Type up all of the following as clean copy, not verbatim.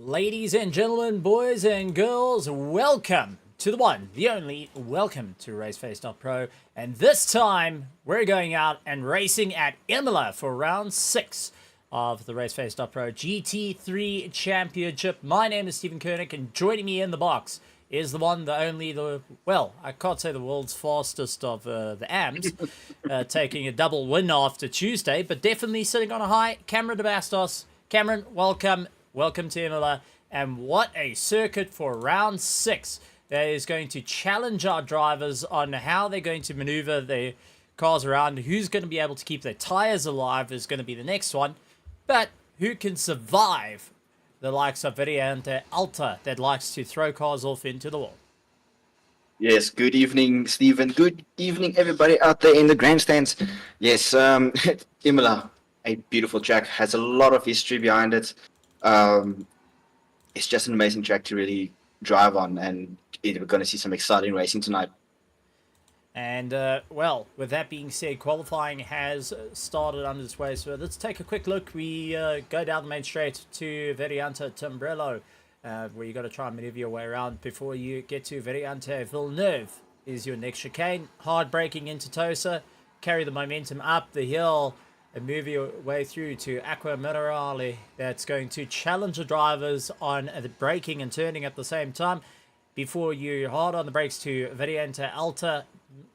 Ladies and gentlemen, boys and girls, welcome to the one, the only, welcome to RaceFace.Pro. And this time, we're going out and racing at Imola for round 6 of the RaceFace.Pro GT3 Championship. My name is Stephen Koenig, and joining me in the box is the one, the only, well, I can't say the world's fastest of the AMs, taking a double win after Tuesday, but definitely sitting on a high, Cameron de Bastos. Cameron, welcome. Welcome to Imola, and what a circuit for round 6 that is going to challenge our drivers on how they're going to maneuver their cars around. Who's going to be able to keep their tires alive is going to be the next one, but who can survive the likes of Variante Alta that likes to throw cars off into the wall. Yes, good evening, Stephen. Good evening, everybody out there in the grandstands. Yes, Imola, a beautiful track, has a lot of history behind it. It's just an amazing track to really drive on, and we're going to see some exciting racing tonight. And, well, with that being said, qualifying has started under its way, so let's take a quick look. We go down the main straight to Variante Tamburello, where you got to try and maneuver your way around before you get to Variante Villeneuve. Is your next chicane. Hard braking into Tosa, carry the momentum up the hill, and move your way through to Acque Minerali. That's going to challenge the drivers on the braking and turning at the same time before you hard on the brakes to Variante Alta,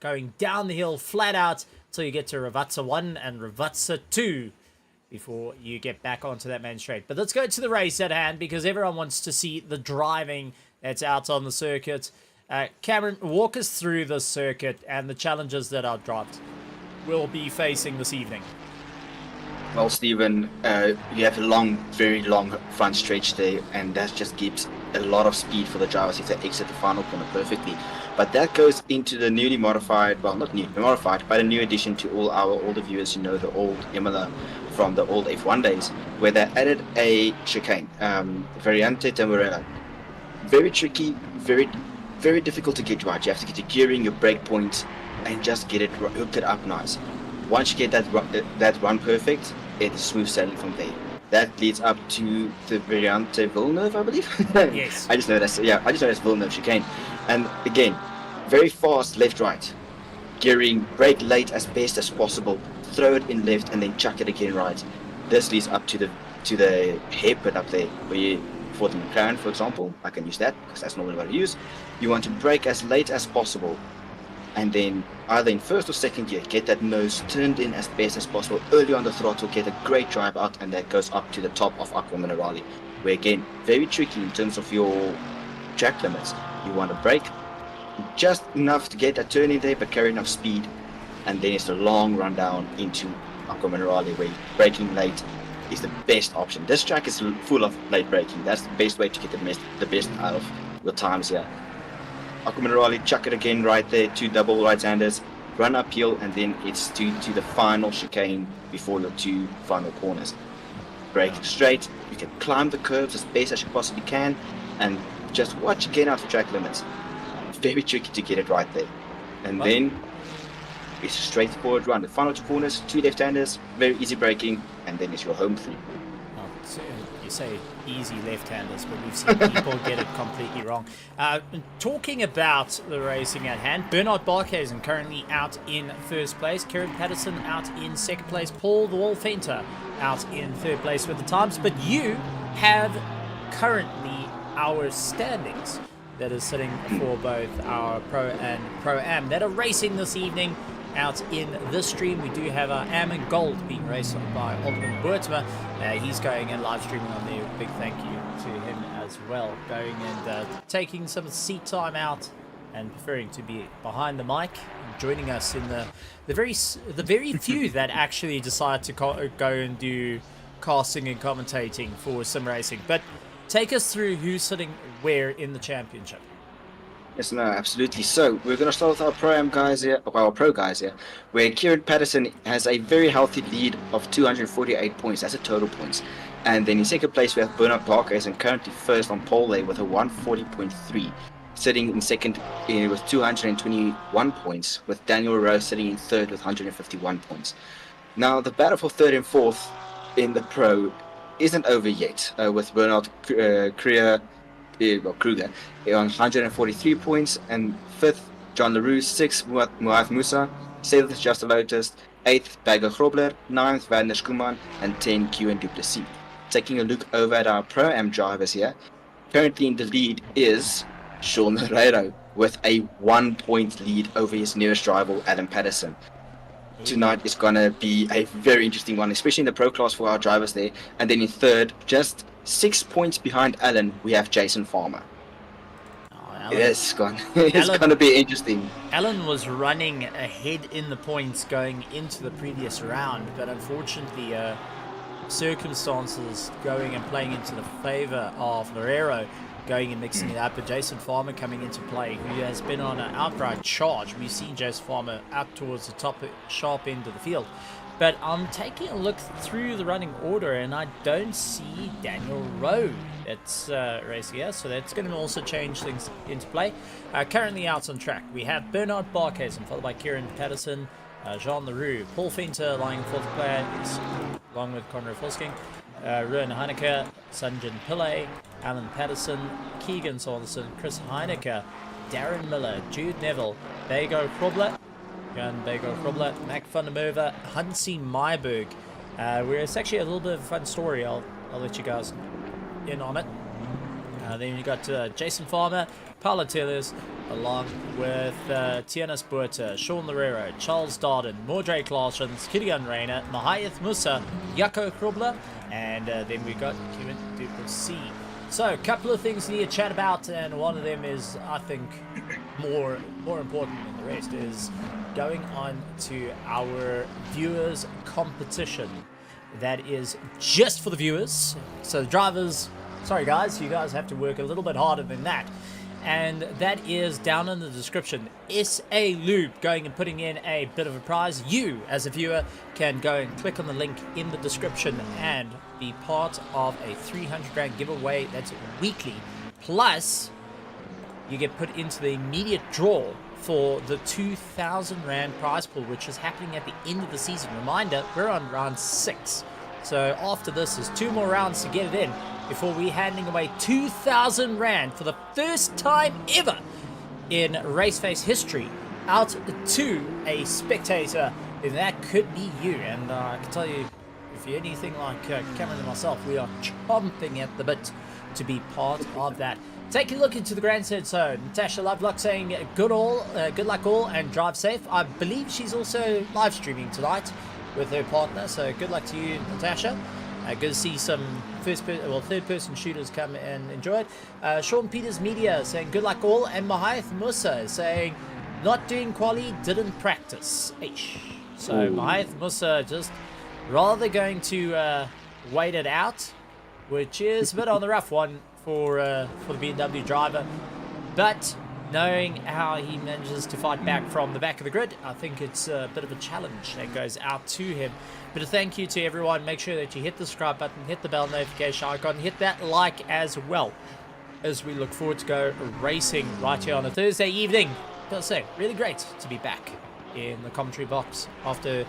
going down the hill flat out till you get to Ravazza 1 and Ravazza 2 before you get back onto that main straight. But let's go to the race at hand, because everyone wants to see the driving that's out on the circuit. Cameron, walk us through the circuit and the challenges that our drivers will be facing this evening. Well, Stephen, you have a long, very long front stretch there, and that just gives a lot of speed for the drivers if they exit the final corner perfectly. But that goes into the newly modified, well, not newly modified, but a new addition to all our older viewers who know the old Imola from the old F1 days, where they added a chicane, Variante Tamburello. Very tricky, very difficult to get right. You have to get your gearing, your brake points, and just get it hooked it up nice. Once you get that run perfect, it's smooth sailing from there. That leads up to the Variante Villeneuve, I believe. Yes. I just know that's Villeneuve chicane. And again, very fast left-right. Gearing, brake late as best as possible, throw it in left, and then chuck it again right. This leads up to the hairpin up there, where you, for the McLaren, for example, I can use that because that's normally what I use. You want to brake as late as possible, and then either in first or second gear, get that nose turned in as best as possible, early on the throttle, get a great drive out, and that goes up to the top of Acque Minerali, where again, very tricky in terms of your track limits. You want to brake just enough to get that turn in there, but carry enough speed, and then it's a long run down into Acque Minerali, where braking late is the best option. This track is full of late braking. That's the best way to get the best out of your times here. Acque Minerali, chuck it again right there, 2 double right-handers, run uphill, and then it's to the final chicane before the 2 final corners. Brake straight, you can climb the curves as best as you possibly can, and just watch again out for track limits. Very tricky to get it right there. And then it's a straightforward run. The final 2 corners, 2 left-handers, very easy braking, and then it's your home free. So you say easy left-handers, but we've seen people get it completely wrong. Talking about the racing at hand, Bernard Barkhuizen currently out in first place, Kieran Patterson out in second place, Paul the Wall Fenter out in third place with the times, but you have currently our standings that is sitting for both our Pro and Pro-Am that are racing this evening. Out in this stream, we do have our Am and Gold being raced by Alderman Boertema. He's going and live streaming on there. Big thank you to him as well. Going and taking some seat time out and preferring to be behind the mic, and joining us in the very few that actually decide to go and do casting and commentating for sim racing. But take us through who's sitting where in the championship. Yes, no, absolutely. So we're going to start with our Pro-Am guys here, our Pro guys here, where Kieran Patterson has a very healthy lead of 248 points. That's a total points. And then in second place we have Bernard Barkhuizen, currently first on pole there with a 140.3. Sitting in second with 221 points, with Daniel Rowe sitting in third with 151 points. Now the battle for third and fourth in the Pro isn't over yet, with Bernard Kruger on 143 points, and 5th John LaRue, 6th Muath Musa, 7th Justin Lotus, 8th Bagger Grobler, 9th Van der Schoeman, and 10th Q Du Plessis. Taking a look over at our Pro-Am drivers here, currently in the lead is Sean Herrero with a 1-point lead over his nearest rival Adam Patterson. Tonight is going to be a very interesting one, especially in the Pro class for our drivers there. And then in third, just 6 points behind Alan, we have Jason Farmer. It's going to be interesting. Alan was running ahead in the points going into the previous round, but unfortunately circumstances going and playing into the favor of Herrero, going and mixing it up, but Jason Farmer coming into play, who has been on an outright charge. We've seen Jason Farmer up towards the top sharp end of the field. But I'm taking a look through the running order, and I don't see Daniel Rowe that's racing here, so that's going to also change things into play. Currently out on track, we have Bernard Barkhuizen, followed by Kieran Patterson, Jean LaRue, Paul Fenter lying fourth place, along with Conrad Volsking, Ruan Heineke, Sanjan Pillay, Alan Patterson, Keegan Saunderson, Chris Heineke, Darren Miller, Jude Neville, Bego Krobler, Jan Bego Krobler, Mac van der Merwe, Hansi Myberg. Where it's actually a little bit of a fun story. I'll let you guys in on it. Then you got Jason Farmer, Paolo Tellers, along with Tianas Buerta, Sean Lerero, Charles Darden, Mordre Claessens, Kilian Rayner, Mahayath Musa, Jaco Krobler, and then we got Kevin Du Plessis. So a couple of things we need to chat about, and one of them is, I think, more important than the rest, is going on to our viewers competition. That is just for the viewers. So the drivers, sorry guys, you guys have to work a little bit harder than that. And that is down in the description. SA Lube going and putting in a bit of a prize. You, as a viewer, can go and click on the link in the description and be part of a 300 Rand giveaway that's weekly. Plus, you get put into the immediate draw for the 2,000 Rand prize pool, which is happening at the end of the season. Reminder, we're on round 6. So after this, there's 2 more rounds to get it in before we're handing away 2,000 Rand for the first time ever in RaceFace history out to a spectator. And that could be you. And I can tell you, if you're anything like Cameron and myself, we are chomping at the bit to be part of that. Take a look into the grandstand. So Natasha Lovelock saying good luck all and drive safe. I believe she's also live streaming tonight with her partner, so good luck to you, Natasha. Good to see some third-person shooters come and enjoy it. Sean Peters Media saying good luck all, and Mahayath Musa saying not doing quali, didn't practice. Eesh. So Mahayath Musa just rather going to wait it out, which is a bit on the rough one for the BMW driver. But knowing how he manages to fight back from the back of the grid, I think it's a bit of a challenge that goes out to him. But a thank you to everyone. Make sure that you hit the subscribe button, hit the bell notification icon, hit that like as well, as we look forward to go racing right here on a Thursday evening. Gotta say, really great to be back in the commentary box after a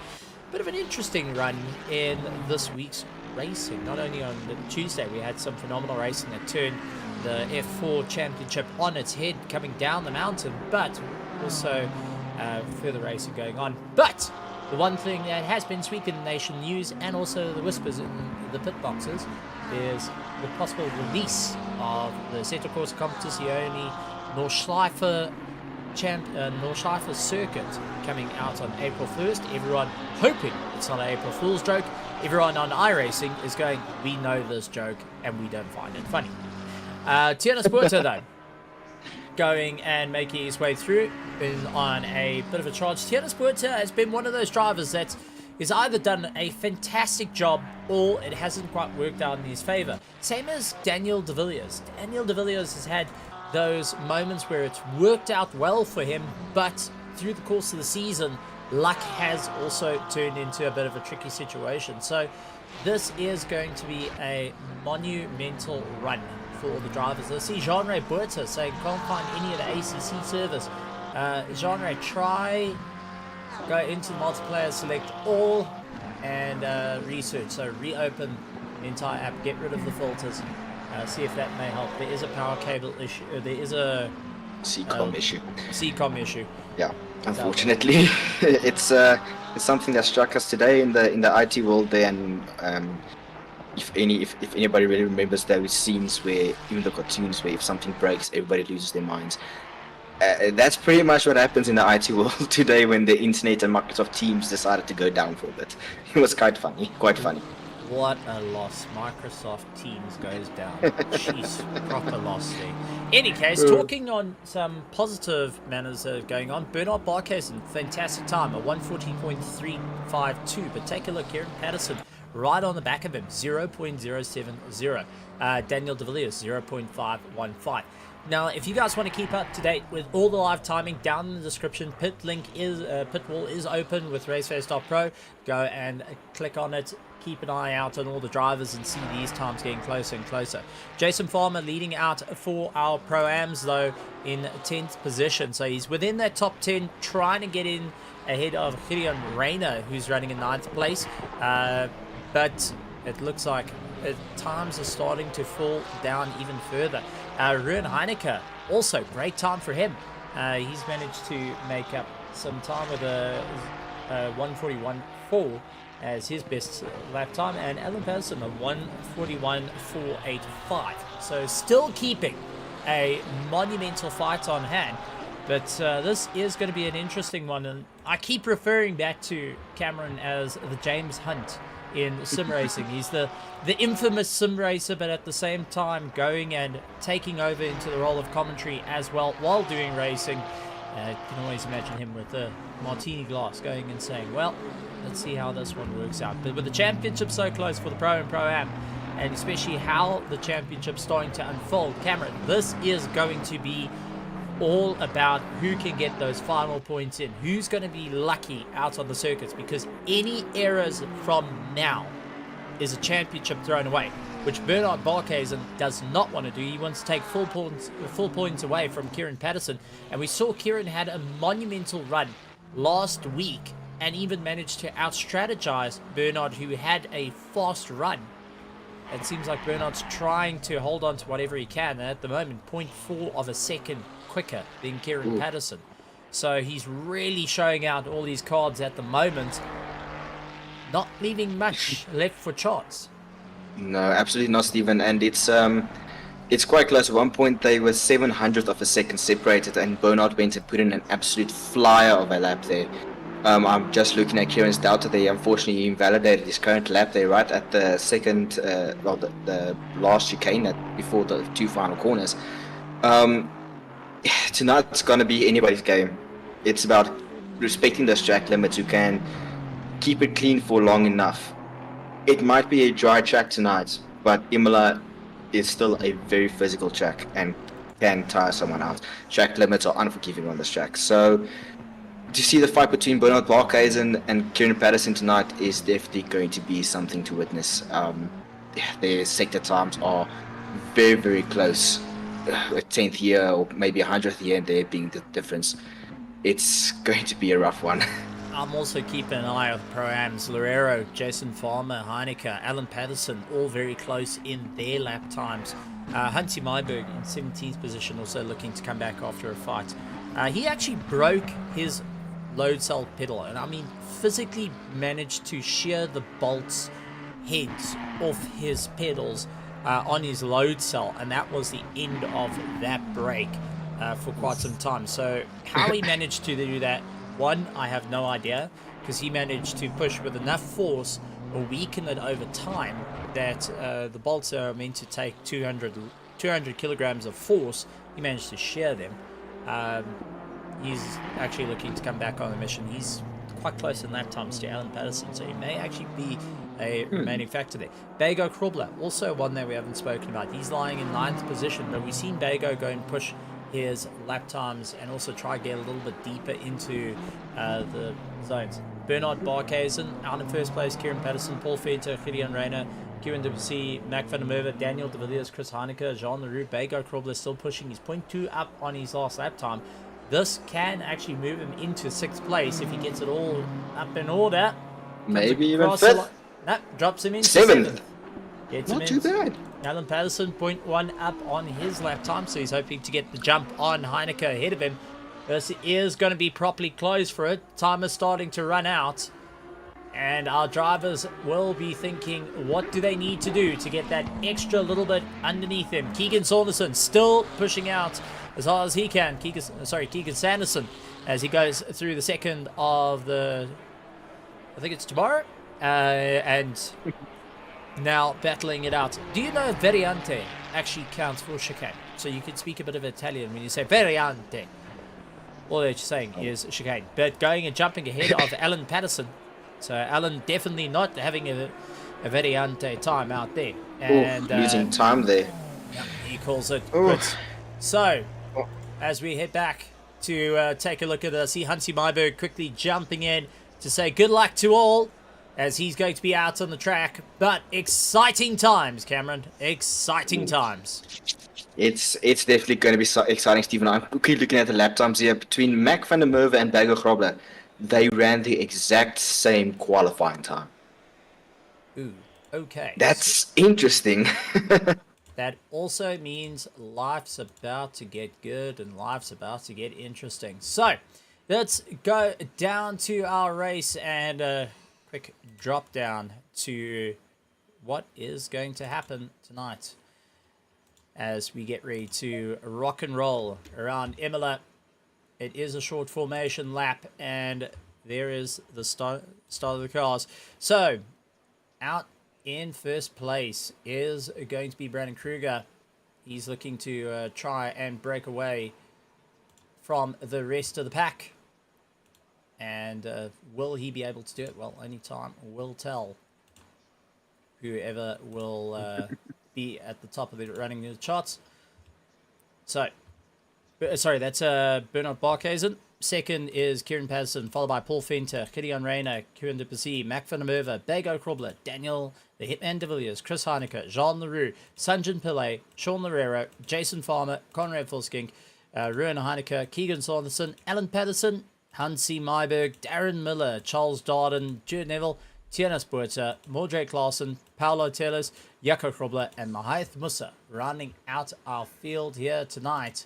bit of an interesting run in this week's racing. Not only on the Tuesday, we had some phenomenal racing that turned the F4 Championship on its head coming down the mountain, but also further racing going on. But the one thing that has been sweeping the nation news, and also the whispers in the pit boxes, is the possible release of the Assetto Corsa Competizione Nordschleife circuit coming out on April 1st. Everyone hoping it's not an April Fool's joke. Everyone on iRacing is going, we know this joke and we don't find it funny. Tiana Sporta though, going and making his way through on a bit of a charge. Tiana Sporta has been one of those drivers that has either done a fantastic job or it hasn't quite worked out in his favor. Same as Daniel de Villiers. Daniel de Villiers has had those moments where it's worked out well for him, but through the course of the season, luck has also turned into a bit of a tricky situation. So this is going to be a monumental run for all the drivers. I see Jean-Ray Buerta saying can't find any of the ACC service. Jean-Ray, try go into multiplayer, select all, and research. So reopen the entire app, get rid of the filters, see if that may help. There is a power cable issue. There is a CCOM issue. CCOM issue. Yeah, unfortunately, it's something that struck us today in the IT world there, and if anybody really remembers those scenes where, even the cartoons where if something breaks, everybody loses their minds. That's pretty much what happens in the IT world today when the internet and Microsoft Teams decided to go down for a bit. It was quite funny. What a loss. Microsoft Teams goes down. Jeez, proper loss there. Any case, talking on some positive manners going on, Bernard Barkhuizen, fantastic time, a 140.352. But take a look here, Patterson, right on the back of him, 0.070. Daniel de Villiers, 0.515. Now, if you guys want to keep up to date with all the live timing, down in the description, pit wall is open with RaceFace.Pro. Go and click on it. Keep an eye out on all the drivers and see these times getting closer and closer. Jason Farmer leading out for our Pro-Ams, though, in 10th position. So he's within that top 10, trying to get in ahead of Gideon Reyna, who's running in 9th place. But it looks like times are starting to fall down even further. Ruan Heineke, also great time for him. He's managed to make up some time with a 141.4 as his best lap time, and Alan Patterson a 141.485. So still keeping a monumental fight on hand. But this is going to be an interesting one, and I keep referring back to Cameron as the James Hunt in sim racing. He's the infamous sim racer, but at the same time going and taking over into the role of commentary as well while doing racing. You can always imagine him with a martini glass going and saying, well, let's see how this one works out. But with the championship so close for the Pro and Pro-Am, and especially how the championship's starting to unfold, Cameron, this is going to be all about who can get those final points in, who's going to be lucky out on the circuits, because any errors from now is a championship thrown away, which Bernard Barkhuizen does not want to do. He wants to take full points away from Kieran Patterson, and we saw Kieran had a monumental run last week and even managed to out-strategize Bernard, who had a fast run. It seems like Bernard's trying to hold on to whatever he can, and at the moment 0.4 of a second quicker than Kieran Patterson. So he's really showing out all these cards at the moment, not leaving much left for chance. No, absolutely not, Stephen. And it's quite close. At one point they were 700th of a second separated, and Bernard went and put in an absolute flyer of a lap there. I'm just looking at Kieran's data there. Unfortunately, he invalidated his current lap there right at the second, the last chicane before the two final corners. Tonight's going to be anybody's game. It's about respecting those track limits. You can keep it clean for long enough. It might be a dry track tonight, but Imola is still a very physical track, and can tire someone out. Track limits are unforgiving on this track. So to see the fight between Bernard Barkhuizen and Kieran Patterson tonight is definitely going to be something to witness. Their sector times are very, very close. A 10th year or maybe 100th year there being the difference. It's going to be a rough one. I'm also keeping an eye on Pro-Ams. Loureiro, Jason Farmer, Heineke, Alan Patterson, all very close in their lap times. Hansi Myberg in 17th position, also looking to come back after a fight. He actually broke his load cell pedal, and I mean physically managed to shear the bolts heads off his pedals on his load cell, and that was the end of that break for quite some time. So how he managed to do that, one, I have no idea, because he managed to push with enough force or weaken it over time that the bolts are meant to take 200 kilograms of force. He managed to shear them. He's actually looking to come back on the mission. He's quite close in lap times to Alan Patterson, so he may actually be a remaining factor there. Bago Krobler, also one that we haven't spoken about. He's lying in 9th position, but we've seen Bago go and push his lap times and also try to get a little bit deeper into the zones. Bernard Barkhuizen out in 1st place, Kieran Patterson, Paul Venter, Gideon Reyna, Kieran Duplessis, Mac van der Merwe, Daniel de Villiers, Chris Heineke, Jean Leroux. Bago Krobler still pushing. He's 0.2 up on his last lap time. This can actually move him into 6th place if he gets it all up in order. Maybe even 5th. That drops him into 7th. Not too bad. Alan Patterson 0.1 up on his lap time, so he's hoping to get the jump on Heineke ahead of him. This is going to be properly closed for it. Time is starting to run out, and our drivers will be thinking, what do they need to do to get that extra little bit underneath him? Keegan Saunderson still pushing out as hard as he can. Keegan Sanderson, as he goes through the second of the, I think it's tomorrow, and now battling it out. Do you know Variante actually counts for chicane? So you can speak a bit of Italian when you say Variante. All that you're saying is chicane. But going and jumping ahead of Alan Patterson. So Alan definitely not having a Variante time out there. And losing time there. He calls it quits. So as we head back to take a look at see Hansi Myberg quickly jumping in to say good luck to all, as he's going to be out on the track. But exciting times, Cameron. Exciting times. It's definitely going to be exciting, Stephen. I'm quickly looking at the lap times here. Between Mac van der Merwe and Bago Krobler, they ran the exact same qualifying time. Ooh, okay. That's interesting. That also means life's about to get good and life's about to get interesting. So let's go down to our race and quick drop down to what is going to happen tonight as we get ready to rock and roll around Imola. It is a short formation lap, and there is the start of the cars. So out in 1st place is going to be Brandon Kruger. He's looking to try and break away from the rest of the pack. And will he be able to do it? Well, only time will tell. Whoever will be at the top of the running the charts. So, sorry, that's Bernard Barkhuizen. Second is Kieran Patterson, followed by Paul Venter, Gideon Reyna, Kieran Duplessis, Mac van der Merwe, Bago Krobler, Daniel the Hitman de Villiers, Chris Heineke, Jean Leroux, Sanjin Pillay, Sean Loureiro, Jason Farmer, Conrad Volskink, Ruan Heineke, Keegan Saunderson, Alan Patterson, Hansi Myberg, Darren Miller, Charles Darden, Jude Neville, Tiernas Buerta, Mordred Claassen, Paulo Tellers, Jaco Krobler, and Mahaith Musa rounding out our field here tonight.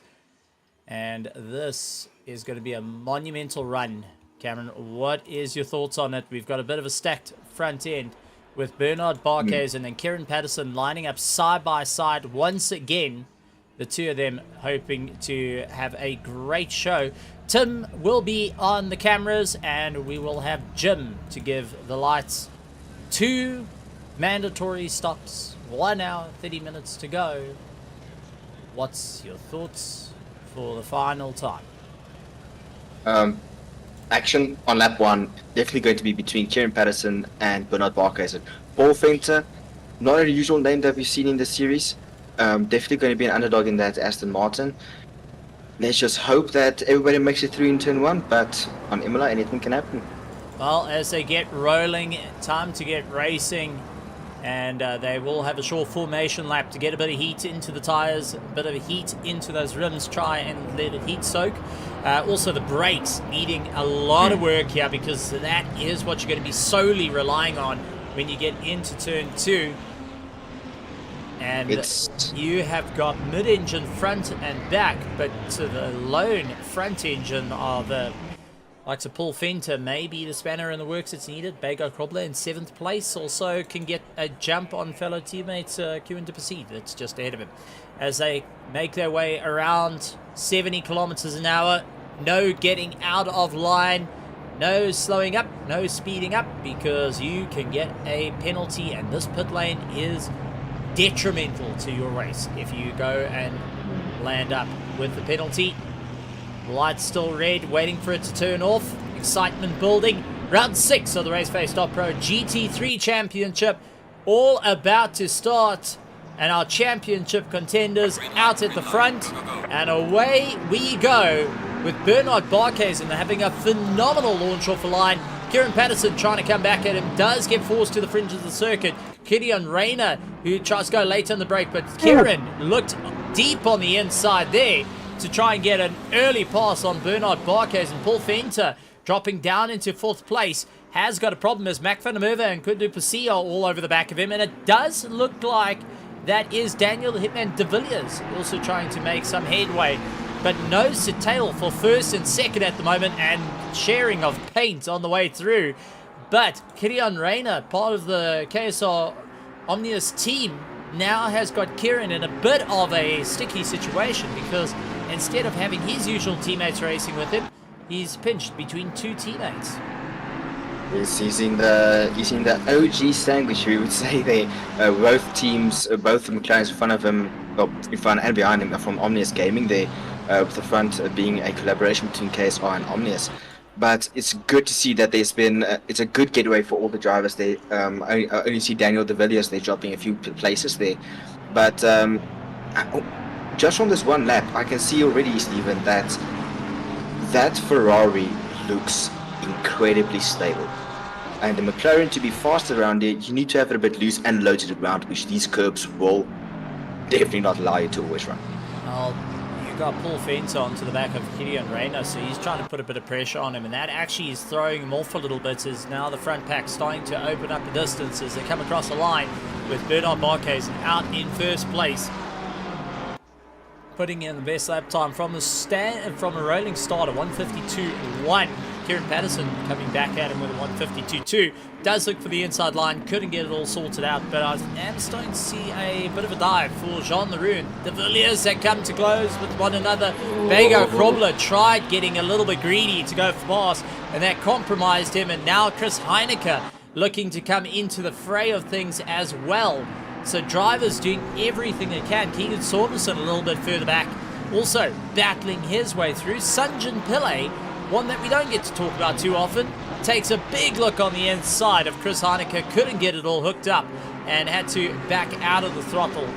And this is going to be a monumental run. Cameron, what is your thoughts on it? We've got a bit of a stacked front end with Bernard Barkhuizen and Kieran Patterson lining up side by side once again. The two of them hoping to have a great show. Tim will be on the cameras, and we will have Jim to give the lights. 2 mandatory stops, 1 hour, 30 minutes to go. What's your thoughts for the final time? Action on lap 1, definitely going to be between Kieran Patterson and Bernard Barkhuizen. Paul Venter, not a usual name that we've seen in the series. Definitely going to be an underdog in that Aston Martin. Let's just hope that everybody makes it through in turn 1, but on Imola, anything can happen. Well, as they get rolling, time to get racing, and they will have a short formation lap to get a bit of heat into the tyres, a bit of heat into those rims, try and let it heat soak. Also, the brakes needing a lot of work here, because that is what you're going to be solely relying on when you get into turn 2. And you have got mid-engine front and back, but to the lone front engine of likes of Paul Fenter, maybe the spanner in the works it's needed. Bago Krobler in 7th place also can get a jump on fellow teammates Kieran de Percy that's just ahead of him. As they make their way around 70 kilometers an hour, no getting out of line, no slowing up, no speeding up, because you can get a penalty, and this pit lane is detrimental to your race if you go and land up with the penalty. Lights still red, waiting for it to turn off. Excitement building. Round 6 of the RaceFace.Pro GT3 Championship, all about to start, and our championship contenders out at the front, and away we go with Bernard Barkhuizen having a phenomenal launch off the line. Kieran Patterson trying to come back at him, does get forced to the fringe of the circuit. Gideon Rayner, who tries to go late on the break, but Kieran looked deep on the inside there to try and get an early pass on Bernard Barkhuizen. Paul Fenter dropping down into 4th place has got a problem as Mac van der Merwe and Quinto Percy are all over the back of him, and it does look like that is Daniel the Hitman de Villiers also trying to make some headway, but no tail for 1st and 2nd at the moment, and sharing of paint on the way through. But Gideon Rayner, part of the KSR Omnius team, now has got Kieran in a bit of a sticky situation, because instead of having his usual teammates racing with him, he's pinched between 2 teammates. He's in the OG sandwich, we would say. They both teams, both the McLarens in front of him, well, in front and behind him, are from Omnius Gaming. They with the front being a collaboration between KSR and Omnius. But it's good to see that there's been it's a good getaway for all the drivers. They I only see Daniel de Villiers, they're dropping a few places there, but just from this one lap, I can see already, Stephen, that Ferrari looks incredibly stable. And the McLaren, to be fast around it, you need to have it a bit loose and low to the ground, which these curbs will definitely not allow you to always run. Well, you got Paul Fenter onto the back of Gideon Rayner, so he's trying to put a bit of pressure on him, and that actually is throwing him off a little bit, as now the front pack starting to open up the distance as they come across the line with Bernard Barkhuizen out in 1st place, putting in the best lap time from a rolling start of 152.1. Kieran Patterson coming back at him with a 152.2. Does look for the inside line, couldn't get it all sorted out, but I am starting to see a bit of a dive for Jean Leroux. De Villiers that come to close with one another. Bago Krobler tried getting a little bit greedy to go fast, and that compromised him, and now Chris Heineke looking to come into the fray of things as well. So drivers doing everything they can. Keegan Saunderson a little bit further back, also battling his way through. Sunjin Pillay, one that we don't get to talk about too often, takes a big look on the inside of Chris Heineke, couldn't get it all hooked up and had to back out of the throttle.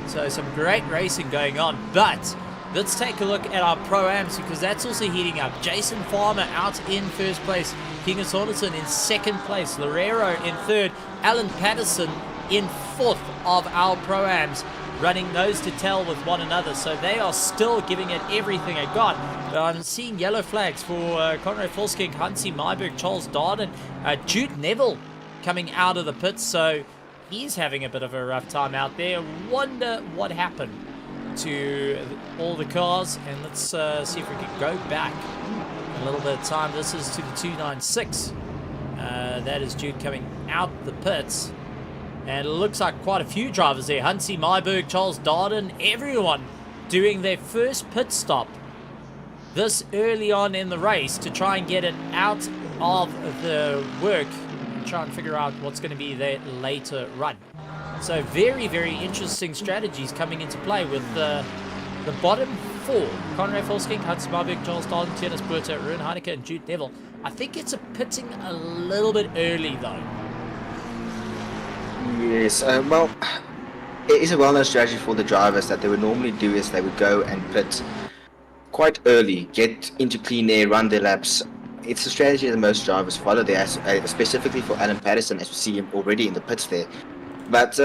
So some great racing going on, but let's take a look at our Pro-Ams, because that's also heating up. Jason Farmer out in 1st place, Keegan Saunderson in 2nd place, Lorero in 3rd, Alan Patterson in 4th of our Pro-Ams, running nose to tail with one another, so they are still giving it everything they got. But I'm seeing yellow flags for Conrad Volsking, Hansi Myberg, Charles Darden, Jude Neville coming out of the pits, so he's having a bit of a rough time out there. Wonder what happened to all the cars, and let's see if we can go back a little bit of time. This is to the 296. That is Jude coming out the pits. And it looks like quite a few drivers there. Hansi Myberg, Charles Darden, everyone doing their first pit stop this early on in the race to try and get it out of the work and try and figure out what's going to be their later run. So very, very interesting strategies coming into play with the bottom 4. Conrad Volsking, Hansi Myberg, Charles Darden, Tiernis Burta, Ruben Heineke and Jude Neville. I think it's a pitting a little bit early though. Yes, well, it is a well-known strategy for the drivers that they would normally do is they would go and pit quite early, get into clean air, run their laps. It's a strategy that most drivers follow there, specifically for Alan Patterson, as we see him already in the pits there. But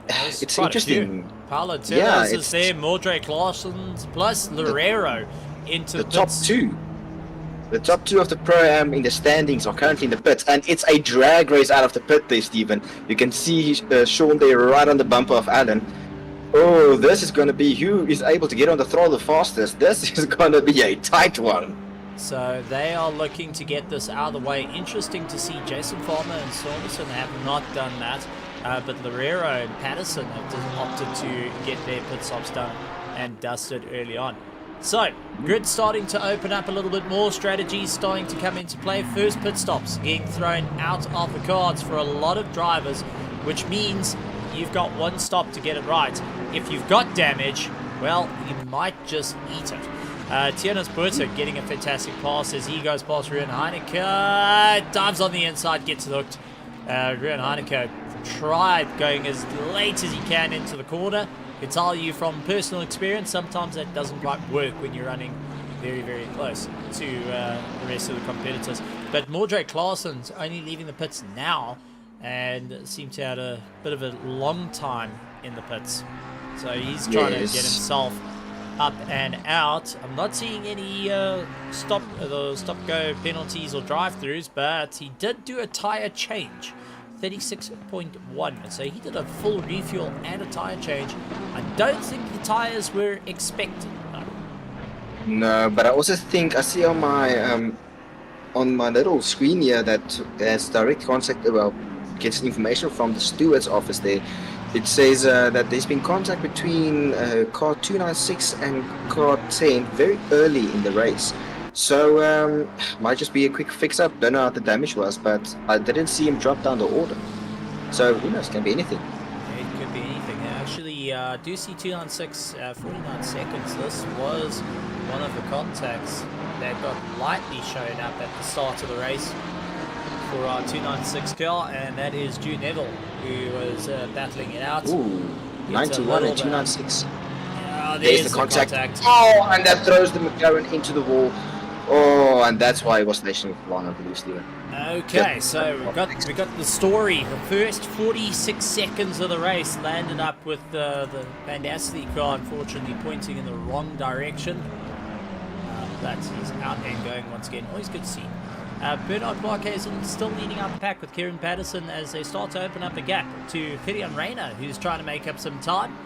it's interesting. Paulo Tellez Yeah, is there, Mordred Claessen's, plus Loureiro into The the top pits. two. The top two of the Pro-Am in the standings are currently in the pits, and it's a drag race out of the pit there, Stephen. You can see Sean there right on the bumper of Alan. Oh, this is going to be who is able to get on the throttle the fastest. This is going to be a tight one. So they are looking to get this out of the way. Interesting to see Jason Farmer and Saunderson have not done that, but Loureiro and Patterson have opted to get their pit stops done and dusted early on. So, grid starting to open up a little bit more, strategies starting to come into play. First pit stops getting thrown out of the cards for a lot of drivers, which means you've got one stop to get it right. If you've got damage, well, you might just eat it. Tienes Burta getting a fantastic pass as he goes past Ruan Heineke, dives on the inside, gets hooked. Ruan Heineke tried going as late as he can into the corner. I can tell you from personal experience, sometimes that doesn't quite work when you're running very, very close to the rest of the competitors. But Mordred Claessen's only leaving the pits now and seems to have had a bit of a long time in the pits. So he's trying to get himself up and out. I'm not seeing any stop-go penalties or drive-throughs, but he did do a tyre change. 36.1, so he did a full refuel and a tyre change. I don't think the tyres were expected. No, but I also think I see on my little screen here that has direct contact, well, gets information from the steward's office there. It says that there's been contact between car 296 and car 10 very early in the race. So, might just be a quick fix-up. Don't know how the damage was, but I didn't see him drop down the order. So, who knows, can be anything. It could be anything. Actually, do see 296, 49 seconds. This was one of the contacts that got lightly shown up at the start of the race for our 296 car, and that is Jude Neville, who was battling it out. Ooh, 91 and 296. There's the contact. Oh, and that throws the McLaren into the wall. Oh, and that's why it was stationary for long, I believe, Stephen. Okay, so we got the story. The first 46 seconds of the race landed up with the Vandacity car, unfortunately, pointing in the wrong direction. But he's out and going once again. Always good to see. Bernard Marquez still leading out the pack with Kieran Patterson as they start to open up a gap to Ferian Reina, who's trying to make up some time.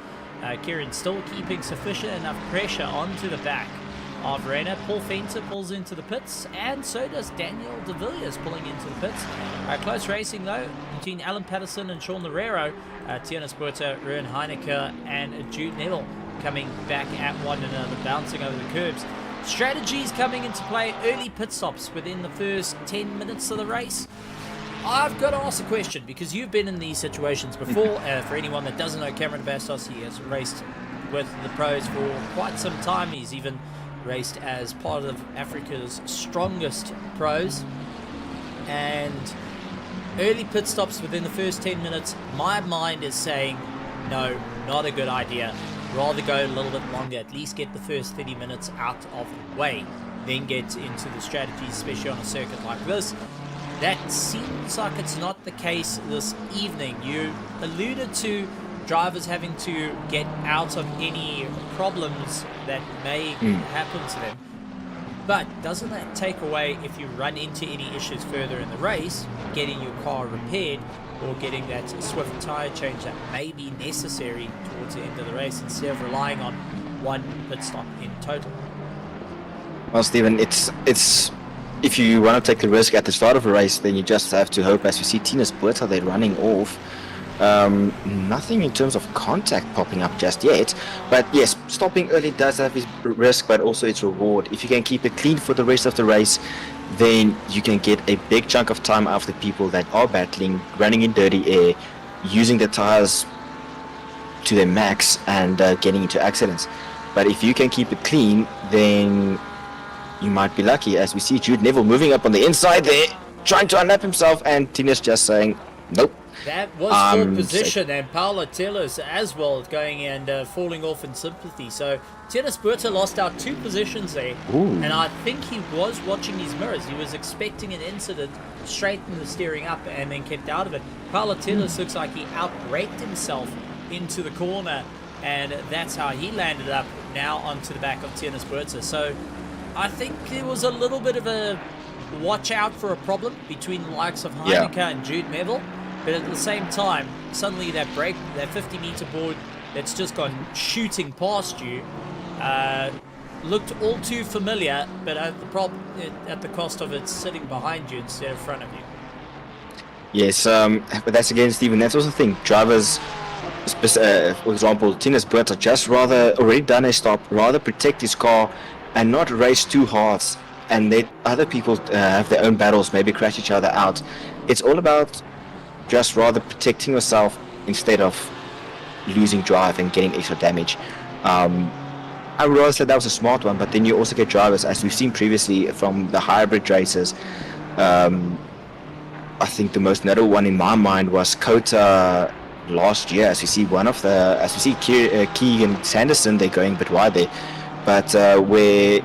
Kieran still keeping sufficient enough pressure onto the back of Reina. Paul Fenter pulls into the pits, and so does Daniel De Villiers pulling into the pits. Close racing though between Alan Patterson and Sean Loureiro. Tienes Burta, Ruan Heineke and Jude Neville coming back at one another, bouncing over the curbs. Strategies coming into play, early pit stops within the first 10 minutes of the race. I've got to ask a question, because you've been in these situations before. For anyone that doesn't know Cameron Bastos, he has raced with the pros for quite some time. He's even raced as part of Africa's strongest pros. And early pit stops within the first 10 minutes, my mind is saying, no, not a good idea. Rather go a little bit longer, at least get the first 30 minutes out of the way, then get into the strategies, especially on a circuit like this. That seems like it's not the case this evening. You alluded to drivers having to get out of any problems that may happen to them. But doesn't that take away, if you run into any issues further in the race, getting your car repaired or getting that swift tyre change that may be necessary towards the end of the race instead of relying on one pit stop in total? Well, Stephen, it's if you want to take the risk at the start of a race, then you just have to hope. As we see Tienes Burta, they're running off. Nothing in terms of contact popping up just yet, but yes, stopping early does have its risk, but also its reward. If you can keep it clean for the rest of the race, then you can get a big chunk of time out of the people that are battling, running in dirty air, using the tires to their max and getting into accidents. But if you can keep it clean, then you might be lucky, as we see Jude Neville moving up on the inside there, trying to unlap himself, and Tina's just saying, nope, That was for position, and Paolo Tellers as well going and falling off in sympathy. So Tienes Berta lost out 2 positions there. Ooh. And I think he was watching his mirrors. He was expecting an incident, straightened the steering up, and then kept out of it. Paolo Tellers looks like he outbraked himself into the corner, and that's how he landed up now onto the back of Tienes Berta. So I think there was a little bit of a watch out for a problem between the likes of Heineke and Jude Melville. But at the same time, suddenly that break, that 50-meter board that's just gone shooting past you, looked all too familiar, but at the cost of it sitting behind you instead of front of you. Yes, but that's again, Stephen, that's also the thing. Drivers, for example, Tienes Berta just rather already done a stop, rather protect his car and not race too hard and let other people have their own battles, maybe crash each other out. It's all about just rather protecting yourself instead of losing drive and getting extra damage. I would rather say that was a smart one, but then you also get drivers, as we've seen previously from the hybrid races. I think the most notable one in my mind was Kota last year, as we see Keegan Sanderson, they're going a bit wide there, but where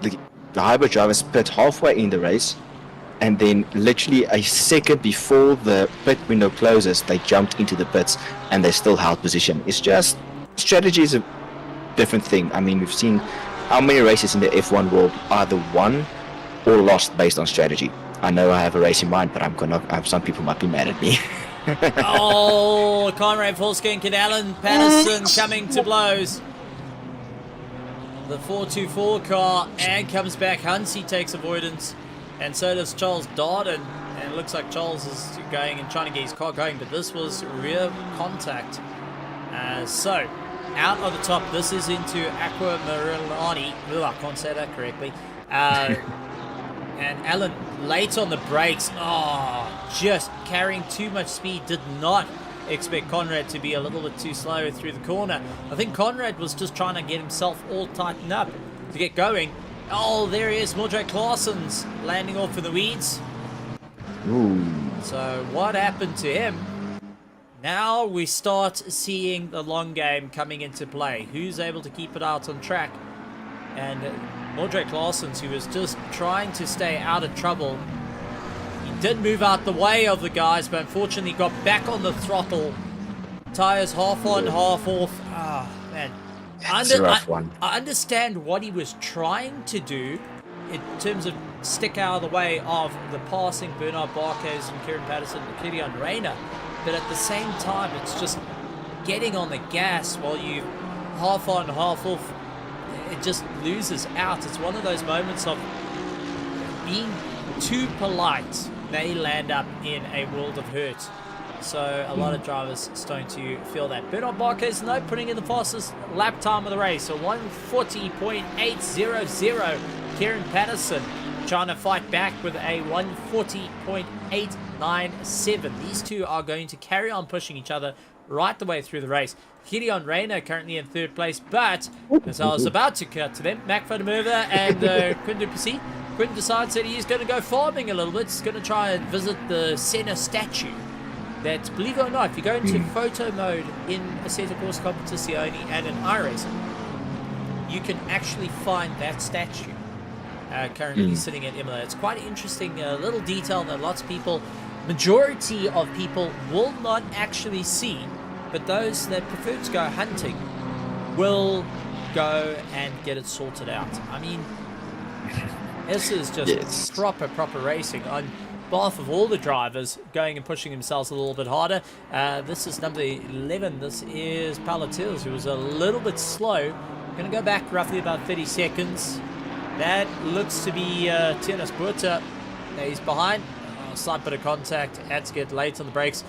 the hybrid drivers pit halfway in the race, and then literally a second before the pit window closes, they jumped into the pits and they still held position. It's just, strategy is a different thing. I mean, we've seen how many races in the F1 world either won or lost based on strategy. I know I have a race in mind, but some people might be mad at me. Oh, Conrad Volskink and Alan Patterson coming to blows. The 424 car, and comes back. Hansi takes avoidance, and so does Charles Darden. And it looks like Charles is going and trying to get his car going, but this was rear contact. So, out of the top, this is into Acque Minerali. I can't say that correctly. And Alan late on the brakes. Just carrying too much speed. Did not expect Conrad to be a little bit too slow through the corner. I think Conrad was just trying to get himself all tightened up to get going. Oh, there he is. Mordred Claessen's landing off in the weeds. Ooh. So what happened to him? Now we start seeing the long game coming into play. Who's able to keep it out on track? And Mordred Claessen's, who was just trying to stay out of trouble. He did move out the way of the guys, but unfortunately got back on the throttle. Tires half on, half off. Man. That's a rough one. I understand what he was trying to do in terms of stick out of the way of the passing Bernard Barkes and Kieran Patterson and Kilian Rayner. But at the same time, it's just getting on the gas while you half on, half off. It just loses out. It's one of those moments of being too polite may land up in a world of hurt. So a lot of drivers starting to feel that. Bernard Barkes, though, putting in the fastest lap time of the race. So 140.800. Kieran Patterson trying to fight back with a 140.897. These two are going to carry on pushing each other right the way through the race. Gideon Rayner currently in third place, but as I was about to cut to them, Mac van der Merwe and Quinn Duplessis. Quinn decides that he's going to go farming a little bit. He's going to try and visit the Senna statue. That, believe it or not, if you go into photo mode in Assetto Corsa Competizione and in iRacing, you can actually find that statue currently sitting at Imola. It's quite an interesting little detail that lots of people, majority of people, will not actually see, but those that prefer to go hunting will go and get it sorted out. I mean, this is just proper racing on behalf of all the drivers going and pushing themselves a little bit harder. This is number 11. This is Palatils, who was a little bit slow. Going to go back roughly about 30 seconds. That looks to be Tienes Berta. He's behind. Slight bit of contact. Had to get late on the brakes.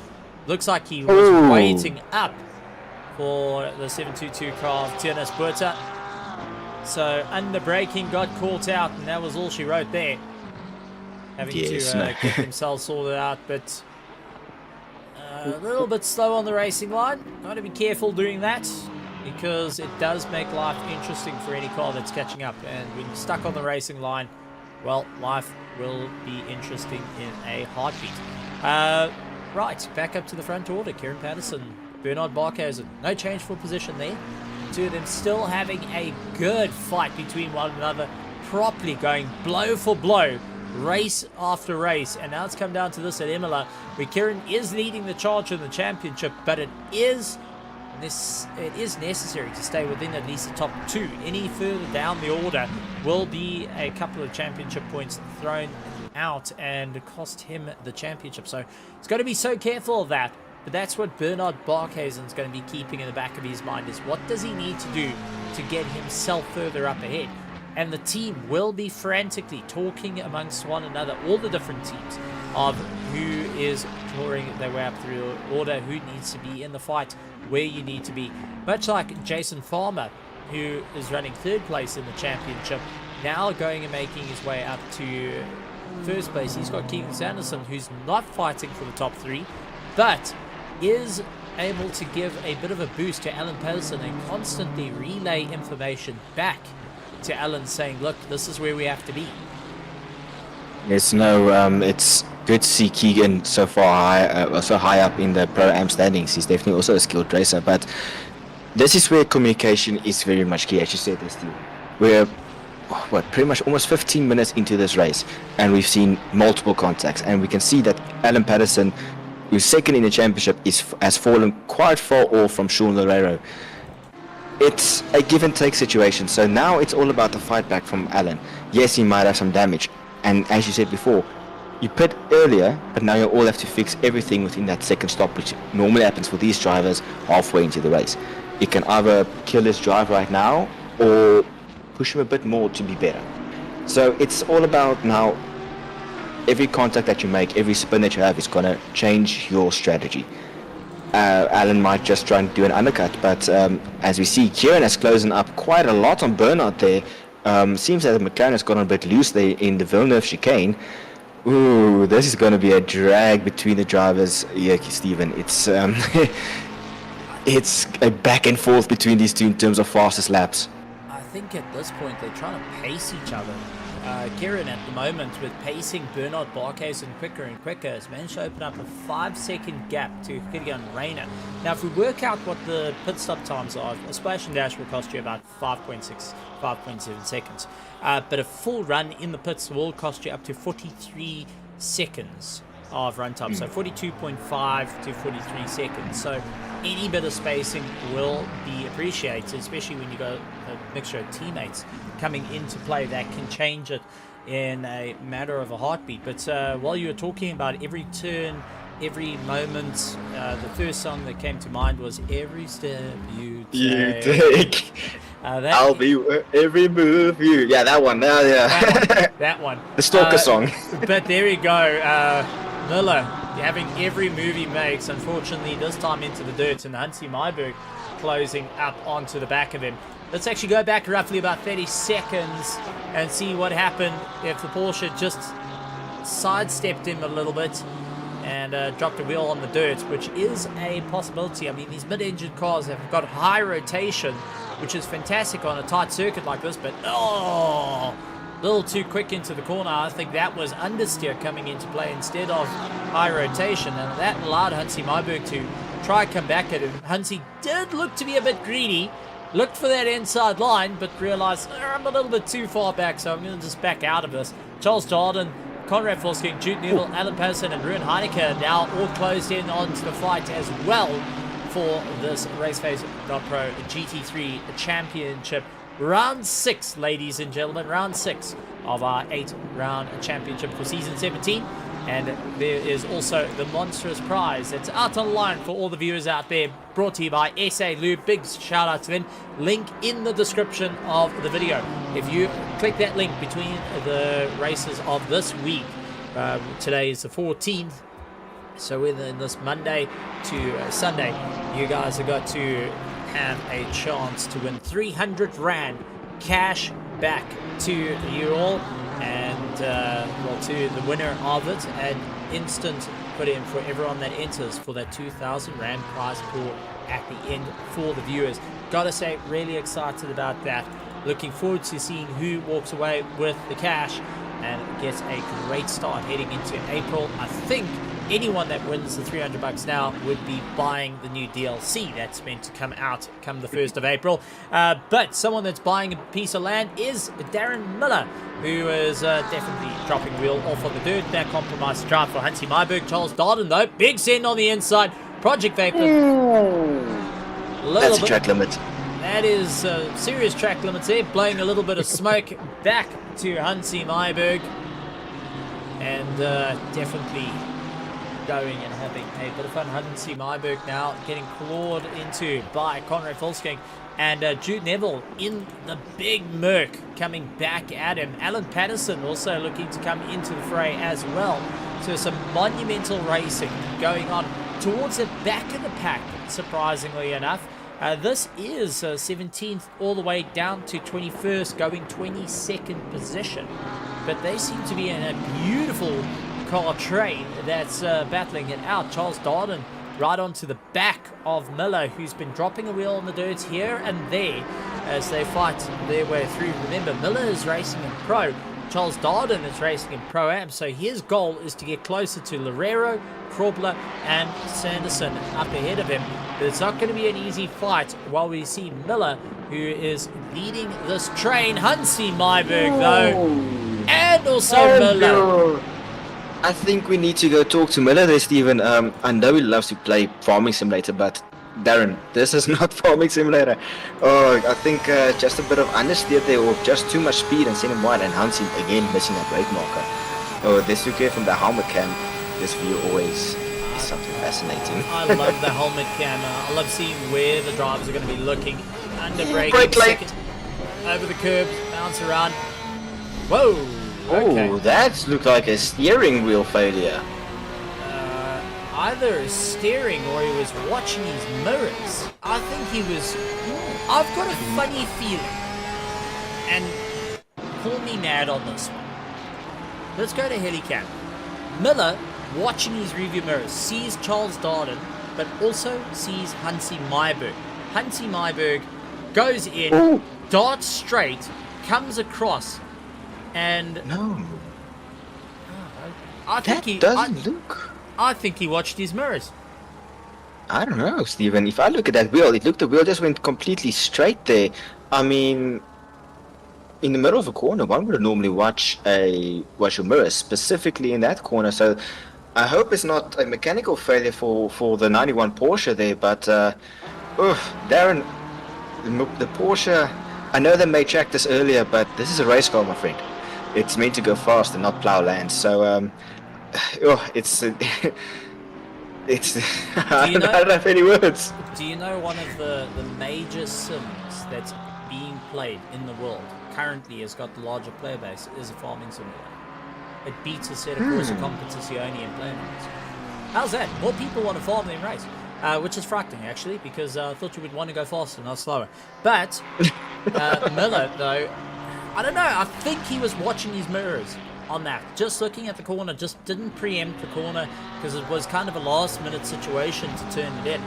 Looks like he was waiting up for the 722 car of Tienes Berta. So under braking, got caught out, and that was all she wrote there. Having to get themselves sorted out, but a little bit slow on the racing line. Got to be careful doing that, because it does make life interesting for any car that's catching up. And when you're stuck on the racing line, well, life will be interesting in a heartbeat. Right, back up to the front order. Kieran Patterson, Bernard Barkhuizen. No change for position there. Two of them still having a good fight between one another. Properly going blow for blow. Race after race. And now it's come down to this at Imola, where Kieran is leading the charge in the championship. But it is necessary to stay within at least the top 2. Any further down the order will be a couple of championship points thrown out and cost him the championship. So he's got to be so careful of that. But that's what Bernard Barkhuizen is going to be keeping in the back of his mind, is what does he need to do to get himself further up ahead. And the team will be frantically talking amongst one another, all the different teams, of who is drawing their way up through the order, who needs to be in the fight, where you need to be. Much like Jason Farmer, who is running 3rd place in the championship, now going and making his way up to 1st place. He's got Keegan Sanderson, who's not fighting for the top 3, but is able to give a bit of a boost to Alan Patterson and constantly relay information back to Alan, saying, look, this is where we have to be. Yes, no, it's good to see Keegan so high up in the Pro-Am standings. He's definitely also a skilled racer, but this is where communication is very much key, as you said, Steve. We're pretty much almost 15 minutes into this race, and we've seen multiple contacts, and we can see that Alan Patterson, who's 2nd in the championship, has fallen quite far off from Sean Loureiro. It's a give and take situation, so now it's all about the fight back from Alan. Yes, he might have some damage, and as you said before, you pit earlier, but now you all have to fix everything within that 2nd stop, which normally happens for these drivers halfway into the race. You can either kill his drive right now or push him a bit more to be better. So it's all about now, every contact that you make, every spin that you have is going to change your strategy. Alan might just try and do an undercut, but as we see, Kieran has closing up quite a lot on Bernard there. Seems that the McLaren has gone a bit loose there in the Villeneuve chicane. Ooh, this is going to be a drag between the drivers. Yeah, Stephen, it's it's a back and forth between these two in terms of fastest laps. I think at this point they're trying to pace each other. Kieran at the moment, with pacing Bernard Barkhuizen quicker and quicker, has managed to open up a 5-second gap to Gideon Rayner. Now, if we work out what the pit stop times are, a splash and dash will cost you about 5.6, 5.7 seconds. But a full run in the pits will cost you up to 43 seconds of run time. So 42.5 to 43 seconds. So any bit of spacing will be appreciated, especially when you got a mixture of teammates coming into play that can change it in a matter of a heartbeat. But while you were talking about every turn, every moment, the first song that came to mind was Every Step You Take. I'll be every move you. Yeah, that one. Yeah. That one. The Stalker song. But there you go. Miller having every move he makes. Unfortunately, this time into the dirt, and Hansi Myberg closing up onto the back of him. Let's actually go back roughly about 30 seconds and see what happened if the Porsche just sidestepped him a little bit and dropped a wheel on the dirt, which is a possibility. I mean, these mid-engine cars have got high rotation, which is fantastic on a tight circuit like this, but a little too quick into the corner. I think that was understeer coming into play instead of high rotation, and that allowed Hansi Myberg to try and come back at him. Hansi did look to be a bit greedy, looked for that inside line, but realized I'm a little bit too far back, so I'm going to just back out of this. Charles Darden, Conrad Volsking, Jude Neville, Alan Patterson, and Ruben Heineke now all closed in onto the fight as well for this RaceFace.Pro GT3 Championship. Round 6, ladies and gentlemen, round 6 of our 8-round championship for season 17. And there is also the monstrous prize that's out on the line for all the viewers out there, brought to you by SA Lube. Big shout out to them. Link in the description of the video. If you click that link between the races of this week, today is the 14th, so within this Monday to Sunday, you guys have got to have a chance to win 300 Rand cash back to you all, and to the winner of it, an instant put in for everyone that enters for that 2,000 Rand prize pool at the end for the viewers. Gotta say, really excited about that. Looking forward to seeing who walks away with the cash and gets a great start heading into April. I think anyone that wins the $300 now would be buying the new DLC that's meant to come out come the 1st of April. But someone that's buying a piece of land is Darren Miller, who is definitely dropping wheel off on the dirt. That compromised drive for Hansi Myberg. Charles Darden, though, big send on the inside. Project Vapor. That's a track limit. That is serious track limits there, blowing a little bit of smoke back to Hansi Myberg. And definitely going and having a bit of fun. Hansi Myberg now getting clawed into by Conrad Volsking. And Jude Neville in the big Merc coming back at him. Alan Patterson also looking to come into the fray as well. So some monumental racing going on towards the back of the pack, surprisingly enough. This is 17th all the way down to 21st, going 22nd position. But they seem to be in a beautiful car train that's battling it out. Charles Darden right onto the back of Miller, who's been dropping a wheel on the dirt here and there as they fight their way through. Remember, Miller is racing in Pro. Charles Darden is racing in Pro-Am, so his goal is to get closer to Loureiro, Krobler and Sanderson up ahead of him. But it's not going to be an easy fight while we see Miller, who is leading this train. Hansi Myberg, though, and also Miller. I think we need to go talk to Miller there, Stephen. I know he loves to play Farming Simulator, but Darren, this is not Farming Simulator. Oh, I think just a bit of understeer there, or just too much speed and send him wide, and Hansi again missing that brake marker. Oh, this you get from the helmet cam. This view always is something fascinating. I love the helmet cam. I love seeing where the drivers are going to be looking. Under brake late. Over the curbs, bounce around. Whoa! Okay. Oh, that looked like a steering wheel failure. Either his steering or he was watching his mirrors. I think he was... I've got a funny feeling. And call me mad on this one. Let's go to Helicam. Miller, watching his rearview mirrors, sees Charles Darden, but also sees Hansi Myberg. Hansi Myberg goes in, darts straight, comes across, and... No. I think that doesn't look... I think he watched his mirrors. I don't know, Stephen. If I look at that wheel, the wheel just went completely straight there. I mean, in the middle of a corner, one would normally watch your mirrors, specifically in that corner. So I hope it's not a mechanical failure for the 91 Porsche there. But, Darren, the Porsche, I know they made track this earlier, but this is a race car, my friend. It's meant to go fast and not plow land. So, it's I don't have any words. Do you know one of the major sims that's being played in the world currently has got the larger player base is a farming simulator? It beats Assetto Corsa Competizione in player numbers. How's that? More people want to farm than race, which is frightening actually, because I thought you would want to go faster, not slower. But Miller, though, I don't know. I think he was watching his mirrors on that, just looking at the corner, just didn't preempt the corner because it was kind of a last minute situation to turn it in.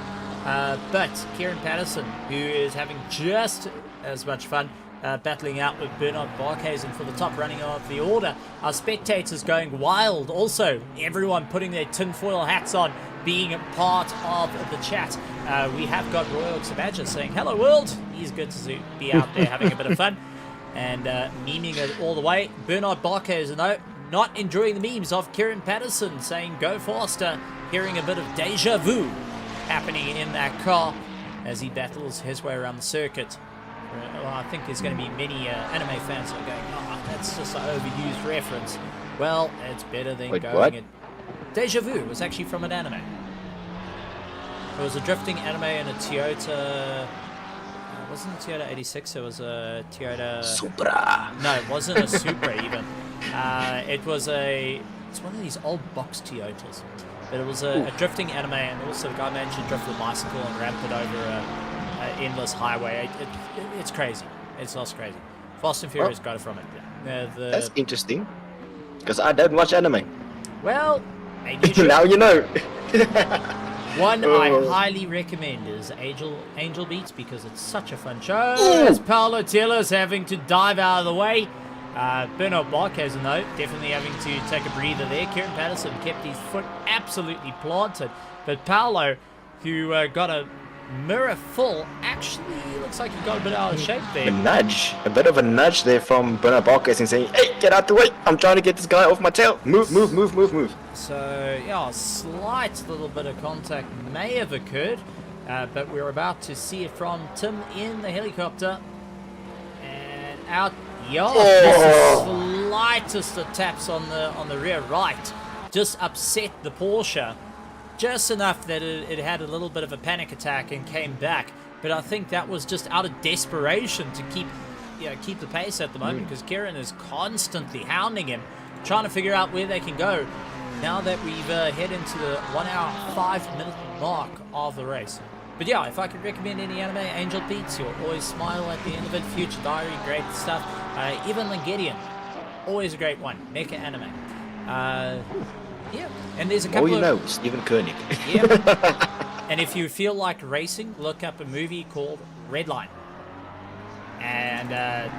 But Kieran Patterson, who is having just as much fun battling out with Bernard Barkhuizen for the top running of the order. Our spectators going wild also, everyone putting their tinfoil hats on, being a part of the chat. We have got Royal Sabaja saying hello world. He's good to be out there having a bit of fun and memeing it all the way. Bernard Barkhuizen, though, not enjoying the memes of Kieran Patterson saying go faster, hearing a bit of deja vu happening in that car as he battles his way around the circuit. Well, I think there's going to be many anime fans that are going, oh, that's just an overused reference. Well, it's better than Wait, going what? it. Deja vu was actually from an anime. It was a drifting anime and a Toyota. It wasn't a Toyota 86, it was a Toyota Supra. No, it wasn't a Supra even. It's one of these old box Toyotas. But it was a drifting anime, and also the guy managed to drift a bicycle and ramp it over an endless highway. It's crazy. It's just crazy. Fast and Furious got it from it. That's interesting, because I don't watch anime. Well, maybe you should. Now you know. One I highly recommend is Angel Beats, because it's such a fun show. As Paulo Taylor's having to dive out of the way, Bernard Barkhuizen, though, definitely having to take a breather there. Kieran Patterson kept his foot absolutely planted. But Paolo, who got a mirror full, actually looks like he got a bit out of shape there. A bit of a nudge there from Bernard Barkhuizen saying, hey, get out the way. I'm trying to get this guy off my tail. Move. So, yeah, a slight little bit of contact may have occurred. But we're about to see it from Tim in the helicopter. And out. Yeah, just the slightest of taps on the rear right. Just upset the Porsche. Just enough that it had a little bit of a panic attack and came back. But I think that was just out of desperation to keep the pace at the moment, because Kieran is constantly hounding him, trying to figure out where they can go. Now that we've head into the 1 hour 5 minute mark of the race. But yeah, if I could recommend any anime, Angel Beats, you'll always smile at the end of it. Future Diary, great stuff. Even Langedian, always a great one. Mecha anime. Yeah, and there's a couple Stephen Koenig. Yeah. And if you feel like racing, look up a movie called Redline. And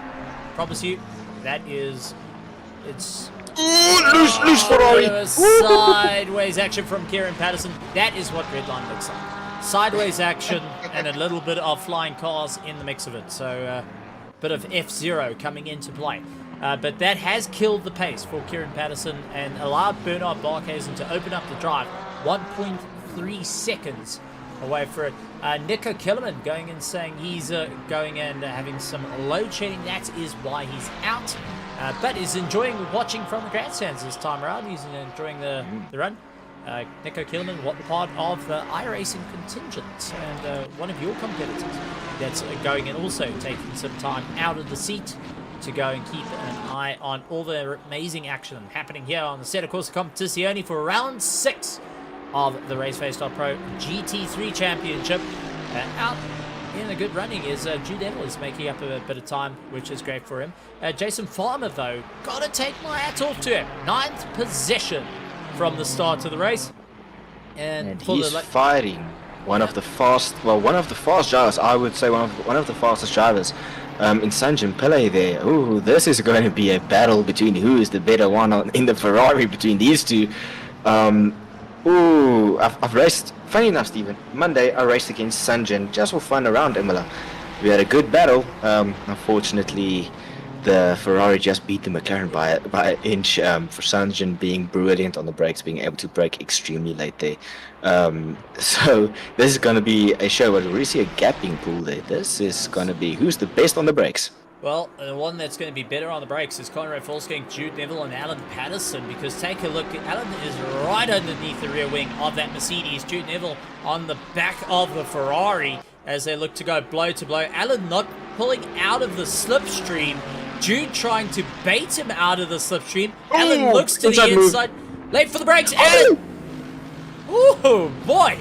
promise you, it's Loose Ferrari. Sideways action from Kieran Patterson. That is what Redline looks like. Sideways action and a little bit of flying cars in the mix of it. So bit of F-Zero coming into play. But that has killed the pace for Kieran Patterson and allowed Bernard Barkhuizen to open up the drive. 1.3 seconds away for it. Nico Killerman going and saying he's going and having some load shedding. That is why he's out. But is enjoying watching from the grandstands this time around. He's enjoying the run. Nico Killerman, what part of the iRacing contingent and one of your competitors that's going and also taking some time out of the seat to go and keep an eye on all the amazing action happening here on the Assetto Corsa Competizione for round 6 of the RaceFace.Pro GT3 Championship. Out in a good running is Jude Neville is making up a bit of time, which is great for him. Jason Farmer, though, gotta take my hat off to him. 9th position from the start of the race, and he's fighting one of the fast drivers. I would say one of the fastest drivers in Sanjin Pillay there. Ooh, this is going to be a battle between who is the better one in the Ferrari between these two. I've raced. Funny enough, Stephen, Monday I raced against Sanjin just for fun around Imola. We had a good battle. Unfortunately, the Ferrari just beat the McLaren by an inch, for Sanjin being brilliant on the brakes, being able to brake extremely late there. So this is going to be a show where we see a gap being pulled there. This is going to be who's the best on the brakes. Well, the one that's going to be better on the brakes is Conrad Folsking, Jude Neville and Alan Patterson, because take a look, Alan is right underneath the rear wing of that Mercedes. Jude Neville on the back of the Ferrari as they look to go blow to blow. Alan not pulling out of the slipstream. Jude trying to bait him out of the slipstream. Alan looks to the inside. Late for the brakes. And... oh, boy.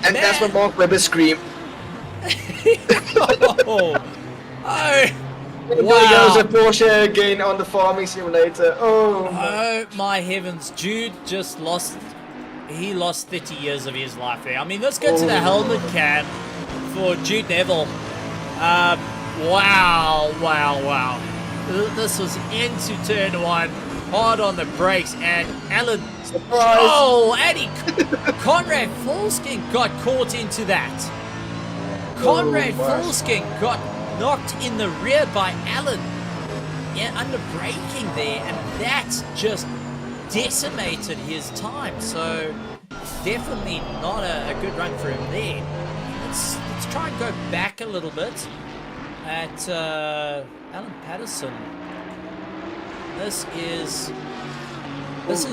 And that's when Mark Webber screamed. Oh, there goes a Porsche again on the farming simulator. Oh my heavens. Jude just lost... he lost 30 years of his life there. I mean, let's go to the helmet cam for Jude Neville. Wow. This was into turn 1. Hard on the brakes, and Alan... surprise! Oh, Eddie! Conrad Folsking got caught into that. Conrad Folsking got knocked in the rear by Alan. Yeah, under braking there, and that just decimated his time. So, definitely not a good run for him there. Let's try and go back a little bit at Alan Patterson. This is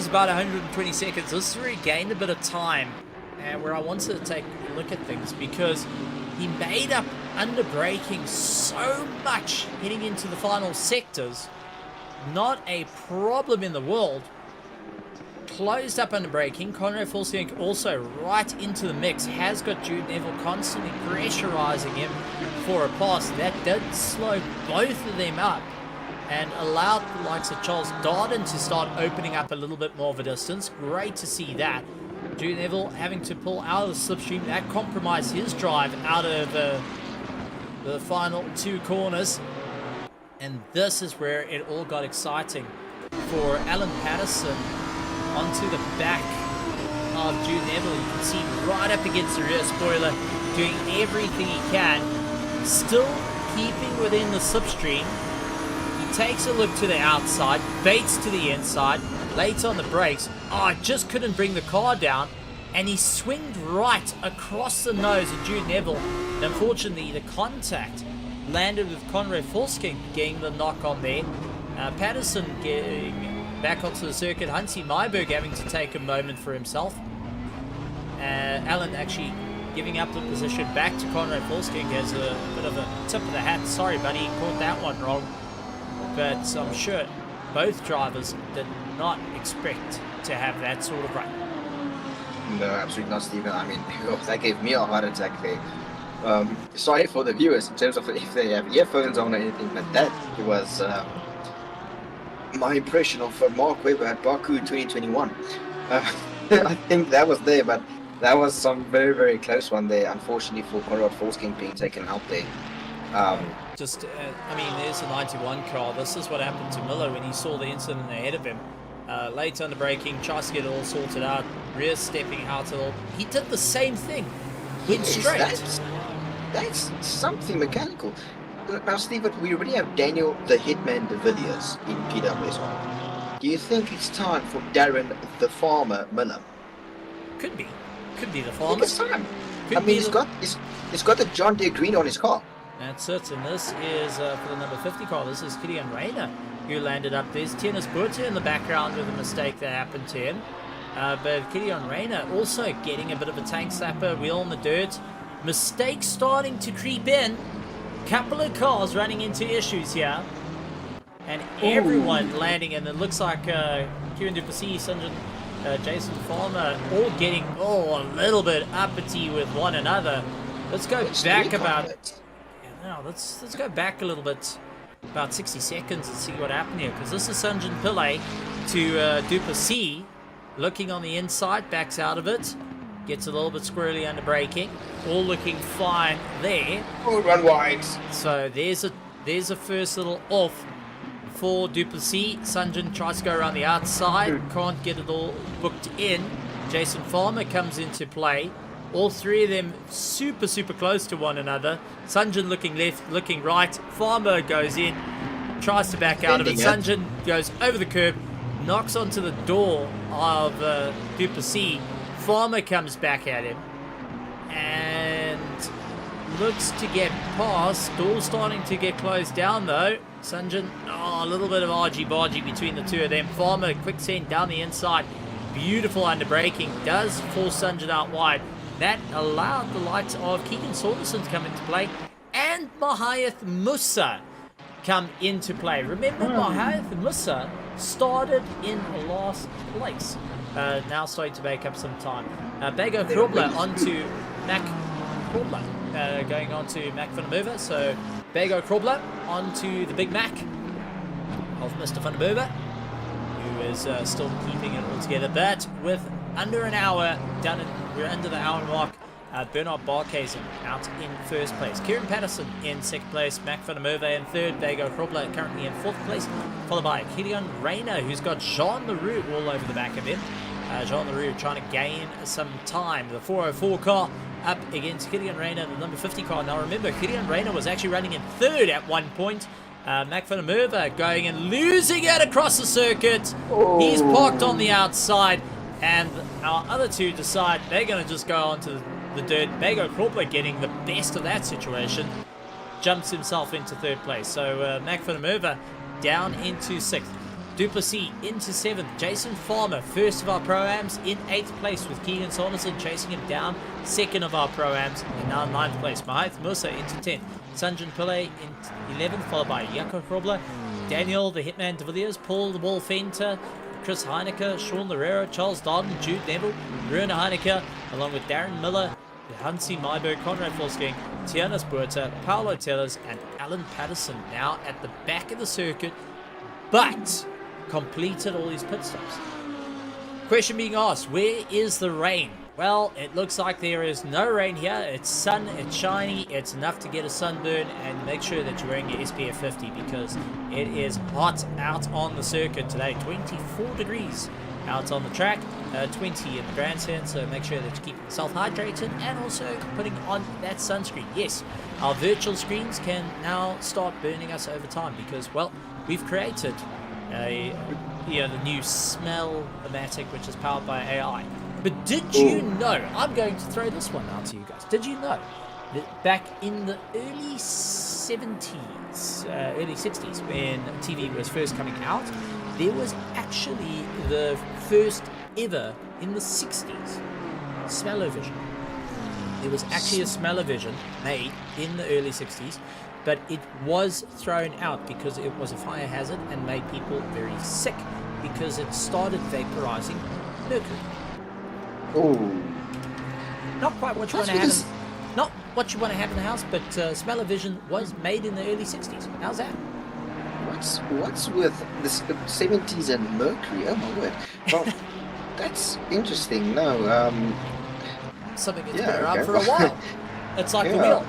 about 120 seconds. This is where he gained a bit of time, and where I wanted to take a look at things, because he made up under braking so much heading into the final sectors. Not a problem in the world. Closed up under braking. Conrad Folsking also right into the mix. Has got Jude Neville constantly pressurizing him for a pass. That did slow both of them up and allowed the likes of Charles Darden to start opening up a little bit more of a distance. Great to see that. Jude Neville having to pull out of the slipstream. That compromised his drive out of the final 2 corners. And this is where it all got exciting for Alan Patterson onto the back of Jude Neville. You can see right up against the rear spoiler, doing everything he can, still keeping within the slipstream. He takes a look to the outside, baits to the inside, late on the brakes. Oh, just couldn't bring the car down, and he swinged right across the nose of Jude Neville. And unfortunately, the contact landed with Conrad Forsking getting the knock on there. Patterson getting back onto the circuit. Hansi Myberg having to take a moment for himself. Alan actually giving up the position back to Conrad Forsking as a bit of a tip of the hat. Sorry, buddy, he caught that one wrong. But I'm sure both drivers did not expect to have that sort of run. No, absolutely not, Stephen. I mean, that gave me a heart attack there. Sorry for the viewers in terms of if they have earphones on or anything, but that was my impression of Mark Webber at Baku 2021. I think that was there, but that was some very, very close one there, unfortunately for Conrad Forsking being taken out there. I mean, there's a 91 car. This is what happened to Miller when he saw the incident ahead of him. Late under braking, tries to get it all sorted out, rear stepping out a little. He did the same thing. Went straight. That's something mechanical. Now, Stephen, we already have Daniel the Hitman de Villiers in PWS1. Do you think it's time for Darren the Farmer Miller? Could be the I think farmer. it's time. He's got the John Deere green on his car. That's it, and this is for the number 50 car. This is Killian Rayner who landed up. There's Tienes Burta in the background with a mistake that happened to him. But Killian Rayner also getting a bit of a tank slapper, wheel in the dirt. Mistakes starting to creep in. Couple of cars running into issues here. And everyone landing, and it looks like Kieran Duplessis, Jason Farmer, all getting a little bit uppity with one another. Let's go back about... let's go back a little bit, about 60 seconds, and see what happened here. Because this is Sanjan Pillay to Duplessis, looking on the inside, backs out of it, gets a little bit squirrely under braking, all looking fine there. Oh, run wide. So there's a first little off for Duplessis. Sanjan tries to go around the outside, can't get it all booked in. Jason Farmer comes into play. All three of them super, super close to one another. Sanjan looking left, looking right. Farmer goes in, tries to back out of it. Sanjan goes over the curb, knocks onto the door of Duplessis. Farmer comes back at him and looks to get past. Door starting to get closed down though. Sanjan, a little bit of argy-bargy between the two of them. Farmer, quick send down the inside. Beautiful under braking. Does force Sanjan out wide. That allowed the likes of Keegan Saunderson to come into play and Mahayath Musa come into play. Remember, Mahayath Musa started in last place. Now starting to make up some time. Bego Krobler onto Mac Krobler. Going on to Mac van der Merwe. So Bego Krobler onto the Big Mac of Mr. van der Merwe, who is still keeping it all together. But with under an hour done, we're under the hour mark. Bernard Barkhuizen out in first place. Kieran Patterson in second place. Mac van der Merwe in third. Bego Krobler currently in fourth place. Followed by Killian Rayner, who's got Jean Leroux all over the back of him. Jean Leroux trying to gain some time. The 404 car up against Killian Rayner, the number 50 car. Now remember, Killian Rayner was actually running in third at one point. Mac van der Merwe going and losing it across the circuit. He's parked on the outside. And our other two decide they're going to just go onto the dirt. Bego Krobler getting the best of that situation. Jumps himself into third place. So Mac van der Merwe down into sixth. Duplessis into seventh. Jason Farmer, first of our Pro-Ams, in eighth place with Keegan Saunderson chasing him down. Second of our Pro-Ams, and now ninth place. Mahayath Musa into 10th. Sanjan Pillay in 11th, followed by Jaco Krobler. Daniel, the Hitman de Villiers, Paul the Wall Fenter, Chris Heineke, Sean Lerera, Charles Darden, Jude Neville, Runa Heineke, along with Darren Miller, Hansi Myberg, Conrad Forsking, Tienes Burta, Paolo Tellers, and Alan Patterson now at the back of the circuit, but completed all these pit stops. Question being asked, where is the rain? Well, it looks like there is no rain here. It's sun, it's shiny, it's enough to get a sunburn, and make sure that you're wearing your SPF 50 because it is hot out on the circuit today. 24 degrees out on the track, 20 in the grandstand, so make sure that you keep yourself hydrated and also putting on that sunscreen. Yes, our virtual screens can now start burning us over time because, well, we've created the new Smell-O-Matic, which is powered by AI. But did you know, I'm going to throw this one out to you guys, did you know that back in the early 70s, early 60s, when TV was first coming out, there was actually the first ever in the 60s Smell-O-Vision. There was actually a Smell-O-Vision made in the early 60s, but it was thrown out because it was a fire hazard and made people very sick because it started vaporizing mercury. Oh, Not quite what you want to have. Not what you want to have in the house, but Smell-O-Vision was made in the early 60s. How's that? what's with the 70s and mercury? Oh my word. Well, that's interesting. No, Something that's Yeah, been around okay. for a while. It's like the Yeah. wheel.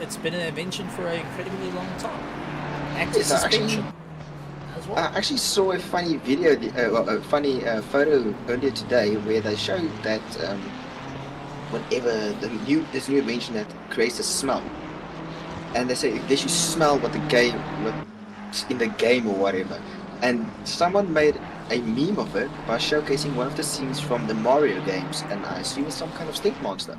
It's been an invention for an incredibly long time. Active Yes, I actually- suspension as well. I actually saw a funny video, a funny photo earlier today where they showed that whenever this new invention that creates a smell, and they say they should smell what's in the game or whatever, and someone made a meme of it by showcasing one of the scenes from the Mario games, and I assume it's some kind of stink monster.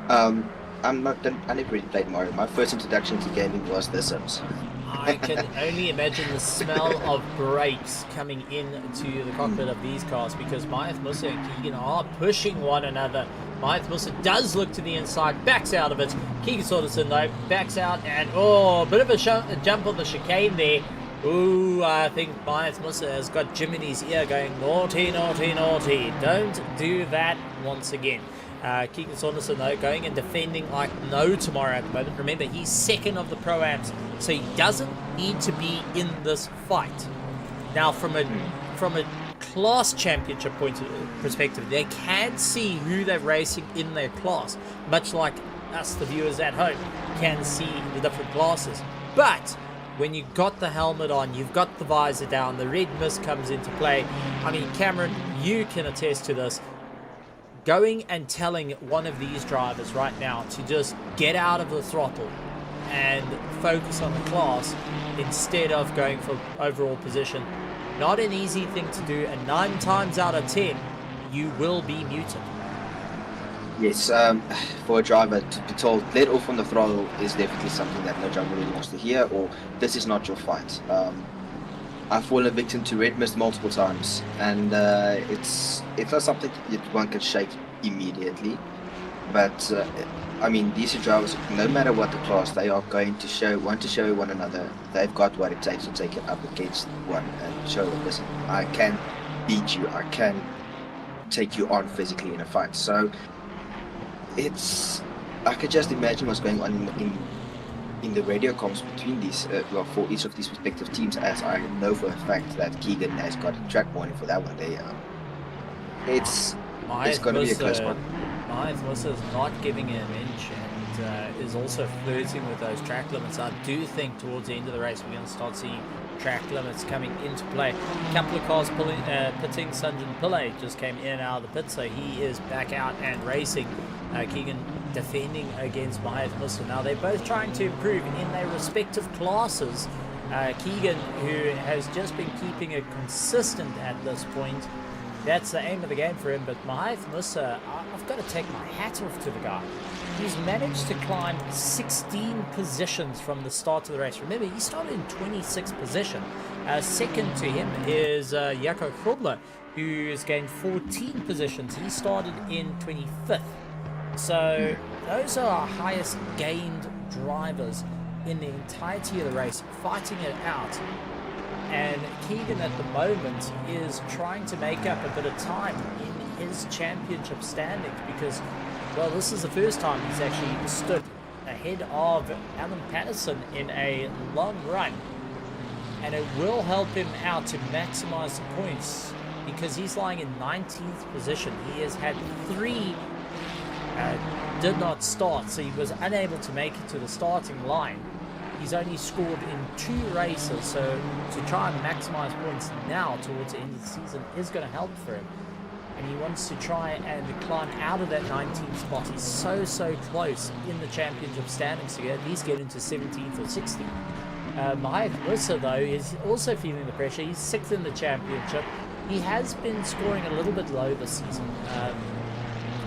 I never really played Mario. My first introduction to gaming was The Sims. I can only imagine the smell of brakes coming into the cockpit of these cars because Myeth Musa and Keegan are pushing one another. Myeth Musa does look to the inside, backs out of it. Keegan Saunderson though backs out and a bit of a jump on the chicane there. Ooh, I think Myeth Musa has got Jiminy's ear going, naughty, naughty, naughty. Don't do that once again. Keegan Saunderson though going and defending like no tomorrow at the moment. Remember, he's second of the Pro-Ams, so he doesn't need to be in this fight. Now from a class championship perspective, they can see who they're racing in their class, much like us, the viewers at home, can see the different classes. But when you've got the helmet on, you've got the visor down, the red mist comes into play. I mean, Cameron, you can attest to this. Going and telling one of these drivers right now to just get out of the throttle and focus on the class instead of going for overall position, not an easy thing to do, and 9 times out of 10 you will be muted. Yes, for a driver to be told let off on the throttle is definitely something that no driver really wants to hear, or this is not your fight. I've fallen victim to red mist multiple times, and it's not something that one can shake immediately. But I mean, these two drivers, no matter what the class, they are going to want to show one another they've got what it takes to take it up against one and show them, listen, I can beat you, I can take you on physically in a fight. So I could just imagine what's going on in the radio comms between these, for each of these respective teams, as I know for a fact that Keegan has got a track warning for that one day. It's going to be a close one. Myeth Musa is not giving it an inch and is also flirting with those track limits. I do think towards the end of the race we're going to start seeing track limits coming into play. A couple of cars pitting. Sanjan Pillay just came in and out of the pit, so he is back out and racing. Keegan defending against Myeth Musa. Now they're both trying to improve in their respective classes. Keegan, who has just been keeping it consistent at this point, that's the aim of the game for him. But Myeth Musa, I've got to take my hat off to the guy. He's managed to climb 16 positions from the start of the race. Remember, he started in 26th position. Second to him is Jaco Krobler, who has gained 14 positions. He started in 25th. So those are our highest gained drivers in the entirety of the race, fighting it out. And Keegan at the moment is trying to make up a bit of time in his championship standings because, well, this is the first time he's actually stood ahead of Alan Patterson in a long run, and it will help him out to maximize the points because he's lying in 19th position. He has had 3 did not start, so he was unable to make it to the starting line. He's only scored in 2 races, so to try and maximize points now towards the end of the season is going to help for him. And he wants to try and climb out of that 19th spot. He's so close in the championship standings to at least get into 17th or 16th. Marissa, though, is also feeling the pressure. He's 6th in the championship. He has been scoring a little bit low this season,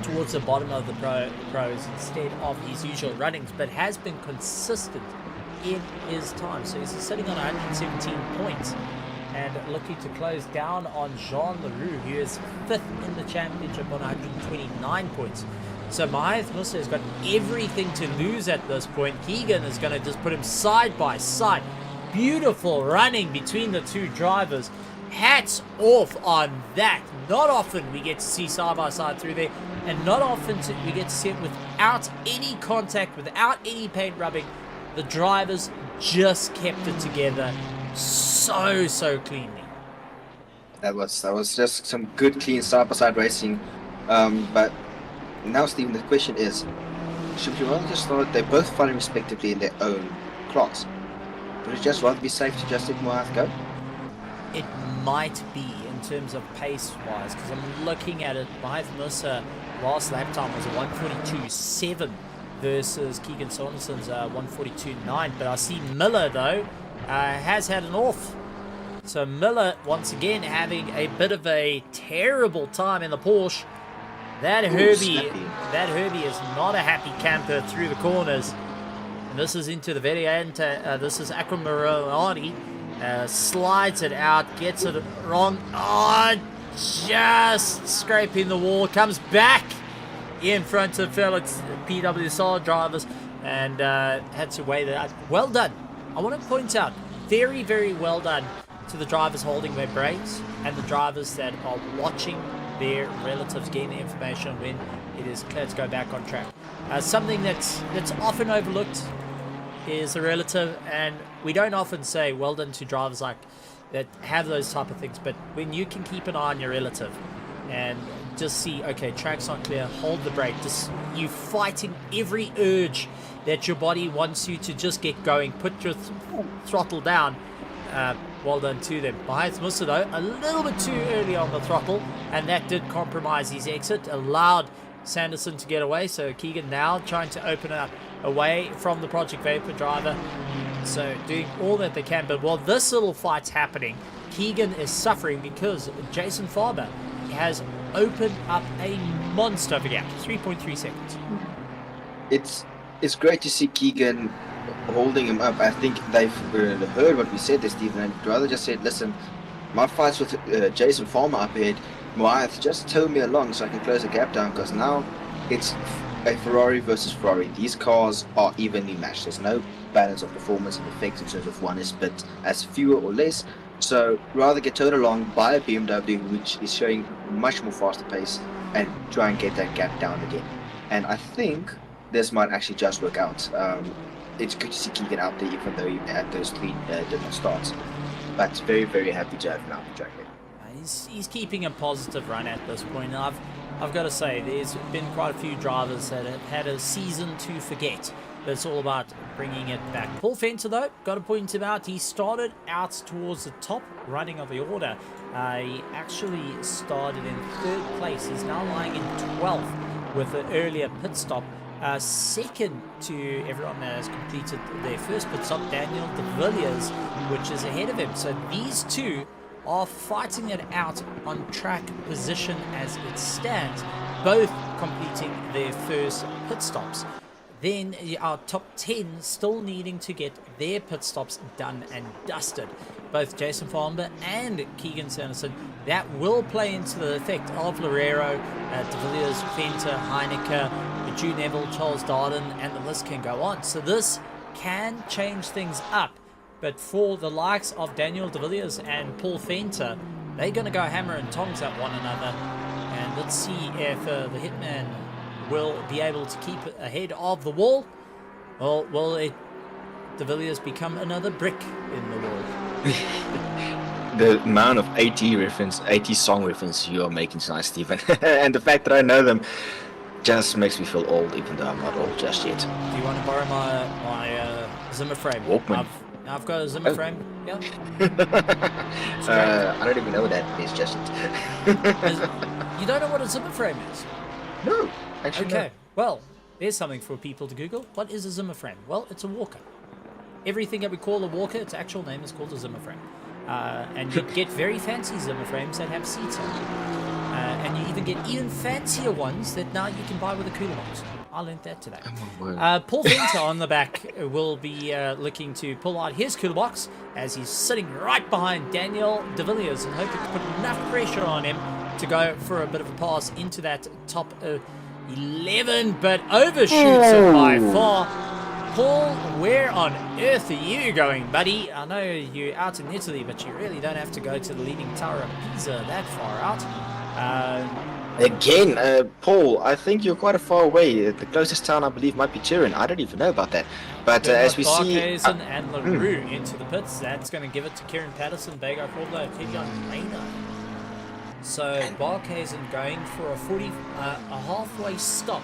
towards the bottom of the pros instead of his usual runnings, but has been consistent in his time. So he's sitting on 117 points and looking to close down on Jean Leroux, who is 5th in the championship on 129 points. So Mahath Musa has got everything to lose at this point. Keegan is going to just put him side by side. Beautiful running between the 2 drivers. Hats off on that. Not often we get to see side by side through there, and not often we get to see it without any contact, without any paint rubbing. The drivers just kept it together so cleanly. That was just some good, clean side-by-side racing. But now, Stephen, the question is, should we rather just start? They're both fighting respectively in their own class. Would it just rather be safe to just let Moath go? It might be in terms of pace-wise, because I'm looking at it. Mahath Musa last lap time was a 142.7 versus Keegan Saunderson's 142.9. But I see Miller, though, has had an off. So Miller, once again, having a bit of a terrible time in the Porsche. That Herbie is not a happy camper through the corners. And this is into the Variante, this is Acque Minerali. Slides it out, gets it wrong. Oh, just scraping the wall. Comes back in front of Felix PW solid drivers and had to weigh that out. Well done. I want to point out, very well done to the drivers holding their brakes and the drivers that are watching their relatives gain the information when it is clear to go back on track. Something that's often overlooked is the relative, and we don't often say well done to drivers like that have those type of things, but when you can keep an eye on your relative and just see, okay, track's not clear, hold the brake, just you fighting every urge that your body wants you to just get going, put your throttle down. Well done to them. Mahath Musa, though, a little bit too early on the throttle, and that did compromise his exit, allowed Sanderson to get away. So Keegan now trying to open up away from the Project Vapor driver. So doing all that they can. But while this little fight's happening, Keegan is suffering because Jason Farber has opened up a monster of a gap, 3.3 seconds. It's great to see Keegan holding him up. I think they've heard what we said there, Stephen, and rather just said, listen, my fight's with Jason Farmer up ahead. Moath, just tow me along so I can close the gap down, because now it's a Ferrari versus Ferrari. These cars are evenly matched. There's no balance of performance and effects in terms of one is bit as fewer or less. So rather get towed along by a BMW which is showing much more faster pace and try and get that gap down again. And I think this might actually just work out. It's good to see Keegan out there, even though he had those 3 different starts. But very happy to have him out the track there. He's keeping a positive run at this point. I've got to say, there's been quite a few drivers that have had a season to forget. But it's all about bringing it back. Paul Fenter, though, got to point him out. He started out towards the top running of the order. He actually started in 3rd place. He's now lying in 12th with an earlier pit stop. Second to everyone that has completed their first pit stop, Daniel De Villiers, which is ahead of him. So these two are fighting it out on track position as it stands, both completing their first pit stops. Then our top 10 still needing to get their pit stops done and dusted. Both Jason Farber and Keegan Sanderson. That will play into the effect of Loureiro, De Villiers, Fenter, Heineke, Drew Neville, Charles Darden, and the list can go on. So this can change things up. But for the likes of Daniel De Villiers and Paul Fenter, they're going to go hammer and tongs at one another. And let's see if the Hitman will be able to keep it ahead of the wall. Or will De Villiers become another brick in the wall? the amount of 80 song reference you are making tonight, Stephen, and the fact that I know them just makes me feel old, even though I'm not old just yet. Do you want to borrow my Zimmer frame? Walkman. I've got a Zimmer frame. Yeah. I don't even know what that is just yet. You don't know what a Zimmer frame is? No, actually Okay. no. Well, there's something for people to Google. What is a Zimmer frame? Well, it's a walker. Everything that we call a walker, its actual name is called a Zimmer frame. And you get very fancy Zimmer frames that have seats on them. And you even get even fancier ones that now you can buy with a cooler box. I learned that today. Paul Venter on the back will be looking to pull out his cooler box as he's sitting right behind Daniel de Villiers and hoping to put enough pressure on him to go for a bit of a pass into that top 11, but overshoots it by far. Paul, where on earth are you going, buddy? I know you're out in Italy, but you really don't have to go to the Leaning Tower of Pisa that far out. Again, Paul, I think you're quite a far away. The closest town, I believe, might be Turin. I don't even know about that. But as we see... and LaRue into the pits. That's going to give it to Kieran Patterson, Bego Crawler, Kilian Reina. So Barkhuizen going for a halfway stop,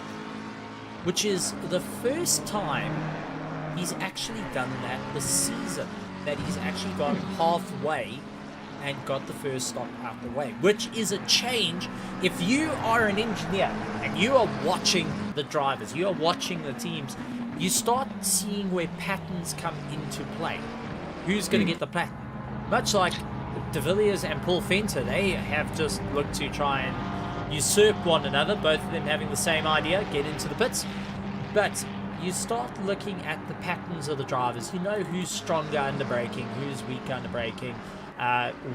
which is the first time he's actually done that this season, that he's actually gone halfway and got the first stop out the way, which is a change. If you are an engineer and you are watching the drivers, you are watching the teams, you start seeing where patterns come into play. Who's going to get the pattern? Much like de Villiers and Paul Venter, they have just looked to try and usurp one another, both of them having the same idea, get into the pits. But you start looking at the patterns of the drivers. You know who's stronger under braking, who's weak under braking,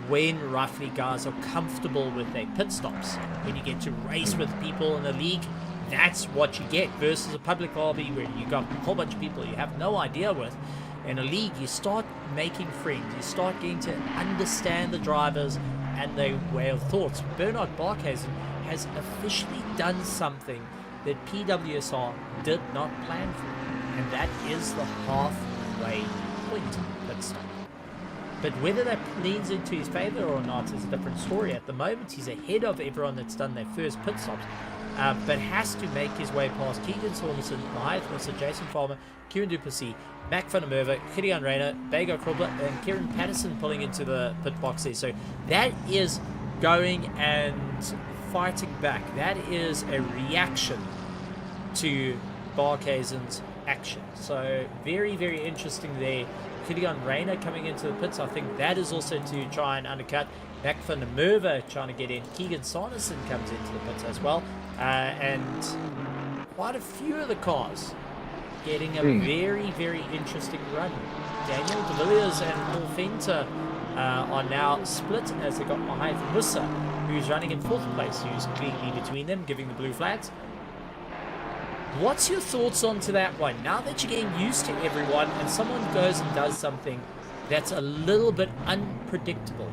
when roughly guys are comfortable with their pit stops. When you get to race with people in the league, that's what you get versus a public lobby where you got a whole bunch of people you have no idea with. In a league, you start making friends. You start getting to understand the drivers and their way of thoughts. Bernard Barkhuizen has officially done something that PWSR did not plan for, and that is the halfway point pit stop. But whether that leans into his favor or not is a different story. At the moment, he's ahead of everyone that's done their first pit stops, but has to make his way past Keegan Saunderson, Mahyth Mr. Jason Farmer, Kieran Duplessis, Mac van der Merwe, Gideon Reina, Bego Krubler, and Kieran Patterson pulling into the pit box there. So that is going and fighting back. That is a reaction to Barkhuizen's action. So very, very interesting there. Gideon Reina coming into the pits. I think that is also to try and undercut. Mac van der Merwe trying to get in. Keegan Saunderson comes into the pits as well. And quite a few of the cars getting a very, very interesting run. Daniel de Villiers and Paul Venter are now split as they got Mahyth Musa, who's running in 4th place, who's completely between them, giving the blue flags. What's your thoughts onto that one? Now that you're getting used to everyone and someone goes and does something that's a little bit unpredictable,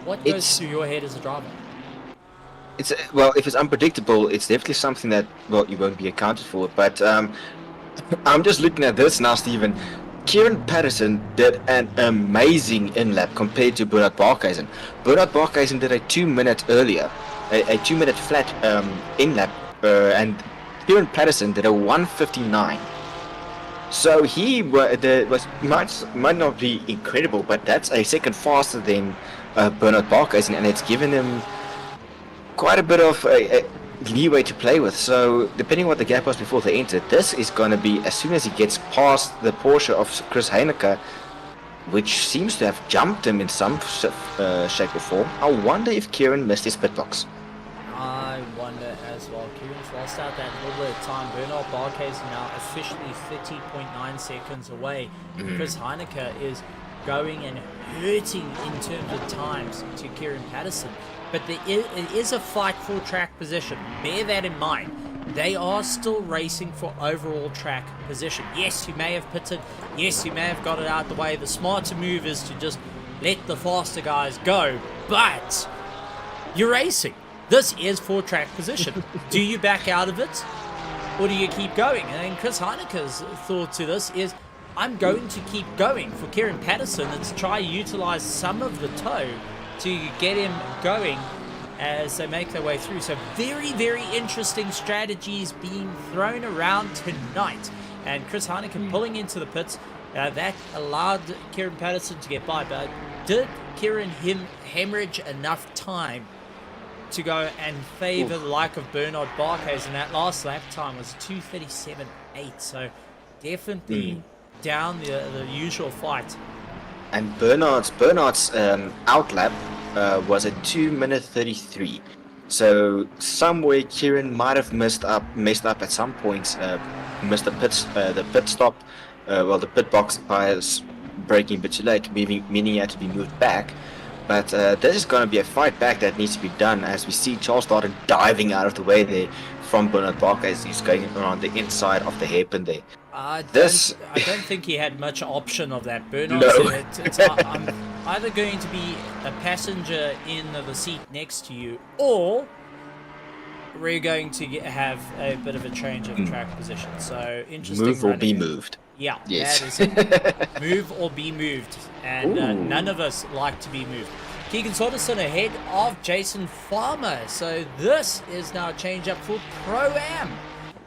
what goes through your head as a driver? Well, if it's unpredictable, it's definitely something that, well, you won't be accounted for. But I'm just looking at this now, Stephen. Kieran Patterson did an amazing in-lap compared to Bernard Barkhuizen. Bernard Barkhuizen did a 2-minute earlier, a 2-minute flat in-lap, and Kieran Patterson did a 1:59. So he might not be incredible, but that's a second faster than Bernard Barkhuizen, and it's given him quite a bit of leeway to play with. So depending on what the gap was before they entered, this is going to be, as soon as he gets past the Porsche of Chris Heineke, which seems to have jumped him in some shape or form, I wonder if Kieran missed his pit box. I wonder as well. Kieran's lost out that little bit of time. Bernard Barkhuizen now officially 30.9 seconds away. Chris Heineke is going and hurting in terms of times to Kieran Patterson. But it is a fight for track position. Bear that in mind. They are still racing for overall track position. Yes, you may have pitted. Yes, you may have got it out the way. The smarter move is to just let the faster guys go. But you're racing. This is for track position. Do you back out of it, or do you keep going? And Chris Heineke's thought to this is, I'm going to keep going. For Kieran Patterson, it's try utilize some of the toe to get him going as they make their way through. So very, very interesting strategies being thrown around tonight. And Chris Heineken pulling into the pits. That allowed Kieran Patterson to get by, but did Kieran hemorrhage enough time to go and favour the like of Bernard Barkhuis? And that last lap time was 2:37.8, so definitely down the usual fight. And Bernard's outlap was a 2:33. So somewhere Kieran might have messed up at some points, missed the pit stop, the pit box by braking a bit too late, meaning he had to be moved back. But this is going to be a fight back that needs to be done, as we see Charles Darden diving out of the way there from Bernard Barker as he's going around the inside of the hairpin there. I don't think he had much option of that. Bernard said I'm either going to be a passenger in the seat next to you, or we're going to have a bit of a change of track position. So interesting. Move or be moved. Yeah, yes. That is it. Move or be moved, and none of us like to be moved. Keegan Saunderson ahead of Jason Farmer. So this is now a change up for Pro-Am,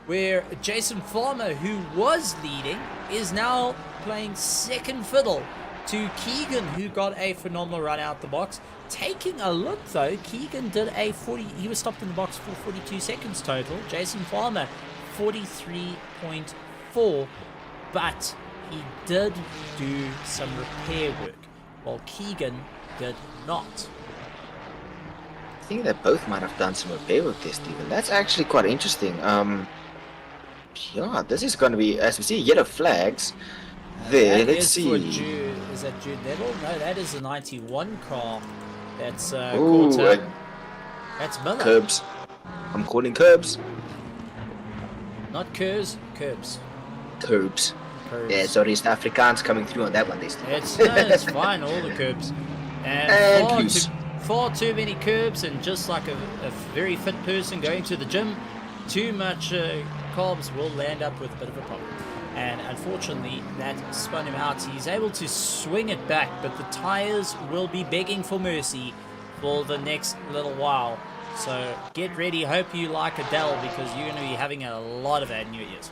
where Jason Farmer, who was leading, is now playing second fiddle to Keegan, who got a phenomenal run out the box. Taking a look though, Keegan did he was stopped in the box for 42 seconds total. Jason Farmer 43.4, but he did do some repair work, while Keegan did not. I think they both might have done some repair work there, Stephen. That's actually quite interesting. Yeah, this is going to be, as we see, yellow flags there. Let's see. Is that Jude Neville? No, that is the 91 car. That's that's Miller. Curbs. I'm calling curbs. Not Curbs, Curbs. Curbs. Yeah, sorry, it's the Afrikaans coming through on that one this time. It's fine, all the curbs. And far too many curbs, and just like a very fit person going to the gym, too much carbs will land up with a bit of a problem. And unfortunately, that spun him out. He's able to swing it back, but the tyres will be begging for mercy for the next little while. So get ready. Hope you like Adele, because you're going to be having a lot of that in New Year's.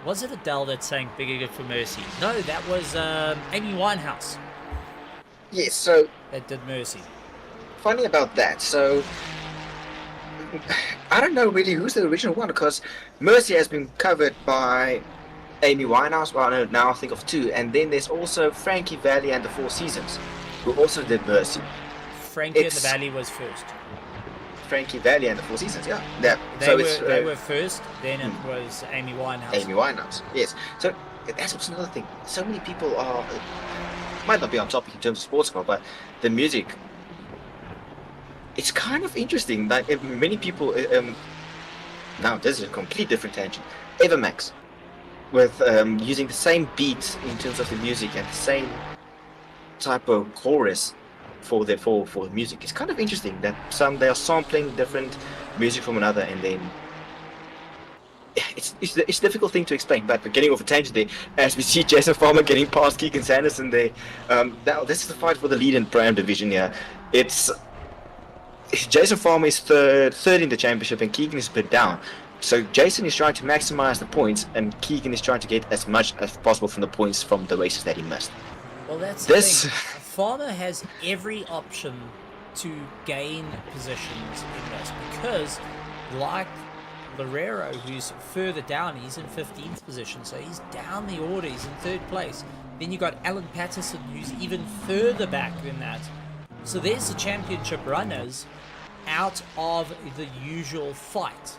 Was it Adele that sang Begging for Mercy? No, that was Amy Winehouse. Yes, so that did Mercy. Funny about that. So I don't know really who's the original one, because Mercy has been covered by Amy Winehouse. Well, now I think of two, and then there's also Frankie Valli and the Four Seasons, who also did Mercy. Frankie and the Valley was first. Frankie Valli and the Four Seasons, yeah. They were first, then it was Amy Winehouse. Amy Winehouse, yes. So that's also another thing. So many people might not be on topic in terms of sports car, but the music, it's kind of interesting. Like many people, now this is a complete different tangent. Evermax, with using the same beat in terms of the music and the same type of chorus for the music. It's kind of interesting that they are sampling different music from another, and then it's a difficult thing to explain. But we're getting off a tangent there, as we see Jason Farmer getting past Keegan Sanderson there. Now this is the fight for the lead in Pro-Am division here. It's Jason Farmer is third in the championship, and Keegan is a bit down. So Jason is trying to maximize the points, and Keegan is trying to get as much as possible from the points from the races that he missed. Well, that's the thing. Farmer has every option to gain positions in this, because like Loureiro, who's further down, he's in 15th position, so he's down the order, he's in third place. Then you got Alan Patterson, who's even further back than that. So there's the championship runners out of the usual fight.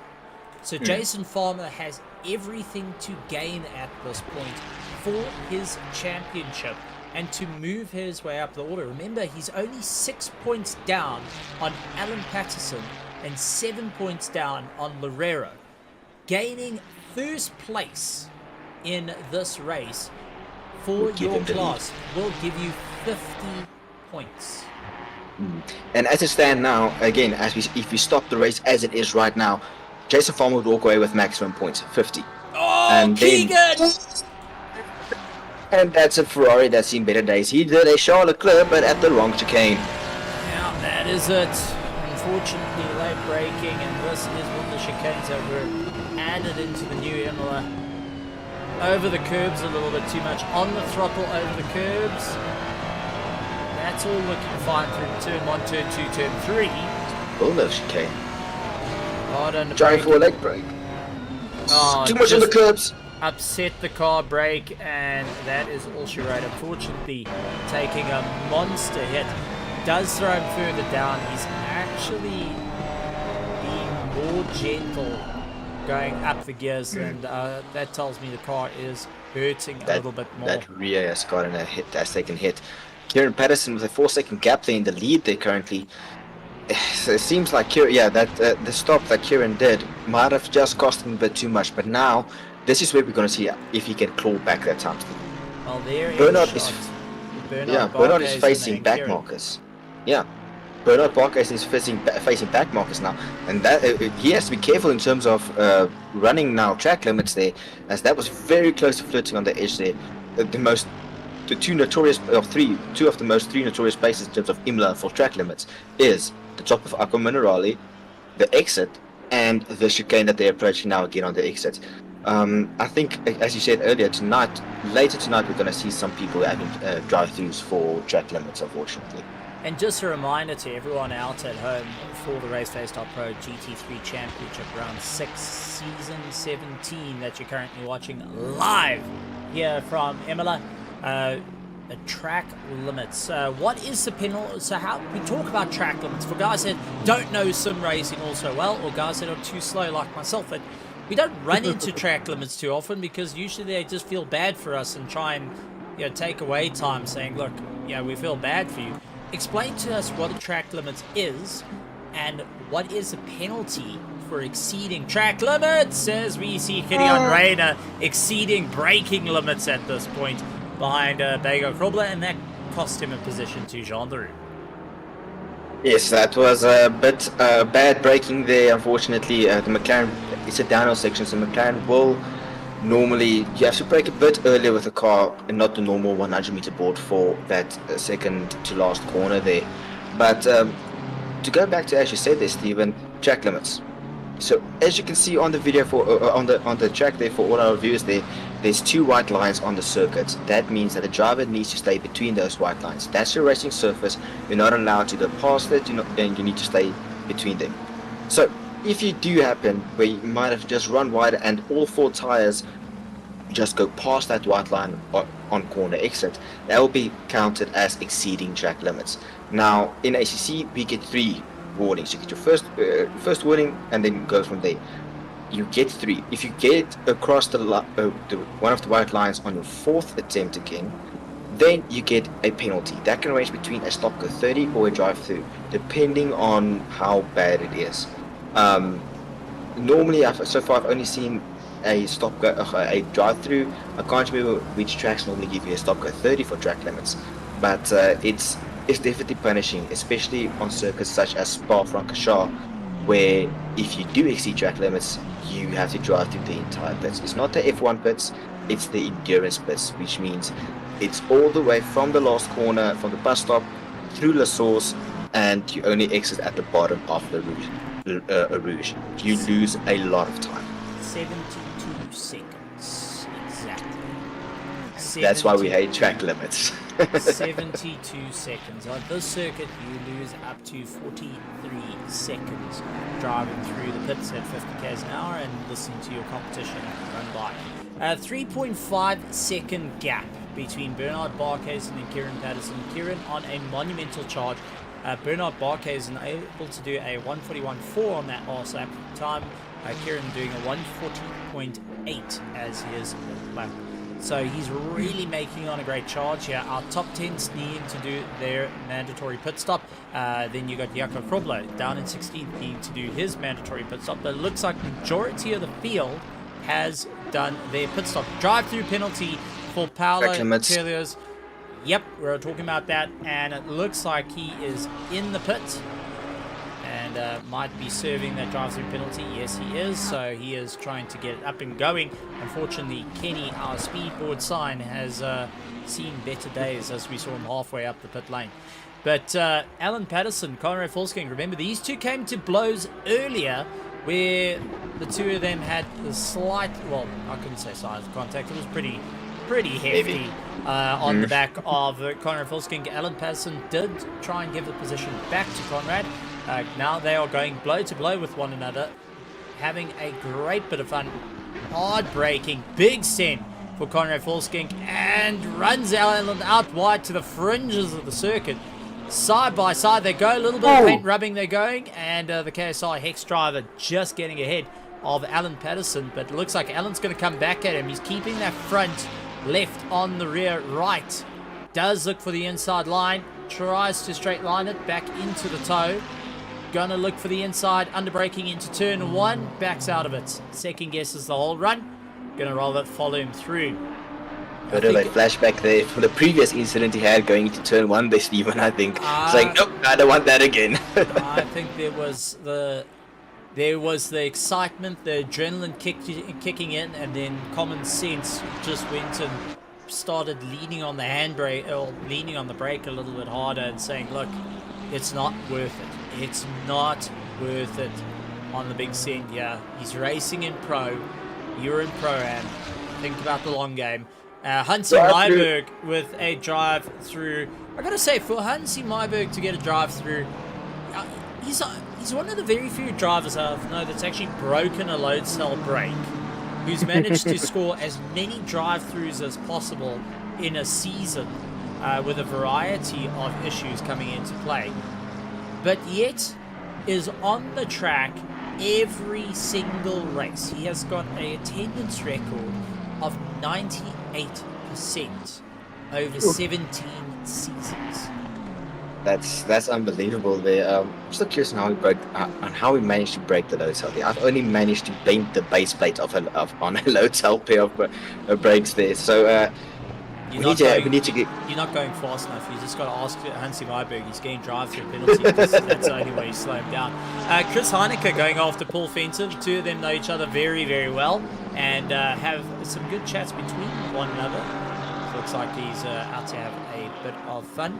So Jason Farmer has everything to gain at this point for his championship and to move his way up the order. Remember, he's only 6 points down on Alan Patterson and 7 points down on Loureiro. Gaining first place in this race for your class will give you 50 points. And as it stands now, again, if we stop the race as it is right now, Jason Farmer would walk away with maximum points, 50. Oh, And then- Keegan! And that's a Ferrari that's seen better days. He did a Charles Leclerc, but at the wrong chicane. Yeah, that is it. Unfortunately, late braking, and this is one of the chicanes that were added into the new Imola. Over the curbs a little bit too much. On the throttle over the curbs. That's all looking fine through turn 1, turn 2, turn 3. Villeneuve chicane. Hard under Trying for a leg brake. Oh, Too much on the just curbs. upset the car brake, and that is all she wrote. Unfortunately, taking a monster hit. Does throw him further down. He's actually being more gentle going up the gears, and that tells me the car is hurting a little bit more. That rear has gotten a hit, has taken hit. Kieran Patterson with a 4-second gap there in the lead there currently. So it seems like the stop that Kieran did might have just cost him a bit too much, but now this is where we're going to see if he can claw back that time. Well, there Bernard is is Bernard Bernard is Barkhuizen facing and back Kieran. markers. Yeah, Bernard Barkhuizen is facing back markers now, and that he has to be careful in terms of running now track limits there, as that was very close to flirting on the edge there. Two of the most three notorious places in terms of Imola for track limits is the top of Acque Minerali, the exit, and the chicane that they're approaching now again on the exit. I think, as you said earlier, later tonight, we're going to see some people having drive-thrus for track limits, unfortunately. And just a reminder to everyone out at home for the RaceFace.Pro GT3 Championship Round 6 Season 17 that you're currently watching live here from Imola. The track limits. What is the penalty? So how we talk about track limits for guys that don't know sim racing all so well, or guys that are too slow like myself, that we don't run into track limits too often, because usually they just feel bad for us and try and take away time, saying, look, we feel bad for you. Explain to us what a track limits is, and what is the penalty for exceeding track limits, as we see Gideon Reyna exceeding braking limits at this point behind Bego Krobler, and that cost him a position to Jean Leroux. Yes, that was a bit bad braking there, unfortunately. The McLaren, it's a downhill section, so McLaren will normally, you have to brake a bit earlier with the car and not the normal 100 meter board for that second to last corner there. But to go back to, as you said there, Stephen, track limits. So as you can see on the video on the track there for all our viewers there's two white lines on the circuit. That means that the driver needs to stay between those white lines. That's your racing surface. You're not allowed to go past it. Then you need to stay between them. So if you do happen where you might have just run wide and all four tires just go past that white line on corner exit, that will be counted as exceeding track limits. Now in ACC we get 3 warnings. You get your first warning, and then go from there. You get 3. If you get across the one of the white lines on your 4th attempt again, then you get a penalty. That can range between a stop go 30 or a drive through, depending on how bad it is. Normally, so far I've only seen a drive through. I can't remember which tracks normally give you a stop go 30 for track limits, but it's definitely punishing, especially on circuits such as Spa-Francorchamps, where if you do exceed track limits, you have to drive through the entire pits. It's not the F1 pits, it's the endurance pits, which means it's all the way from the last corner, from the bus stop, through La Source, and you only exit at the bottom of the Rouge. You lose a lot of time. 72 seconds, exactly. That's why we hate track limits. 72 seconds. On this circuit, you lose up to 43 seconds driving through the pits at 50 km an hour and listening to your competition run by. 3.5 second gap between Bernard Barkhuizen and Kieran Patterson. Kieran on a monumental charge. Bernard Barkhuizen able to do a 141.4 on that last lap time. Kieran doing a 140.8 as his lap. So he's really making on a great charge here. Our top 10s need to do their mandatory pit stop. Then you got Jaco Krobler down in 16th needing to do his mandatory pit stop. But it looks like the majority of the field has done their pit stop. Drive-through penalty for Paolo Terlios. Yep, we're talking about that. And it looks like he is in the pit. and might be serving that drive-through penalty. Yes, he is. So he is trying to get it up and going. Unfortunately, Kenny, our speedboard sign, has seen better days as we saw him halfway up the pit lane. But Alan Patterson, Conrad Volsking, remember these two came to blows earlier where the two of them had the slight, well, I couldn't say slight contact. It was pretty hefty on the back of Conrad Volsking. Alan Patterson did try and give the position back to Conrad. Now they are going blow to blow with one another, having a great bit of fun. Hard braking, big send for Conrad Volsking, and runs Alan out wide to the fringes of the circuit. Side by side they go, a little bit of paint rubbing they're going, and the KSI Hex driver just getting ahead of Alan Patterson, but it looks like Alan's going to come back at him. He's keeping that front left on the rear right. Does look for the inside line, tries to straight line it back into the toe. Gonna look for the inside, under braking into turn 1, backs out of it. Second guesses the whole run. Gonna rather follow him through. Bit of a flashback there from the previous incident he had going into turn 1 there, Stephen, I think. Saying, nope, I don't want that again. I think there was the excitement, the adrenaline kicking in, and then common sense just went and started leaning on the handbrake, or leaning on the brake a little bit harder and saying, look, it's not worth it. It's not worth it on the big send here. He's racing in pro. You're in pro-am. Think about the long game. Hansi Myberg with a drive through. I gotta say, for Hansi Myberg to get a drive through, he's one of the very few drivers I've known that's actually broken a load cell brake, who's managed to score as many drive-throughs as possible in a season with a variety of issues coming into play, but yet is on the track every single race. He has got an attendance record of 98% over 17 seasons. That's unbelievable there. I'm still curious on how he managed to break the load cell. I've only managed to paint the base plate on a load cell pair of brakes there. So we need to get. You're not going fast enough. You just got to ask Hansi Myberg. He's getting drive-through penalty. That's the only way you slow him down. Chris Heineke going after Paul Fenter. The two of them know each other very, very well and have some good chats between one another. Looks like he's out to have a bit of fun.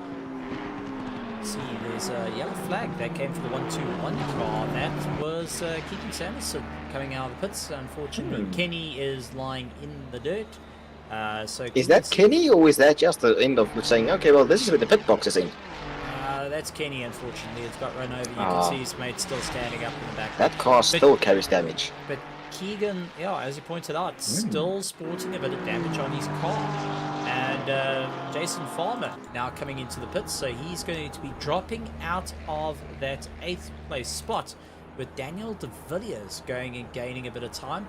See, there's a yellow flag that came for the 1-2-1 car. That was Keegan Sanderson coming out of the pits. Unfortunately, Kenny is lying in the dirt. So is that Kenny, or is that just the end of saying, okay, well, this is where the pit box is in? That's Kenny, unfortunately. It's got run over. You can see his mate still standing up in the back. That car still carries damage. But Keegan, yeah, as you pointed out, still sporting a bit of damage on his car. And Jason Farmer now coming into the pits, so he's going to be dropping out of that 8th place spot with Daniel De Villiers going and gaining a bit of time.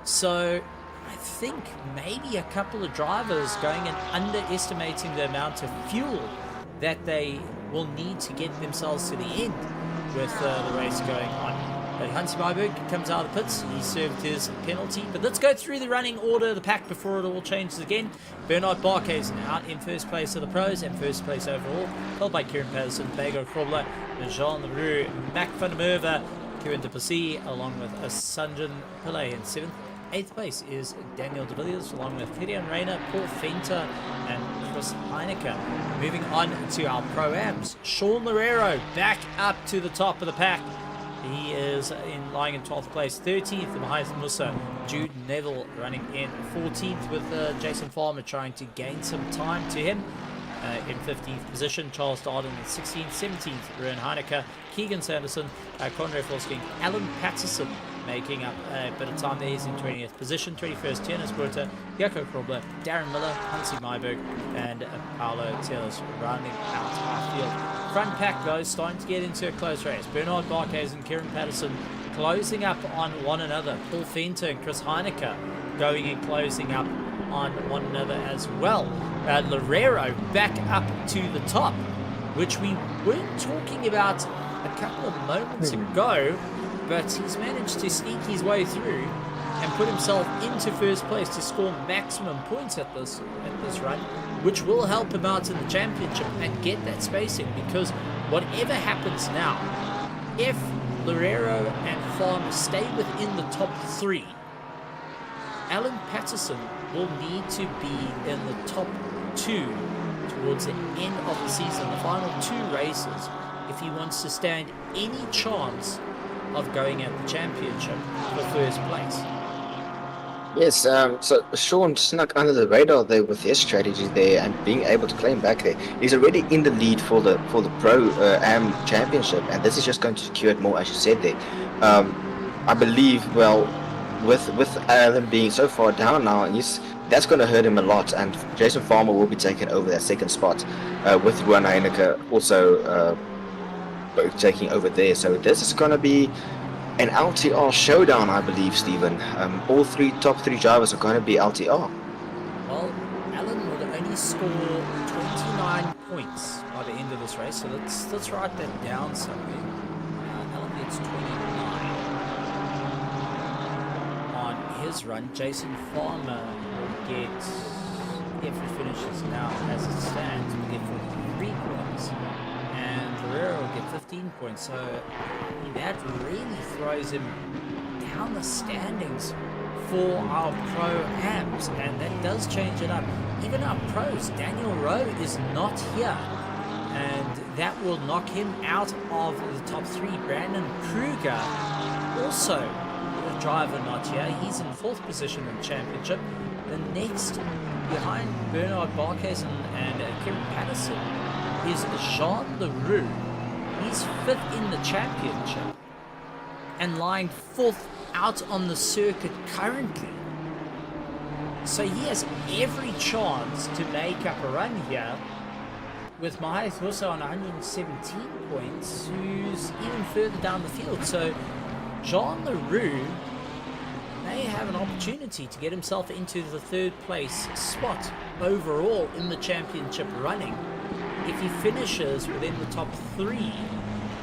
So I think maybe a couple of drivers going and underestimating the amount of fuel that they will need to get themselves to the end with the race going on. But Hansi Myberg comes out of the pits. He served his penalty. But let's go through the running order of the pack before it all changes again. Bernard Barkhuizen out in first place of the pros and first place overall, followed by Kieran Patterson, Bago Krobler, Jean Leroux, Mac van der Merwe, Kieran de Passy, along with Sanjan Pillay in 7th. 8th place is Daniel De Villiers, along with Gideon Rayner, Paul Fenter, and Chris Heineke. Moving on to our Pro-Ams. Sean Loureiro back up to the top of the pack. He is lying in 12th place. 13th, Mahath Musa. Jude Neville running in 14th with Jason Farmer trying to gain some time to him. In 15th position, Charles Darden in 16th, 17th, Ruan Heineke, Keegan Sanderson, Conrad Volsking, Alan Patterson making up a bit of time there. He's in 20th position. 21st, Tiernas Buerta, Jaco Krobler, Darren Miller, Hansi Myberg, and Paolo Tellers rounding out our field. Front pack, though, starting to get into a close race. Bernard Barkhuizen and Kieran Patterson closing up on one another. Paul Fenter and Chris Heineke going and closing up on one another as well. Loureiro back up to the top, which we weren't talking about a couple of moments ago, but he's managed to sneak his way through and put himself into first place to score maximum points at this run, which will help him out in the championship and get that spacing, because whatever happens now, if Loureiro and Farmer stay within the top 3, Alan Patterson will need to be in the top 2 towards the end of the season, the final 2 races, if he wants to stand any chance of going at the championship for first place. Yes, so Sean snuck under the radar there with his strategy there and being able to claim back there. He's already in the lead for the Pro Am Championship, and this is just going to secure it more, as you said there. I believe, well, with Alan being so far down now, that's going to hurt him a lot, and Jason Farmer will be taking over that second spot, with Ruan Heineke also taking over there. So this is going to be an LTR showdown, I believe, Stephen. All top three drivers are going to be LTR. Well, Alan will only score 29 points by the end of this race, so let's write that down somewhere. Alan gets 29 on his run. Jason Farmer will get, if he finishes now as it stands, will get 43 points. And Ferrero will get 15 points, so that really throws him down the standings for our Pro-Ams, and that does change it up. Even our pros, Daniel Rowe is not here, and that will knock him out of the top 3. Brandon Kruger, also a driver not here, he's in 4th position in the championship. The next behind Bernard Barkhuizen and Kevin Patterson is Jean Leroux. He's 5th in the championship and lying 4th out on the circuit currently. So he has every chance to make up a run here, with Mahath also on 117 points, who's even further down the field. So Jean Leroux may have an opportunity to get himself into the 3rd place spot overall in the championship running if he finishes within the top 3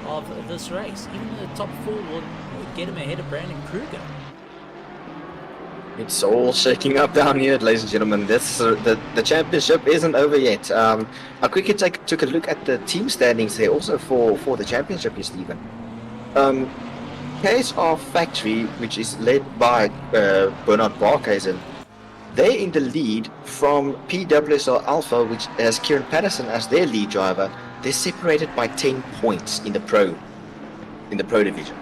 of this race. Even the top 4 will get him ahead of Brandon Kruger. It's all shaking up down here, ladies and gentlemen. The championship isn't over yet. I quickly took a look at the team standings here also for the championship here, Stephen. Case of Factory, which is led by Bernard Barkhuizen, they're in the lead from PWSL Alpha, which has Kieran Patterson as their lead driver. They're separated by 10 points in the pro division.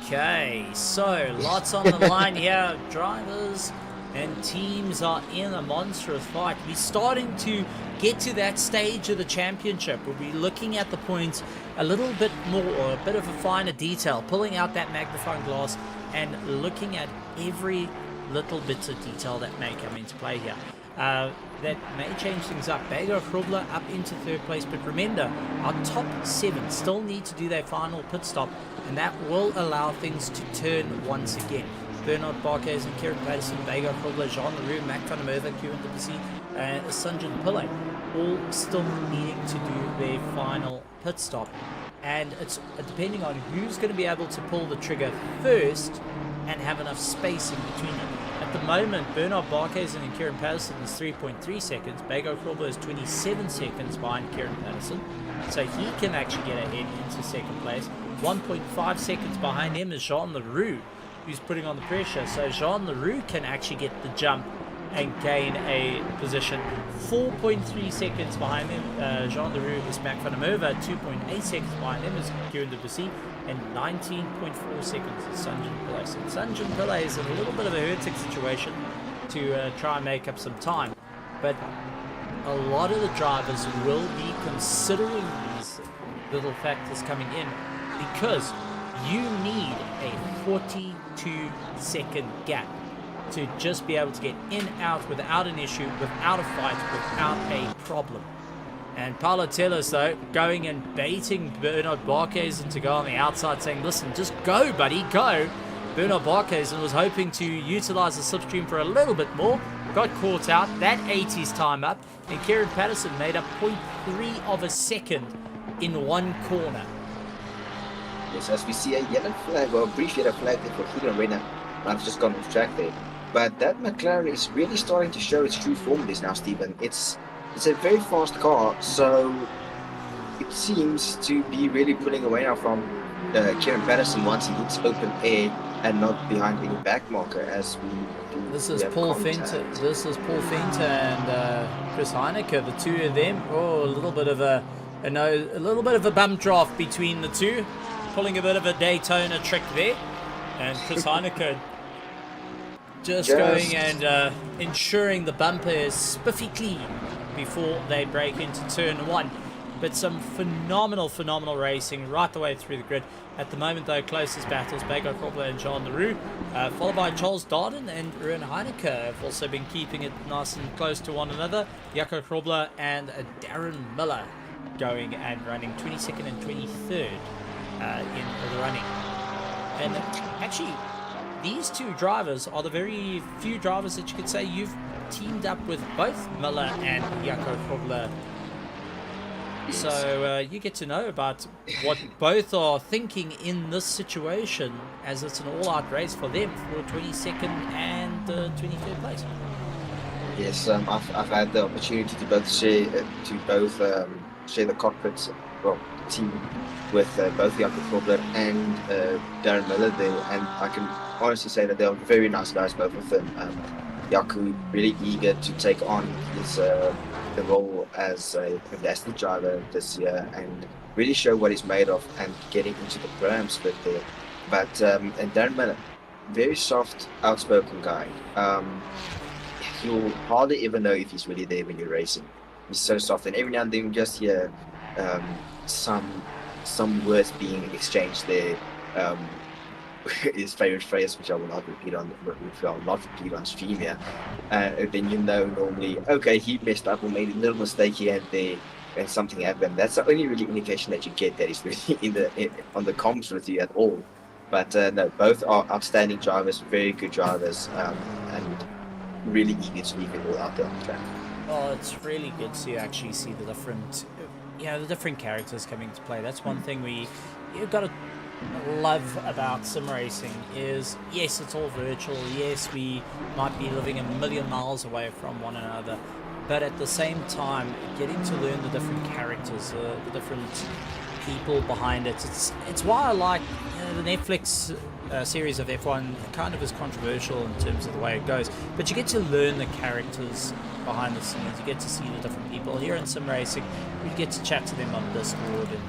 Okay, so lots on the line here. Drivers and teams are in a monstrous fight. We're starting to get to that stage of the championship. We'll be looking at the points a little bit more, or a bit of a finer detail, pulling out that magnifying glass and looking at every little bits of detail that may come into play here. That may change things up. Bago Krubler up into 3rd place, but remember, our top 7 still need to do their final pit stop, and that will allow things to turn once again. Bernard Barkhuizen, Kieran Patterson, Bago Krubler, Jean Leroux, Mac van der Merwe, Kieran Duplessis, and Sanjin Pillay, all still needing to do their final pit stop. And it's depending on who's going to be able to pull the trigger first and have enough space in between them. At the moment, Bernard Barkhuizen and Kieran Patterson is 3.3 seconds. Bago Krubler is 27 seconds behind Kieran Patterson, so he can actually get ahead into 2nd place. 1.5 seconds behind him is Jean Leroux, who's putting on the pressure. So Jean Leroux can actually get the jump and gain a position. 4.3 seconds behind him, Jean Leroux is Mac van der Merwe. 2.8 seconds behind him is Kieran Duplessis, and 19.4 seconds is Sanjin Pillay. So Sanjin Pillay is in a little bit of a hurting situation to try and make up some time, but a lot of the drivers will be considering these little factors coming in, because you need a 42-second gap to just be able to get in, out without an issue, without a fight, without a problem. And Palatelis, though, going and baiting Bernard Barkhuizen to go on the outside, saying, listen, just go, buddy, go. Bernard Barkhuizen was hoping to utilize the slipstream for a little bit more, got caught out, that ate his time up, and Kieran Patterson made up 0.3 of a second in one corner. Yes, as we see a yellow flag, or a brief yellow flag there for Keegan Renner. I've just gone off track there. But that McLaren is really starting to show its true form this now, Stephen. It's a very fast car, so seems to be really pulling away now from Kieran Patterson once he hits open air and not behind any back marker as we do. This is Paul Fenter. This is Paul Fenter and Chris Heineke. The two of them. Oh, a little bit of a little bit of a bump draft between the two, pulling a bit of a Daytona trick there, and Chris Heineke just going and ensuring the bumper is spiffy clean before they break into turn 1. But some phenomenal racing right the way through the grid. At the moment, though, closest battles, Bego Kropler and Jean Leroux, followed by Charles Darden and Ruan Heineke, have also been keeping it nice and close to one another. Jaco Kropler and Darren Miller going and running 22nd and 23rd in the running. And actually, these two drivers are the very few drivers that you could say you've teamed up with both Miller and Jaco Kropler. So you get to know about what both are thinking in this situation, as it's an all-out race for them for 22nd and 23rd place. Yes, I've had the opportunity to both share the cockpits, well, the team with both Jaco Kropler and Darren Miller there, and I can honestly say that they are very nice guys, both of them. Jaco really eager to take on his the role as a fantastic driver this year and really show what he's made of and getting into the Pro-Am split there. But and Darren Miller, very soft, outspoken guy. You'll hardly ever know if he's really there when you're racing. He's so soft, and every now and then you just hear some words being exchanged there. His favorite phrase, which I will not repeat on stream here. Then you know normally, okay, he messed up or made a little mistake here and there, and something happened. That's the only really indication that you get that he's really on the comms with you at all. But no, both are outstanding drivers, very good drivers, and really eager to leave it all out there on the track. Well, it's really good to actually see the different characters coming to play. That's one thing you've got to love about sim racing is, yes, it's all virtual, yes, we might be living a million miles away from one another, but at the same time getting to learn the different characters, the different people behind it. It's why I like the Netflix series of F1. Kind of is controversial in terms of the way it goes, but you get to learn the characters behind the scenes. You get to see the different people. Here in sim racing, we get to chat to them on Discord, and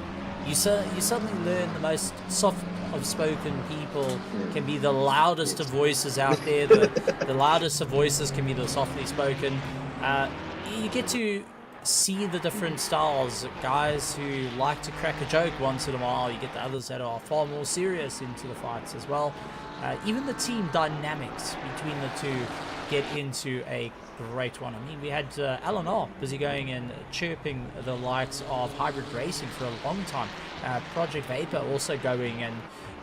you suddenly learn the most soft of spoken people can be the loudest of voices out there. The loudest of voices can be the softly spoken. You get to see the different styles, guys who like to crack a joke once in a while. You get the others that are far more serious into the fights as well. Even the team dynamics between the two get into a great one. I mean, we had Alan R busy going and chirping the likes of hybrid racing for a long time. Project Vapor also going and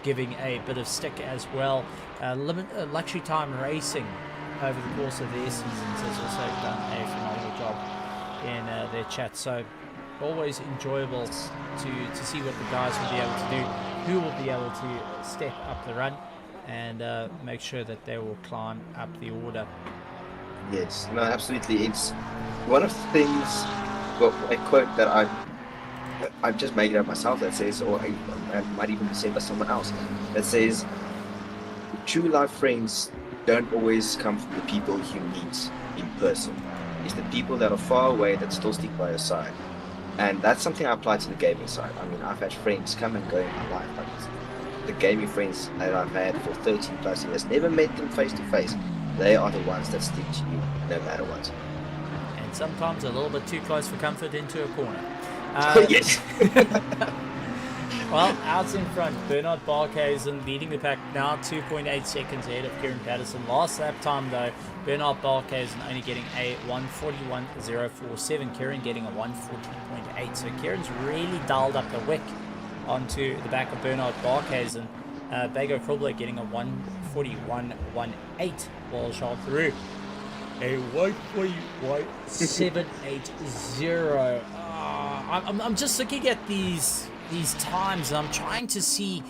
giving a bit of stick as well. Luxury Time Racing over the course of their seasons has also done a phenomenal job in their chat. So always enjoyable to see what the guys will be able to do, who will be able to step up the run and make sure that they will climb up the order. Yes, no, absolutely. It's one of the things, well, a quote that I've just made it up myself that says, or I might even be said by someone else, that says, true life friends don't always come from the people you meet in person. It's the people that are far away that still stick by your side. And that's something I apply to the gaming side. I mean, I've had friends come and go in my life, but the gaming friends that I've had for 13 plus years, never met them face to face. They are the ones that stick to you no matter what. And sometimes a little bit too close for comfort into a corner. Yes. Well, out in front, Bernard Barkhuizen leading the pack now, 2.8 seconds ahead of Kieran Patterson. Last lap time though, Bernard Barkhuizen only getting a 1:41.047. Kieran getting a 1:40.8. So Kieran's really dialed up the wick onto the back of Bernard Barkhuizen. Bego Kropler getting a 1:41.18, while Charles Leroux a 1:41.780. I'm just looking at these times, and I'm trying to see,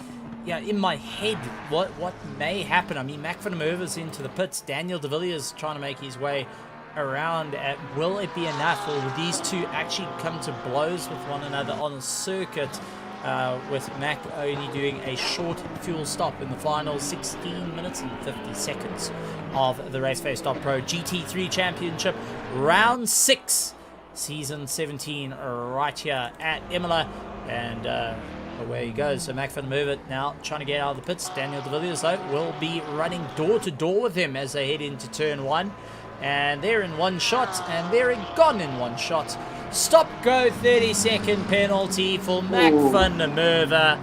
in my head what may happen. I mean, Mac van der Merwe's into the pits. Daniel de Villiers trying to make his way around at will it be enough, or will these two actually come to blows with one another on the circuit, with Mac only doing a short fuel stop in the final 16 minutes and 50 seconds of the RaceFace.Pro GT3 Championship, round 6, season 17, right here at Imola. And away he goes. So Mac van der Merwe now trying to get out of the pits. Daniel de Villiers, though, will be running door to door with him as they head into turn 1. And they're in one shot, and they're gone in one shot. Stop go 30-second penalty for Mac van der Merwe.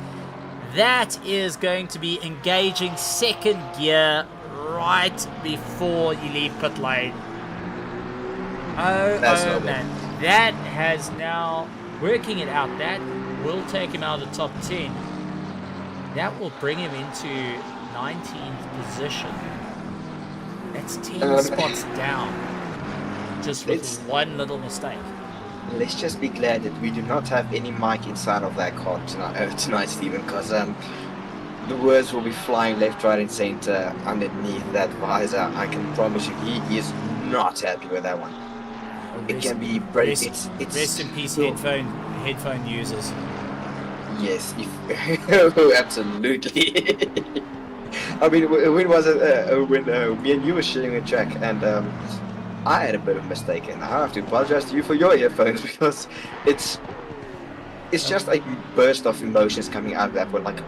That is going to be engaging second gear right before you leave pit lane. Oh man. That has now, working it out, that will take him out of the top 10. That will bring him into 19th position. That's 10 spots down, just with one little mistake. Let's just be glad that we do not have any mic inside of that car tonight, Stephen, because the words will be flying left, right, and center underneath that visor. I can promise you, he is not happy with that one. It can be brave. Rest in peace, headphone users. Yes, absolutely. I mean, when was it? When me and you were sharing a track, and I had a bit of a mistake, and I have to apologize to you for your earphones, because it's just a burst of emotions coming out of that one, like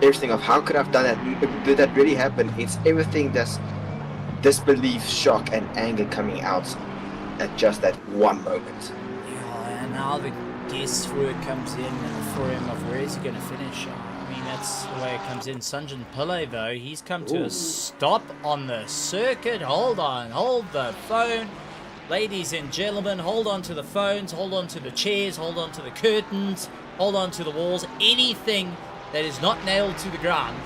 everything of how could I have done that? Did that really happen? It's everything that's disbelief, shock, and anger coming out at just that one moment. Yeah, and now the guesswork comes in for him of where is he going to finish. I mean, that's the way it comes in. Sanjan Pillay, though, he's come to a stop on the circuit. Hold on, hold the phone. Ladies and gentlemen, hold on to the phones, hold on to the chairs, hold on to the curtains, hold on to the walls. Anything that is not nailed to the ground.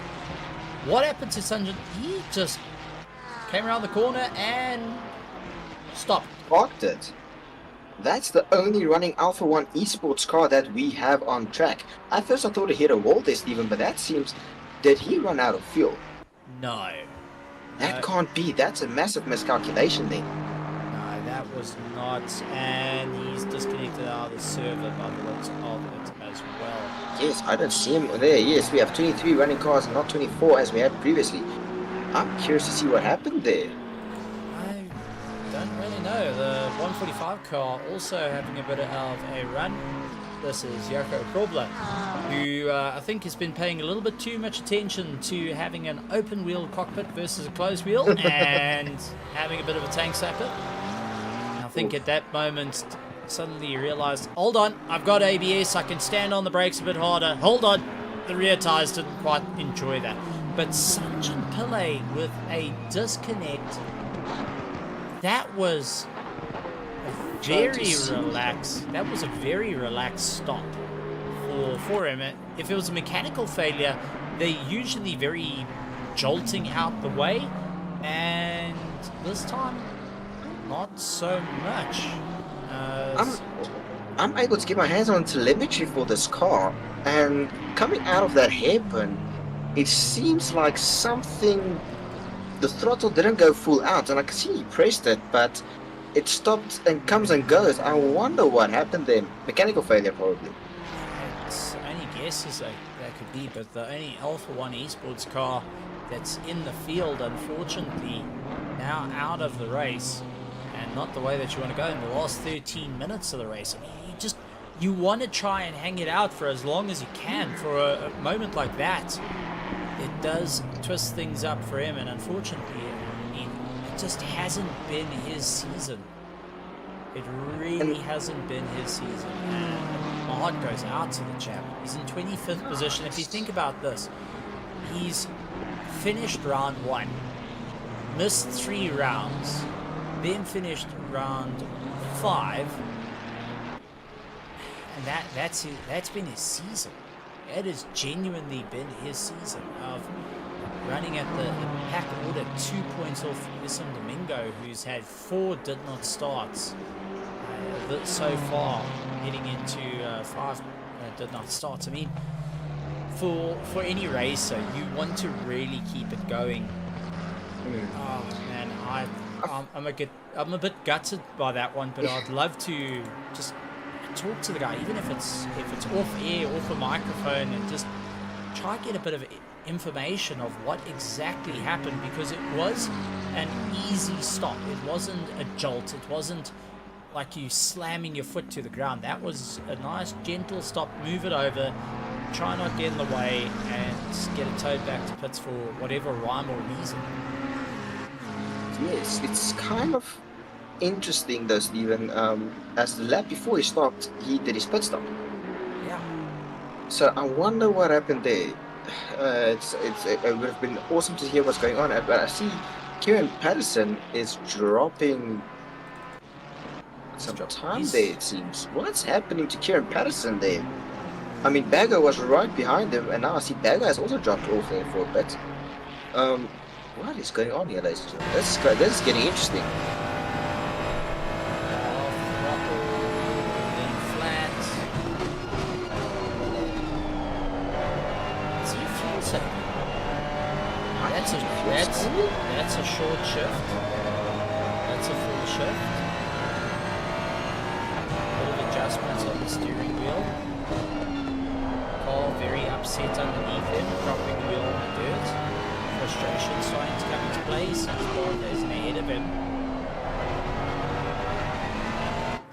What happened to Sanjan? He just came around the corner and stopped. Parked it. That's the only running Alpha 1 esports car that we have on track. At first I thought he hit a wall there, Stephen, but that seems... Did he run out of fuel? No. That can't be. That's a massive miscalculation then. No, that was not. And he's disconnected out of the server by the looks of it as well. Yes, I don't see him there. Yes, we have 23 running cars and not 24 as we had previously. I'm curious to see what happened there. Don't really know. The 145 car also having a bit of a run. This is Jaco Krobler, who I think has been paying a little bit too much attention to having an open wheel cockpit versus a closed wheel and having a bit of a tank sapper. And I think at that moment suddenly he realized, hold on, I've got ABS, I can stand on the brakes a bit harder. Hold on, the rear tires didn't quite enjoy that. But Sanjan Pillay with a disconnect. That was a very relaxed. That was a very relaxed stop for him. If it was a mechanical failure, they're usually very jolting out the way, and this time, not so much. I'm able to get my hands on telemetry for this car, and coming out of that hairpin, it seems like something. The throttle didn't go full out, and I can see he pressed it, but it stopped and comes and goes. I wonder what happened there. Mechanical failure, probably. It's only guesses that could be, but the only Alpha 1 esports car that's in the field, unfortunately, now out of the race, and not the way that you want to go in the last 13 minutes of the race. I mean, you want to try and hang it out for as long as you can for a moment like that. It does twist things up for him, and unfortunately, it just hasn't been his season. It really hasn't been his season, and my heart goes out to the chap. He's in 25th position. If you think about this, he's finished round 1, missed 3 rounds, then finished round 5, and that's been his season. It has genuinely been his season of running at the pack order 2 points off Issam Domingo, who's had 4 did not starts so far, heading into 5 did not starts. I mean, for any racer, you want to really keep it going. Oh man, I'm a bit gutted by that one, but I'd love to just talk to the guy, even if it's off air, off a microphone, and just try to get a bit of information of what exactly happened, because it was an easy stop. It wasn't a jolt. It wasn't like you slamming your foot to the ground. That was a nice gentle stop. Move it over, try not get in the way, and get it towed back to pits for whatever rhyme or reason. Yes, it's kind of interesting though, Stephen. As the lap before he stopped, he did his pit stop. Yeah. So I wonder what happened there. It would have been awesome to hear what's going on. But I see Kieran Patterson is dropping some time there, it seems. What's happening to Kieran Patterson there? I mean, Bagger was right behind him, and now I see Bagger has also dropped off there for a bit. What is going on here, ladies and gentlemen? This is getting interesting. That's a short shift. That's a full shift. A little adjustments on the steering wheel. Car very upset underneath him, dropping the wheel on the dirt. Frustration starting to come into play. He's ahead of him.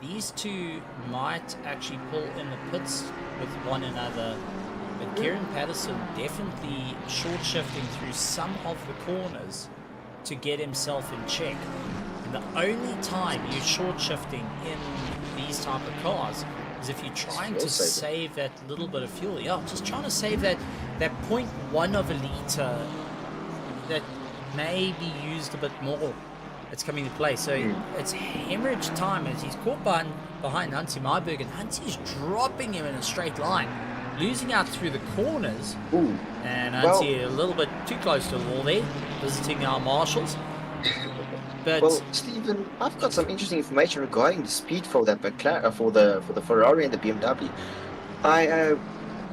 These two might actually pull in the pits with one another. But Kieran Patterson definitely short shifting through some of the corners to get himself in check. And the only time you're short shifting in these type of cars is if you're trying to save that little bit of fuel. Yeah, just trying to save that 0.1 of a litre that may be used a bit more. It's coming into play. So it's hemorrhage time as he's caught behind Hunty Myberg, and Hunty's dropping him in a straight line. Losing out through the corners. Ooh. And Hunty a little bit too close to the wall there, visiting our marshals. But well, Stephen, I've got some interesting information regarding the speed for that McLaren, for the Ferrari and the BMW. I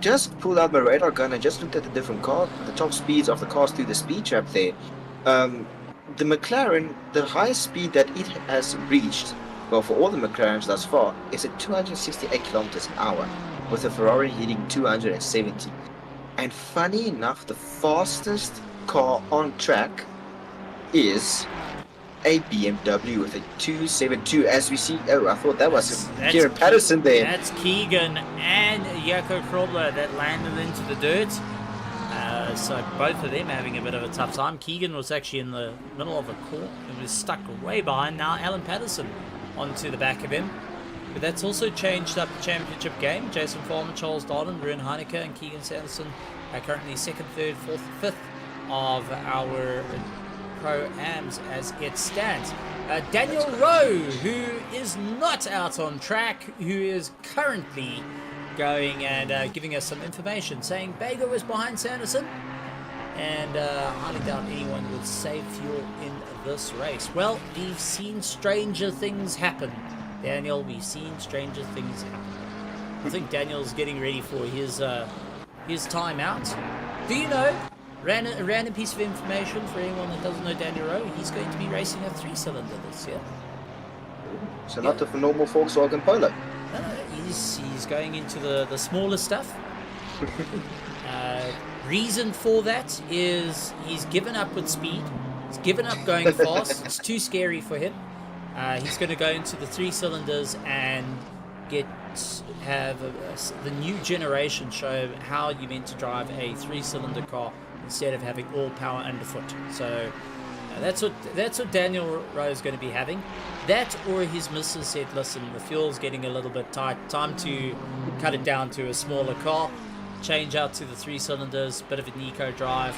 just pulled out my radar gun and just looked at the different cars, the top speeds of the cars through the speed trap there. The McLaren, the highest speed that it has reached, well, for all the McLarens thus far, is at 268 kilometers an hour. With the Ferrari hitting 270. And funny enough, the fastest car on track is a BMW with a 272, as we see. Oh, I thought that was Kieran Patterson there. That's Keegan and Jaco Krobler that landed into the dirt. So both of them having a bit of a tough time. Keegan was actually in the middle of a corner and was stuck way behind. Now Alan Patterson onto the back of him. But that's also changed up the championship game. Jason Foreman, Charles Darden, Ruben Heineke, and Keegan Sanderson are currently 2nd, 3rd, 4th, 5th of our Pro-Ams as it stands. Daniel Rowe, who is not out on track, who is currently going and giving us some information, saying Bago was behind Sanderson, and highly doubt anyone would save fuel in this race. Well, we've seen stranger things happen. Daniel, we've seen stranger things happen. I think Daniel's getting ready for his time out. Do you know, a random piece of information for anyone that doesn't know Daniel Rowe, he's going to be racing a 3-cylinder this year. So not the normal Volkswagen Polo. No, he's going into the smaller stuff. Reason for that is he's given up with speed. He's given up going fast. It's too scary for him. He's going to go into the 3 cylinders and have the new generation show how you're meant to drive a 3-cylinder car instead of having all power underfoot. So that's what Daniel Rowe is going to be having. That, or his missus said, listen, the fuel's getting a little bit tight. Time to cut it down to a smaller car. Change out to the 3 cylinders. Bit of an eco drive.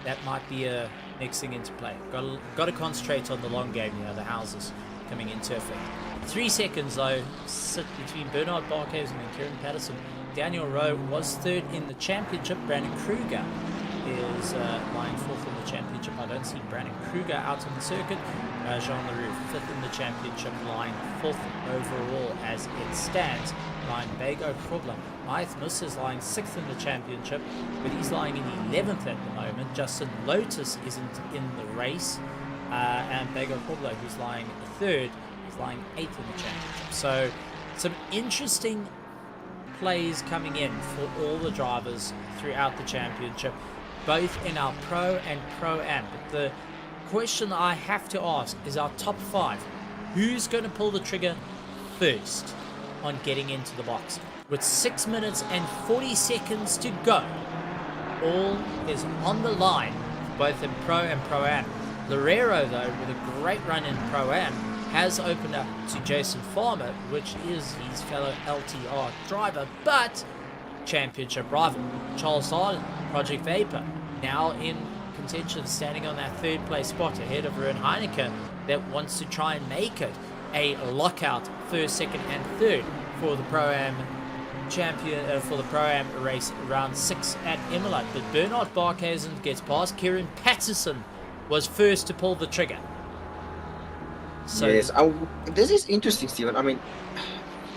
That might be a next thing into play. Got to concentrate on the long game, the houses coming into effect. 3 seconds though sit between Bernard Barkhuizen and Kieran Patterson. Daniel Rowe was 3rd in the championship. Brandon Kruger is lying 4th in the championship. I don't see Brandon Kruger out on the circuit. Jean Leroux 5th in the championship, lying 4th overall as it stands. Ryan Bago Krobler. Ithmus is lying 6th in the championship, but he's lying in 11th at the moment. Justin Lotus isn't in the race. and Bego Pablo, who's lying third, is lying 8th in the championship. So some interesting plays coming in for all the drivers throughout the championship, both in our Pro and Pro-Am. But the question I have to ask is our top 5. Who's going to pull the trigger first on getting into the box? With 6 minutes and 40 seconds to go, all is on the line, both in Pro and Pro-Am. Lorero, though, with a great run in Pro-Am, has opened up to Jason Farmer, which is his fellow LTR driver, but championship rival. Charles Harden, Project Vapor, now in contention, standing on that 3rd place spot ahead of Ruin Heineke, that wants to try and make it a lockout 1st, 2nd, and 3rd for the Pro-Am for the Pro-Am race round 6 at Imola. But Bernard Barkhuizen gets past. Kieran Patterson was first to pull the trigger. So, yes, this is interesting, Stephen. I mean,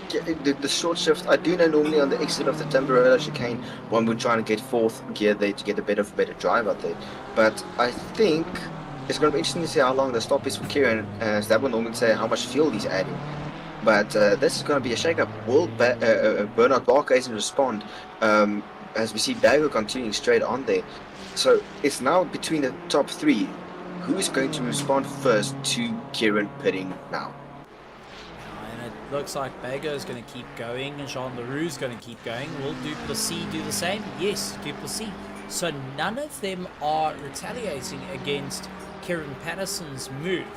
the short shift, I do know normally on the exit of the Tamburello chicane, one would try and get 4th gear there to get a better drive out there. But I think it's going to be interesting to see how long the stop is for Kieran, as that will normally say how much fuel he's adding. But this is going to be a shake-up. Will Bernard Barkhuizen respond, as we see Bago continuing straight on there? So it's now between the top 3. Who is going to respond first to Kieran pitting now? And it looks like Bago is going to keep going, and Jean Leroux is going to keep going. Will Duplessis do the same? Yes, Duplessis. So none of them are retaliating against Kieran Patterson's move,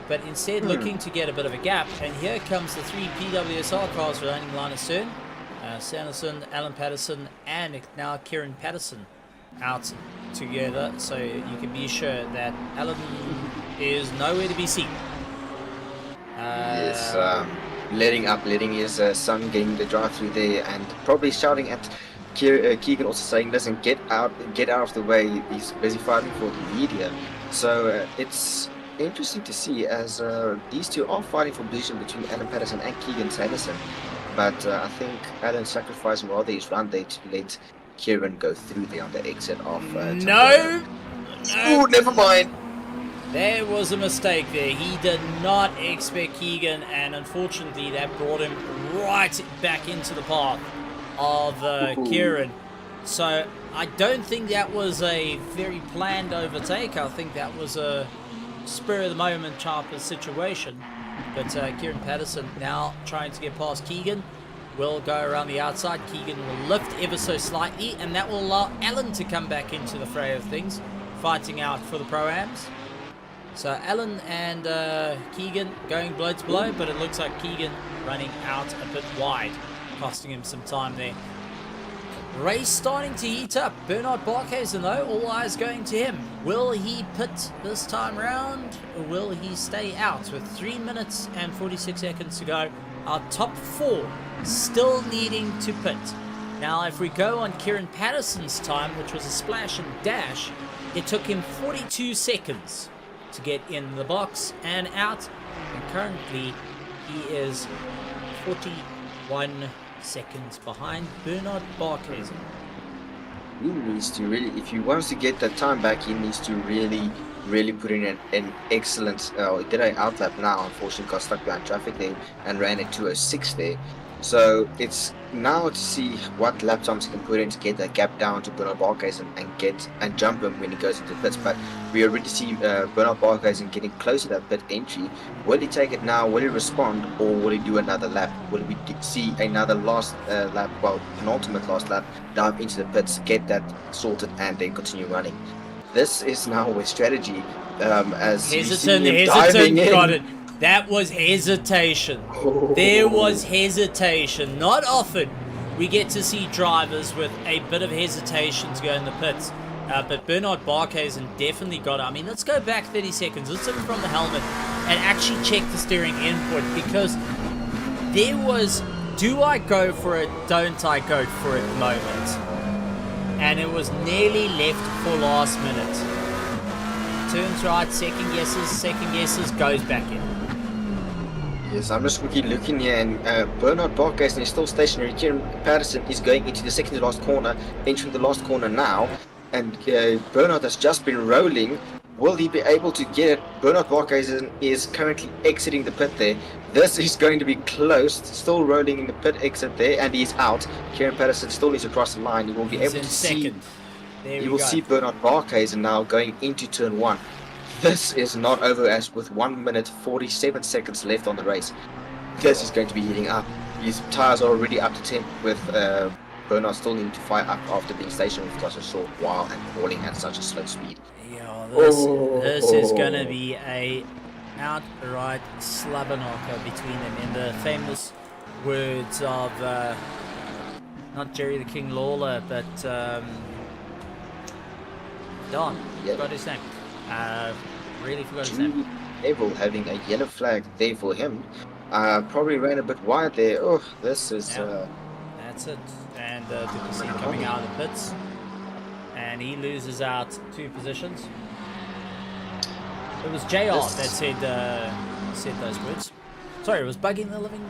but instead looking to get a bit of a gap. And here comes the 3 PWSR cars running line astern. Sanderson, Alan Patterson, and now Kieran Patterson out together, so you can be sure that Alan is nowhere to be seen. Yes, letting his son getting the drive through there, and probably shouting at Keegan, also saying, listen, get out of the way, he's busy fighting for the lead here. So it's interesting to see, as these two are fighting for position between Alan Patterson and Keegan Sanderson. But I think Alan sacrificing rather his run there to let Kieran go through there on the exit of No! Oh, never mind. There was a mistake there. He did not expect Keegan, and unfortunately that brought him right back into the path of Kieran. So I don't think that was a very planned overtake. I think that was a spur of the moment type of situation. But Kieran Patterson now trying to get past Keegan. Will go around the outside. Keegan will lift ever so slightly, and that will allow Alan to come back into the fray of things, fighting out for the Pro-Ams. So Alan and Keegan going blow to blow, but it looks like Keegan running out a bit wide, costing him some time there. Race starting to heat up. Bernard Barkhuizen, though, all eyes going to him. Will he pit this time round, or will he stay out? With 3 minutes and 46 seconds to go, our top 4 still needing to pit. Now, if we go on Kieran Patterson's time, which was a splash and dash, it took him 42 seconds to get in the box and out, and currently he is 41 seconds behind Bernard Barkhuizen. He needs to really, if he wants to get that time back, he needs to really put in an excellent, he did an outlap now, unfortunately got stuck behind traffic there and ran at 2:06 there. So it's now to see what lap times he can put in to get that gap down to Bernard Barkhuizen and jump him when he goes into pits. But we already see Bernard Barkhuizen getting close to that pit entry. Will he take it now? Will he respond, or will he do another lap? Will we see another last lap, well, penultimate last lap, dive into the pits, get that sorted, and then continue running? This is now a strategy. As hesitant, got it. That was hesitation. There was hesitation. Not often we get to see drivers with a bit of hesitation to go in the pits. But Bernard Barkhuizen definitely got it. I mean, let's go back 30 seconds. Let's look from the helmet and actually check the steering input, because there was, do I go for it, don't I go for it moment. And it was nearly left for last minute. Turns right, second guesses, goes back in. Yes, I'm just quickly looking here, and Bernard Barkhuizen is still stationary. Kieran Patterson is going into the second to last corner, entering the last corner now, and Bernard has just been rolling Will he be able to get it? Bernard Barkhuizen is currently exiting the pit there. This is going to be close, still rolling in the pit exit there, and he's out. Kieran Patterson still needs to cross the line. He will be He's able in to see. second. There You we will go. see Bernard Barkhuizen now going into turn 1. This is not over, as with 1 minute 47 seconds left on the race. This is going to be heating up. His tires are already up to 10, with Bernard still needing to fire up after being stationary for such a short while and falling at such a slow speed. Yeah, this is going to be a outright slobber knocker between them, in the famous words of not Jerry the King Lawler, but Don. Yeah. Forgot his name. Really forgot his name. Neville having a yellow flag there for him. Probably ran a bit wide there. Oh, this is. Yeah. That's it. And Duplessis coming out of the pits, and he loses out 2 positions. It was JR that said those words. Sorry, it was bugging the living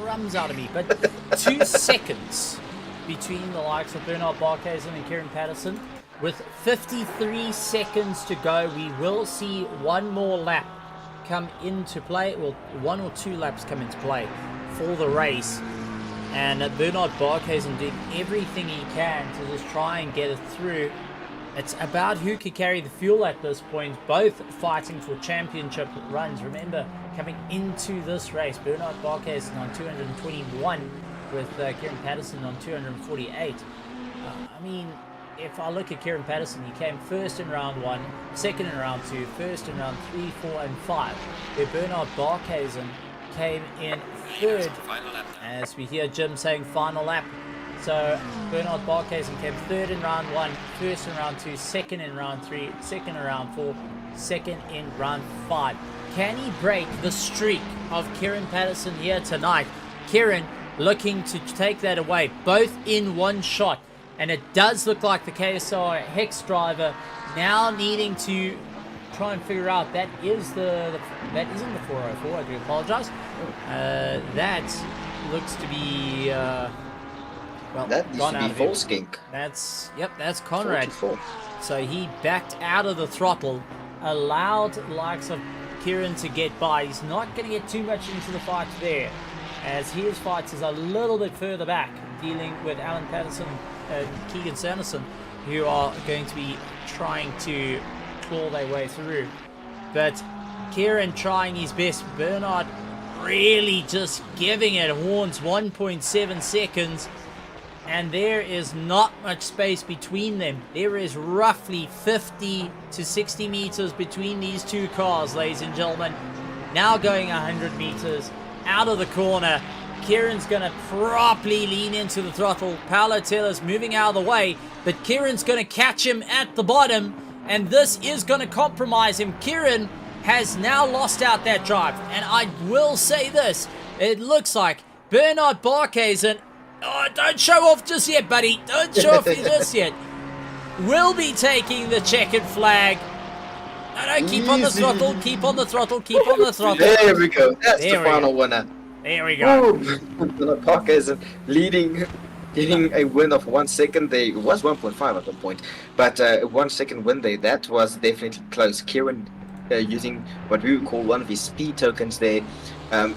crumbs out of me. But 2 seconds between the likes of Bernard Barkhuizen and Kieran Patterson. With 53 seconds to go, we will see one more lap come into play. Well, 1 or 2 laps come into play for the race. And Bernard Barkhuizen doing everything he can to just try and get it through. It's about who can carry the fuel at this point, both fighting for championship runs. Remember, coming into this race, Bernard Barkhuizen on 221 with Kieran Patterson on 248. I mean, if I look at Kieran Patterson, he came first in round 1, second in round 2, first in round 3, 4 and 5. Where Bernard Barkhuizen came in third, as we hear Jim saying final lap. So Bernard Barkhuizen came third in round 1, first in round 2, second in round 3, second in round 4, second in round 5. Can he break the streak of Kieran Patterson here tonight? Kieran looking to take that away, both in one shot. And it does look like the KSR Hex driver now needing to try and figure out that isn't the 404. I do apologize. That looks to be well, that needs gone to out be of here. Volskink. That's Conrad. 44. So he backed out of the throttle, allowed the likes of Kieran to get by. He's not going to get too much into the fight there, as his fight is a little bit further back, dealing with Alan Patterson and Keegan Sanderson, who are going to be trying to claw their way through. But Kieran trying his best. Bernard really just giving it horns, 1.7 seconds. And there is not much space between them. There is roughly 50 to 60 meters between these 2 cars, ladies and gentlemen. Now going 100 meters out of the corner. Kieran's going to properly lean into the throttle. Paolo Taylor's moving out of the way, but Kieran's going to catch him at the bottom, and this is going to compromise him. Kieran has now lost out that drive, and I will say this. It looks like Bernard Barkhuizen, don't show off just yet, buddy. Don't show off just yet. Will be taking the checkered flag. No, keep on the throttle, keep on the throttle, keep on the throttle. There we go. That's the final winner. There we go. Parker is leading, getting a win of 1 second. There it was 1.5 at one point, but 1 second win there. That was definitely close. Kieran using what we would call one of his speed tokens there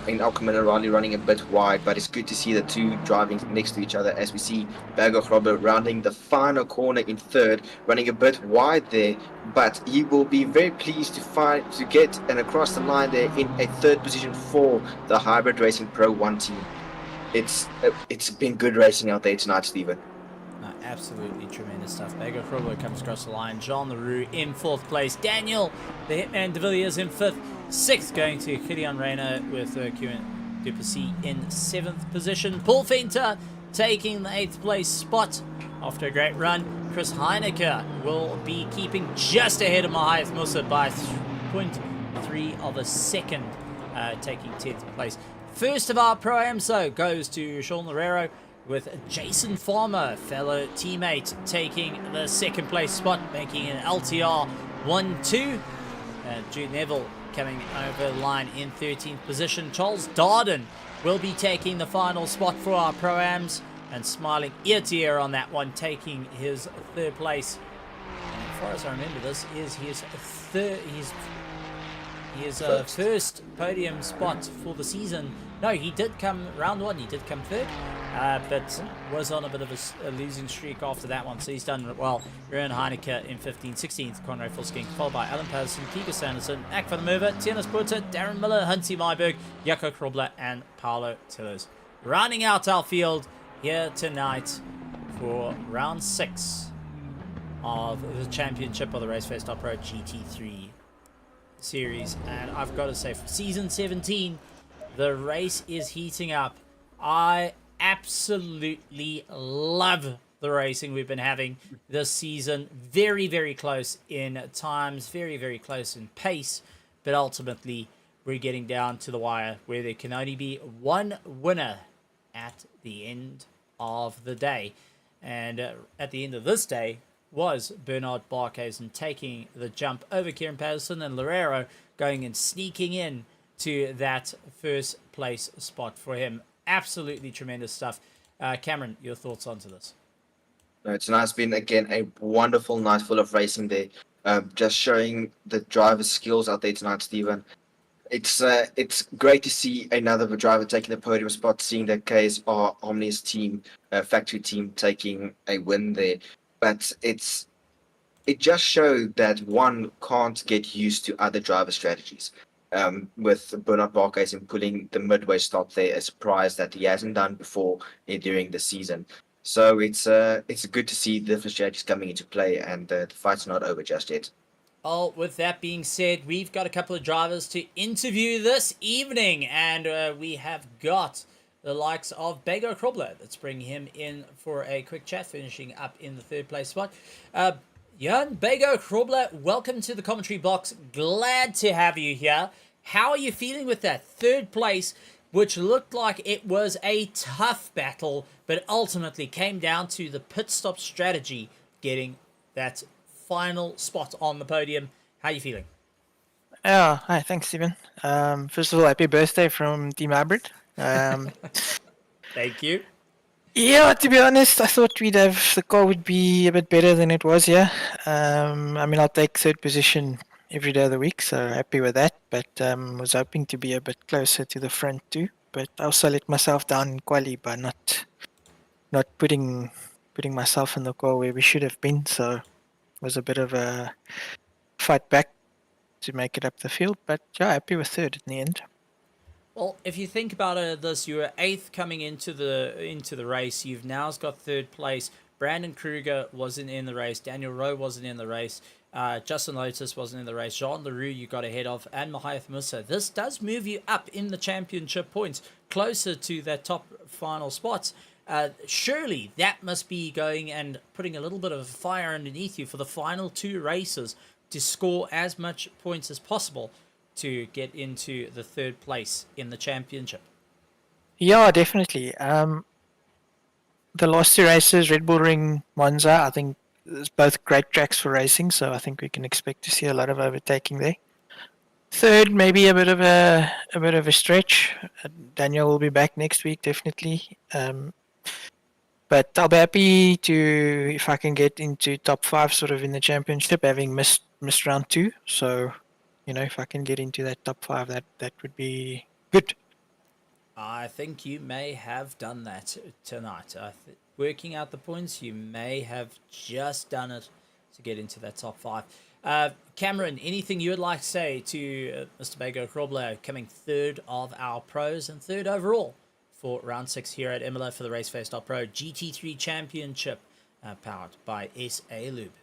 in Acque Minerali, running a bit wide, but it's good to see the 2 driving next to each other, as we see Bergoff Robert rounding the final corner in third, running a bit wide there, but he will be very pleased to get and across the line there in a 3rd position for the Hybrid Racing Pro 1 team. It's been good racing out there tonight, Stephen. No, absolutely tremendous stuff. Bergoff Robert comes across the line. Jean Leroux in 4th place. Daniel, the Hitman de Villiers in 5th. 6th going to Kilian Reyna, with Kieran Duplessis in 7th position. Paul Fenter taking the 8th place spot after a great run. Chris Heineke will be keeping just ahead of Mahiath Musa by 0.3 of a second, taking 10th place. First of our Pro-Ams, though, goes to Sean Loureiro, with Jason Farmer, fellow teammate, taking the 2nd place spot, making an LTR 1-2. Jude Neville coming over the line in 13th position. Charles Darden will be taking the final spot for our Pro-Ams, and smiling ear to ear on that one, taking his 3rd place. far as I remember, this is his first podium spot for the season. No, he did come round one. He did come third, but was on a bit of a losing streak after that one. So he's done well. Ryan Heineke in 15th, 16th, Conrad Fulskink, followed by Alan Patterson, Kiko Sanderson, Ak van der Merwe, Tiana Sputter, Darren Miller, Hunty Myberg, Jaco Krobler, and Paulo Tillers. Rounding out our field here tonight for round 6 of the championship of the RaceFace.Pro GT3 series. And I've got to say, for season 17, the race is heating up. I absolutely love the racing we've been having this season. Very, very close in times, very, very close in pace, but ultimately we're getting down to the wire where there can only be one winner at the end of the day. And at the end of this day was Bernard Barkhuizen taking the jump over Kieran Patterson, and Loureiro going and sneaking in to that first place spot for him. Absolutely tremendous stuff. Cameron, your thoughts onto this? No, tonight's been, again, a wonderful night full of racing there. Just showing the driver's skills out there tonight, Stephen. It's great to see another driver taking the podium spot, seeing that KSR Omni's team, factory team, taking a win there. But it just showed that one can't get used to other driver strategies. With Bernard Barkhuizen pulling the midway stop there, a surprise that he hasn't done before during the season. So it's good to see different strategies coming into play, and the fight's not over just yet. Oh, with that being said, we've got a couple of drivers to interview this evening, and we have got the likes of Bego Krobler. Let's bring him in for a quick chat, finishing up in the third place spot. Jan Bego Krobler, welcome to the commentary box. Glad to have you here. How are you feeling with that third place, which looked like it was a tough battle, but ultimately came down to the pit stop strategy getting that final spot on the podium? How are you feeling? Hi, thanks, Stephen. First of all, happy birthday from Team Hybrid. Thank you. Yeah, to be honest, I thought the car would be a bit better than it was, yeah. I'll take third position every day of the week, so happy with that, but was hoping to be a bit closer to the front too, but I also let myself down in quali by not putting myself in the car where we should have been, so it was a bit of a fight back to make it up the field, but yeah, happy with third in the end. Well, if you think about this, you were 8th coming into the race. You've now got third place. Brandon Kruger wasn't in the race. Daniel Rowe wasn't in the race. Justin Lotus wasn't in the race. Jean Leroux you got ahead of, and Mahayath Musa. This does move you up in the championship points, closer to that top final spots. Surely that must be going and putting a little bit of fire underneath you for the final 2 races to score as much points as possible to get into the third place in the championship. Yeah, definitely. The last 2 races, Red Bull Ring, Monza, I think it's both great tracks for racing, so I think we can expect to see a lot of overtaking there. Third, maybe a bit of a stretch. Daniel will be back next week, definitely. But I'll be happy if I can get into top 5 sort of in the championship, having missed round 2. So, if I can get into that top 5, that would be good. I think you may have done that tonight. Working out the points, you may have just done it to get into that top 5. Cameron, anything you would like to say to Mr. Bego Krobler, coming third of our pros and third overall for round 6 here at Imola for the RaceFace.Pro GT3 Championship, powered by SA Lube?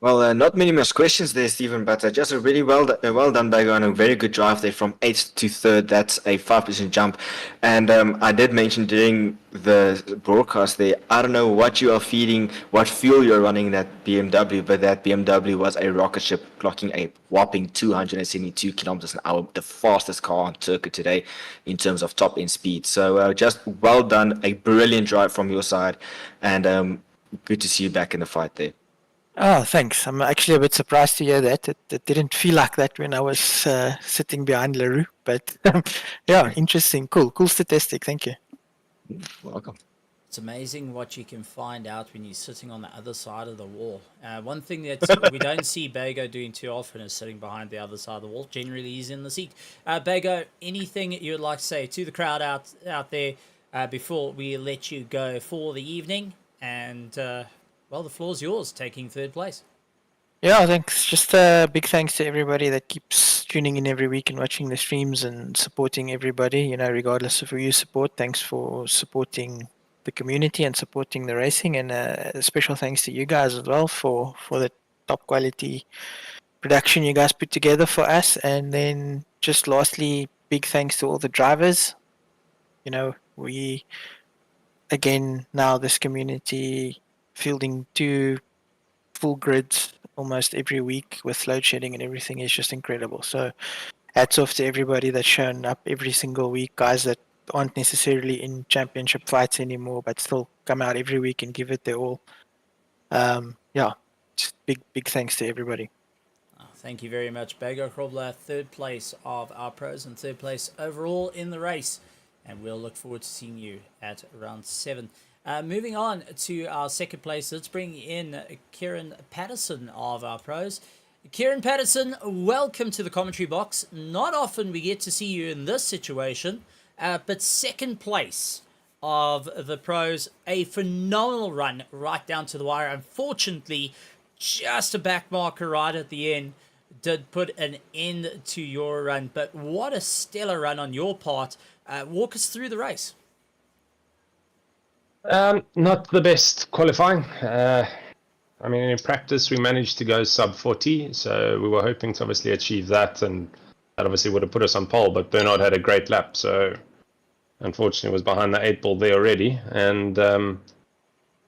Well, not many more questions there, Stephen, but just a really well done, Bego, and a very good drive there from 8th to 3rd. That's a 5% jump. And I did mention during the broadcast there, I don't know what you are feeding, what fuel you're running in that BMW, but that BMW was a rocket ship, clocking a whopping 272 kilometers an hour, the fastest car on circuit today in terms of top-end speed. So just well done, a brilliant drive from your side, and good to see you back in the fight there. Oh, thanks. I'm actually a bit surprised to hear that. It didn't feel like that when I was sitting behind Leroux. But yeah, interesting. Cool statistic. Thank you. Welcome. It's amazing what you can find out when you're sitting on the other side of the wall. One thing that we don't see Bago doing too often is sitting behind the other side of the wall. Generally, he's in the seat. Bago, anything you would like to say to the crowd out there before we let you go for the evening? And, well, the floor's yours, taking third place. Yeah, thanks. Just a big thanks to everybody that keeps tuning in every week and watching the streams and supporting everybody, you know, regardless of who you support. Thanks for supporting the community and supporting the racing, and a special thanks to you guys as well for the top quality production you guys put together for us. And then just lastly, big thanks to all the drivers. You know, we again now this community fielding 2 full grids almost every week with load shedding and everything is just incredible. So hats off to everybody that's shown up every single week, guys that aren't necessarily in championship fights anymore, but still come out every week and give it their all. Yeah, just big thanks to everybody. Thank you very much, Bago Krobler, third place of our pros and third place overall in the race. And we'll look forward to seeing you at round 7. Moving on to our second place, let's bring in Kieran Patterson of our pros. Kieran Patterson, welcome to the commentary box. Not often we get to see you in this situation, but second place of the pros, a phenomenal run right down to the wire. Unfortunately, just a back marker right at the end did put an end to your run, but what a stellar run on your part. Walk us through the race. Not the best qualifying. I mean, in practice, we managed to go sub 40, so we were hoping to obviously achieve that, and that obviously would have put us on pole, but Bernard had a great lap, so unfortunately was behind the 8 ball there already. And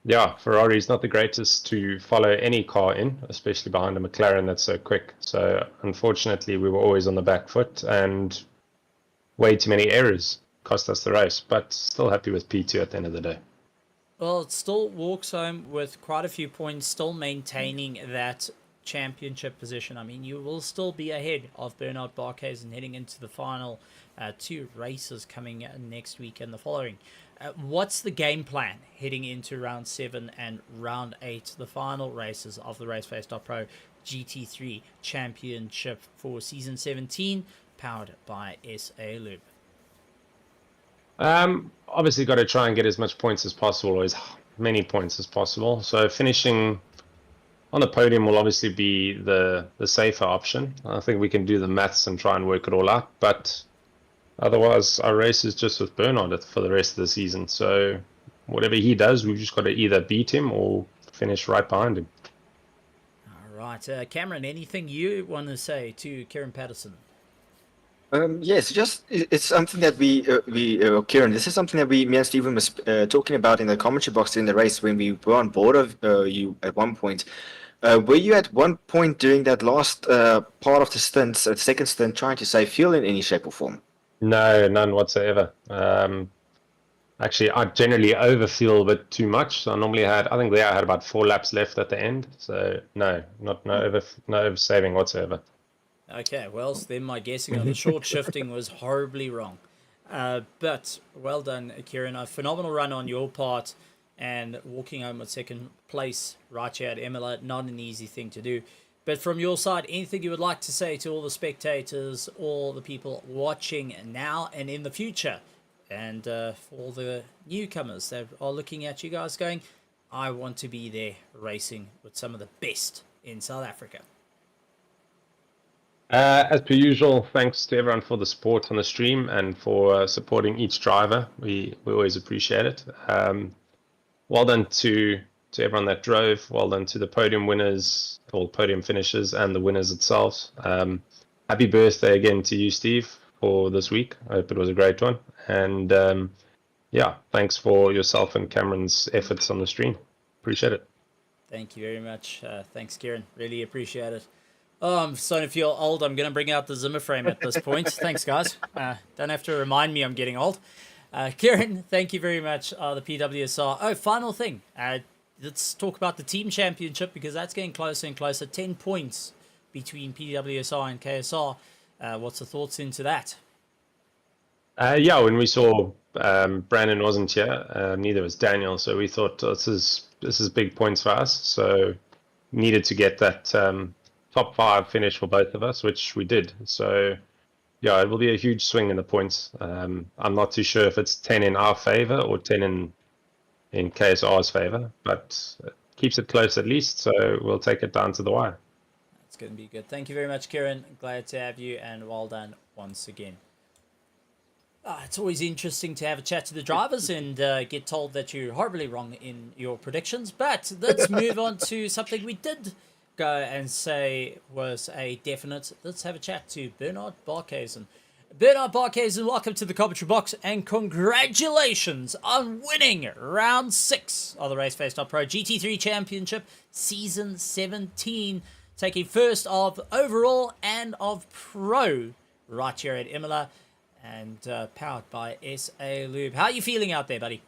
yeah, Ferrari is not the greatest to follow any car in, especially behind a McLaren that's so quick. So unfortunately, we were always on the back foot, and way too many errors cost us the race, but still happy with P2 at the end of the day. Well, it still walks home with quite a few points, still maintaining that championship position. I mean, you will still be ahead of Bernard Barkhuizen heading into the final 2 races coming next week and the following. What's the game plan heading into round 7 and round 8, the final races of the RaceFace.Pro GT3 Championship for season 17, powered by SA Lube? Obviously got to try and get as much points as possible, or as many points as possible. So finishing on the podium will obviously be the safer option. I think we can do the maths and try and work it all out, but otherwise our race is just with Bernard for the rest of the season. So whatever he does, we've just got to either beat him or finish right behind him. All right, Cameron, anything you want to say to Kieran Patterson? Yes, it's something that Kieran, this is something that me and Stephen was talking about in the commentary box in the race when we were on board of you at one point. Were you at one point during that last part of the stint, the second stint, trying to save fuel in any shape or form? No, none whatsoever. Actually, I generally overfuel a bit too much. So I think I had about 4 laps left at the end. So no over saving whatsoever. Okay, well, then my guessing on the short shifting was horribly wrong. But well done, Kieran. A phenomenal run on your part, and walking home with second place right here at Imola, not an easy thing to do. But from your side, anything you would like to say to all the spectators, all the people watching now and in the future, and for all the newcomers that are looking at you guys going, I want to be there racing with some of the best in South Africa? As per usual, thanks to everyone for the support on the stream and for supporting each driver. We always appreciate it. Well done to everyone that drove. Well done to the podium winners, all podium finishers, and the winners itself. Happy birthday again to you, Steve, for this week. I hope it was a great one. And yeah, thanks for yourself and Cameron's efforts on the stream. Appreciate it. Thank you very much. Thanks, Kieran. Really appreciate it. Oh, I'm starting to feel old. I'm going to bring out the Zimmer frame at this point. Thanks, guys. Don't have to remind me I'm getting old. Kieran, thank you very much. The PWSR. Oh, final thing. Let's talk about the team championship, because that's getting closer and closer. 10 points between PWSR and KSR. What's the thoughts into that? Yeah, when we saw Brandon wasn't here, neither was Daniel. So we thought this is big points for us. So needed to get that top 5 finish for both of us, which we did. So yeah, it will be a huge swing in the points. I'm not too sure if it's 10 in our favor or 10 in KSR's favor, but it keeps it close at least. So we'll take it down to the wire. That's going to be good. Thank you very much, Kieran. Glad to have you, and well done once again. It's always interesting to have a chat to the drivers and get told that you're horribly wrong in your predictions. But let's move on to something we did go and say was a definite. Let's have a chat to Bernard Barkhuizen. Bernard Barkhuizen, welcome to the commentary box, and congratulations on winning round 6 of the RaceFace.Pro GT3 Championship Season 17, taking first of overall and of pro right here at Imola, and powered by SA Lube. How are you feeling out there, buddy?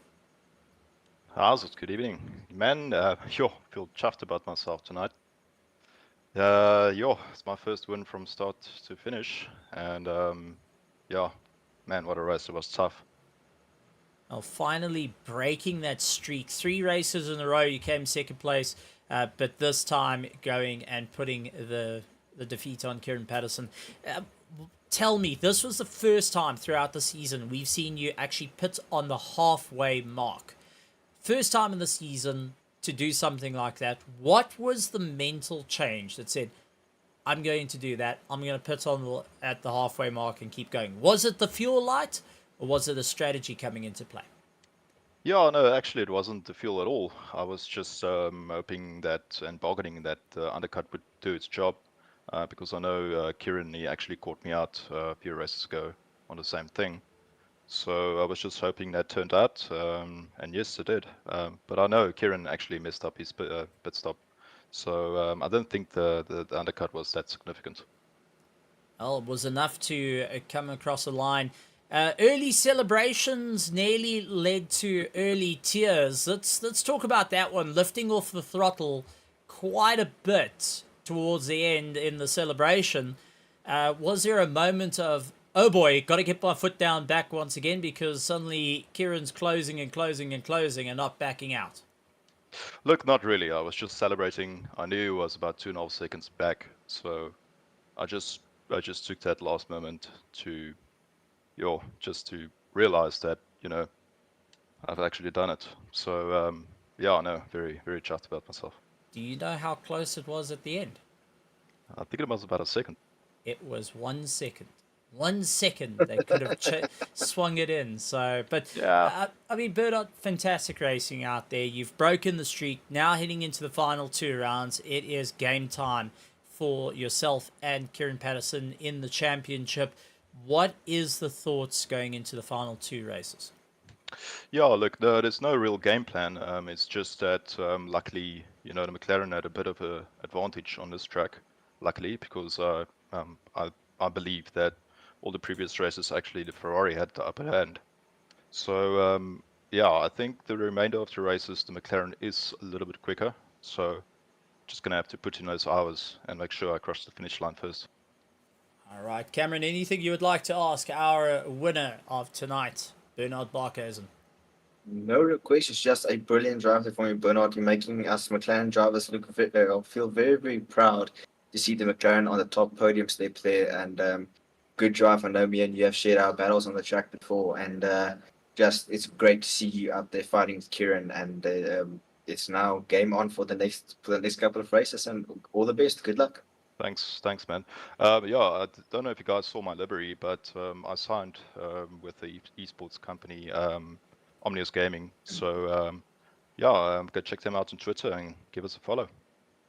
How's it? Good evening. Man, feel chuffed about myself tonight. It's my first win from start to finish, and yeah, man, what a race. It was tough. Well, finally breaking that streak. 3 races in a row you came second place, but this time going and putting the defeat on Kieran Patterson. Tell me, this was the first time throughout the season we've seen you actually pit on the halfway mark. First time in the season to do something like that. What was the mental change that said, I'm going to do that, I'm going to pit on at the halfway mark and keep going? Was it the fuel light, or was it a strategy coming into play? Yeah, no, actually it wasn't the fuel at all. I was just hoping that and bargaining that the undercut would do its job. Because I know Kieran, he actually caught me out a few races ago on the same thing. So I was just hoping that turned out, and yes, it did. But I know Kieran actually messed up his pit stop. So I don't think the undercut was that significant. Well, it was enough to come across the line. Early celebrations nearly led to early tears. Let's talk about that one, lifting off the throttle quite a bit towards the end in the celebration. Was there a moment of, oh boy, got to get my foot down back once again, because suddenly Kieran's closing and closing and closing and not backing out? Look, not really. I was just celebrating. I knew it was about 2.5 seconds back, so I just took that last moment to, just to realize that, I've actually done it. So yeah, no, very, very chuffed about myself. Do you know how close it was at the end? I think it was about a second. It was 1 second. 1 second they could have swung it in. So, but yeah, I mean, Bernard, fantastic racing out there. You've broken the streak. Now heading into the final 2 rounds, it is game time for yourself and Kieran Patterson in the championship. What is the thoughts going into the final 2 races? Yeah, look, there's no real game plan. It's just that luckily, the McLaren had a bit of an advantage on this track. Luckily, because I believe that all the previous races actually the Ferrari had the upper hand. So yeah, I think the remainder of the races the McLaren is a little bit quicker. So just gonna have to put in those hours and make sure I cross the finish line first. All right, Cameron, anything you would like to ask our winner of tonight, Bernard Barkhuizen? No request. It's just a brilliant drive for you, Bernard. You're making us McLaren drivers feel very, very proud to see the McLaren on the top podium step there. And good drive. I know me and you have shared our battles on the track before, and it's great to see you out there fighting with Kieran. And it's now game on for the next couple of races. And all the best. Good luck. Thanks, man. Yeah, I don't know if you guys saw my livery, but I signed with the esports company Omnius Gaming. So yeah, go check them out on Twitter and give us a follow.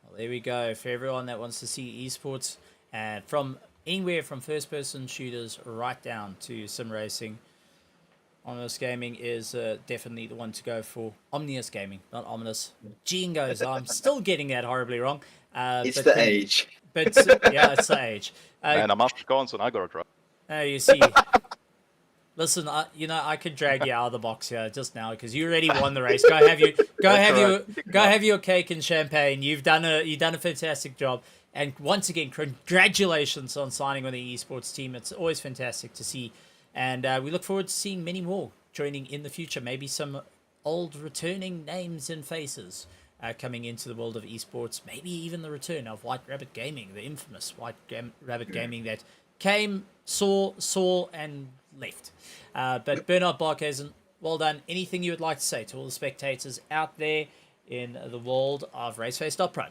Well, there we go. For everyone that wants to see esports, and from anywhere from first-person shooters right down to sim racing, Omnius Gaming is definitely the one to go for. Omnius Gaming, not Omnius. Jingos, I'm still getting that horribly wrong. It's the age. But yeah, it's the age. Man, I'm Afrikaans and I got it right. You see, listen, I could drag you out of the box here just now because you already won the race. Go have your cake and champagne. You've done a fantastic job. And once again, congratulations on signing with the esports team. It's always fantastic to see. And we look forward to seeing many more joining in the future. Maybe some old returning names and faces coming into the world of esports. Maybe even the return of White Rabbit Gaming, the infamous Rabbit Gaming that came, saw, and left. But Bernard Barkhuizen, well done. Anything you would like to say to all the spectators out there in the world of RaceFace.Pro?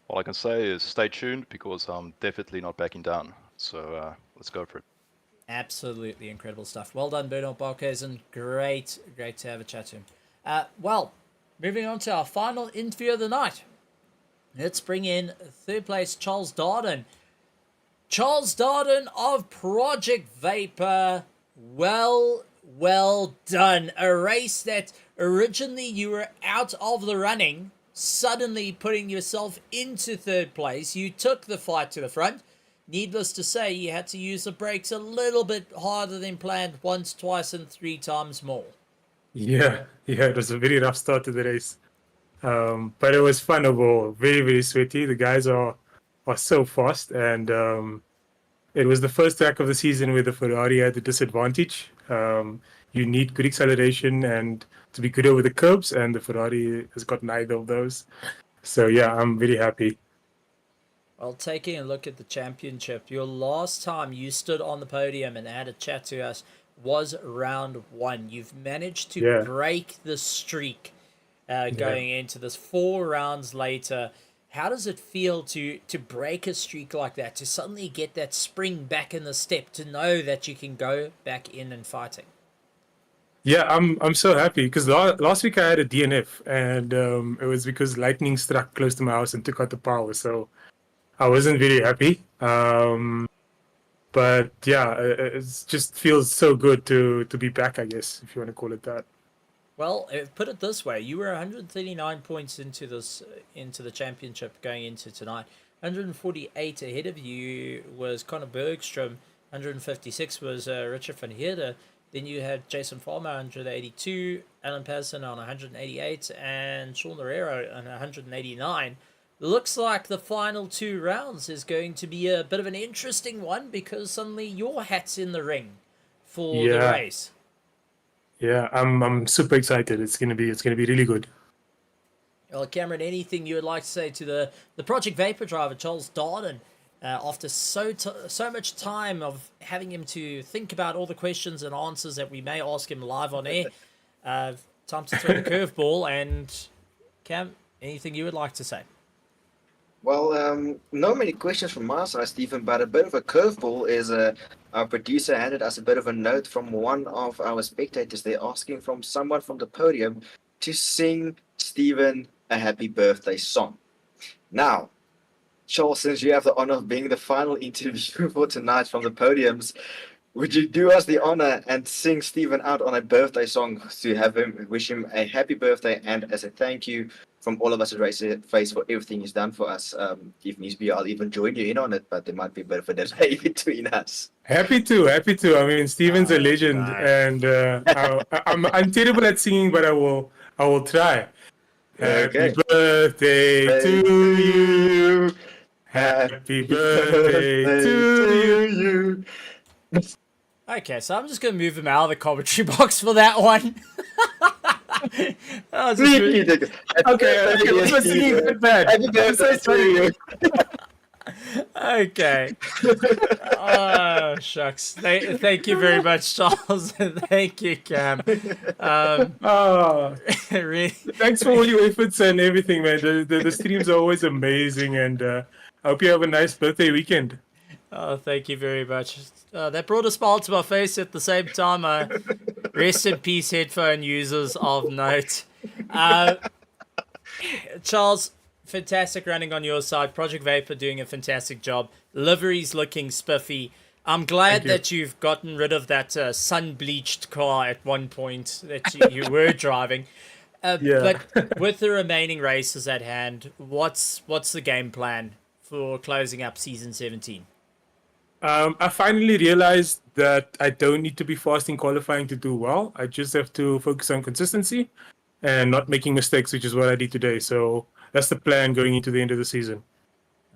All I can say is stay tuned, because I'm definitely not backing down. So let's go for it. Absolutely incredible stuff. Well done, Bernard Barkhuizen. Great to have a chat to him. Well, moving on to our final interview of the night. Let's bring in third place Charles Darden. Charles Darden of Project Vapor. Well done. A race that originally you were out of the running, suddenly putting yourself into third place. You took the fight to the front. Needless to say, you had to use the brakes a little bit harder than planned, once, twice, and 3 times more. Yeah, it was a very rough start to the race. But it was fun overall. Very sweaty. The guys are so fast, and it was the first track of the season where the Ferrari had the disadvantage. You need good acceleration and to be good over the curbs, and the Ferrari has got neither of those. So yeah, I'm very happy. Well, taking a look at the championship, your last time you stood on the podium and had a chat to us was round 1. You've managed to break the streak going into this 4 rounds later. How does it feel to break a streak like that, to suddenly get that spring back in the step, to know that you can go back in and fighting? Yeah, I'm so happy because last week I had a DNF, and it was because lightning struck close to my house and took out the power. So I wasn't very happy. But yeah, it just feels so good to be back, I guess, if you want to call it that. Well, put it this way: you were 139 points into the championship going into tonight. 148 ahead of you was Conor Bergstrom. 156 was Richard van Heerde. Then you had Jason Farmer 182, Alan Patterson on 188, and Sean Herrero on 189. Looks like the final 2 rounds is going to be a bit of an interesting one, because suddenly your hat's in the ring for the race. Yeah, I'm super excited. It's gonna be really good. Well, Cameron, anything you would like to say to the Project Vapor driver, Charles Darden, after so much time of having him to think about all the questions and answers that we may ask him live on air? Time to throw the curveball. And Cam, anything you would like to say? Well, not many questions from my side, Stephen, but a bit of a curveball is our producer handed us a bit of a note from one of our spectators. They're asking from someone from the podium to sing Stephen a happy birthday song. Now, Charles, since you have the honor of being the final interview for tonight from the podiums, would you do us the honor and sing Stephen out on a birthday song to have him wish him a happy birthday, and as a thank you from all of us at RaceFace for everything he's done for us? If needs be, I'll even join you in on it, but there might be a bit of a delay between us. Happy to. I mean, Stephen's a legend, and I'm terrible at singing, but I will try. Okay. Happy birthday to you. Happy birthday to you. Okay, so I'm just going to move him out of the commentary box for that one. Okay, I'm not singing that bad. Happy birthday to you. Okay. Oh, shucks. Thank you very much, Charles. Thank you, Cam. Really. Thanks for all your efforts and everything, man. The streams are always amazing, and I hope you have a nice birthday weekend. Oh, thank you very much. That brought a smile to my face at the same time. Rest in peace, headphone users of note. Charles, fantastic running on your side. Project Vapor doing a fantastic job. Livery's looking spiffy. I'm glad that you've gotten rid of that sun-bleached car at one point that you were driving. But with the remaining races at hand, what's the game plan for closing up season 17? I finally realized that I don't need to be fast in qualifying to do well. I just have to focus on consistency and not making mistakes, which is what I did today. So that's the plan going into the end of the season.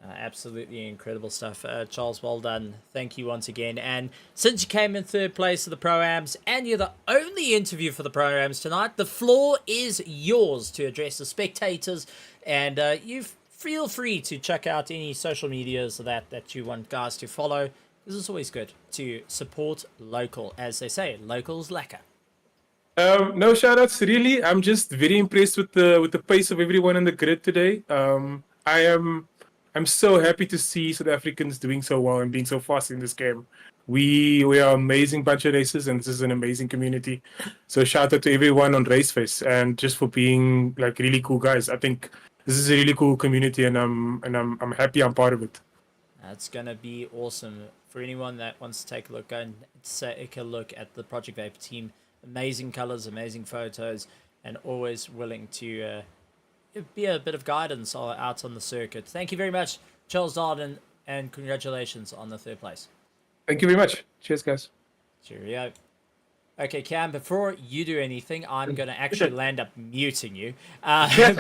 Absolutely incredible stuff. Charles, well done. Thank you once again. And since you came in third place for the Pro-Ams, and you're the only interview for the Pro-Ams tonight, the floor is yours to address the spectators. And you feel free to check out any social medias that you want guys to follow. This is always good to support local. As they say, local's lacquer. No shout outs really. I'm just very impressed with the pace of everyone on the grid today. I'm so happy to see South Africans doing so well and being so fast in this game. We are an amazing bunch of racers, and this is an amazing community. So shout out to everyone on RaceFace, and just for being like really cool guys. I think this is a really cool community, and I'm happy I'm part of it. That's gonna be awesome for anyone that wants to take a look. Go and take a look at the Project Vapor team. Amazing colors, amazing photos, and always willing to be a bit of guidance out on the circuit. Thank you very much, Charles Darden, and congratulations on the third place. Thank you very much. Cheers, guys. Cheerio. Okay, Cam, before you do anything, I'm going to actually land up muting you. And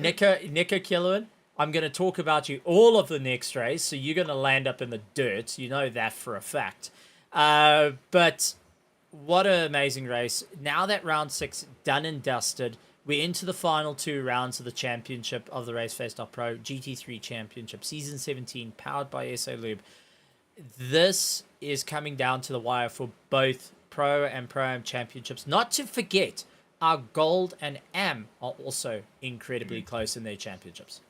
Nico Killowen, I'm going to talk about you all of the next race, so you're going to land up in the dirt. You know that for a fact. But what an amazing race. Now that round 6 done and dusted, we're into the final 2 rounds of the championship of the RaceFace.Pro GT3 Championship, Season 17, powered by SA Lube. This is coming down to the wire for both Pro and Pro-Am championships. Not to forget, our Gold and Am are also incredibly close in their championships.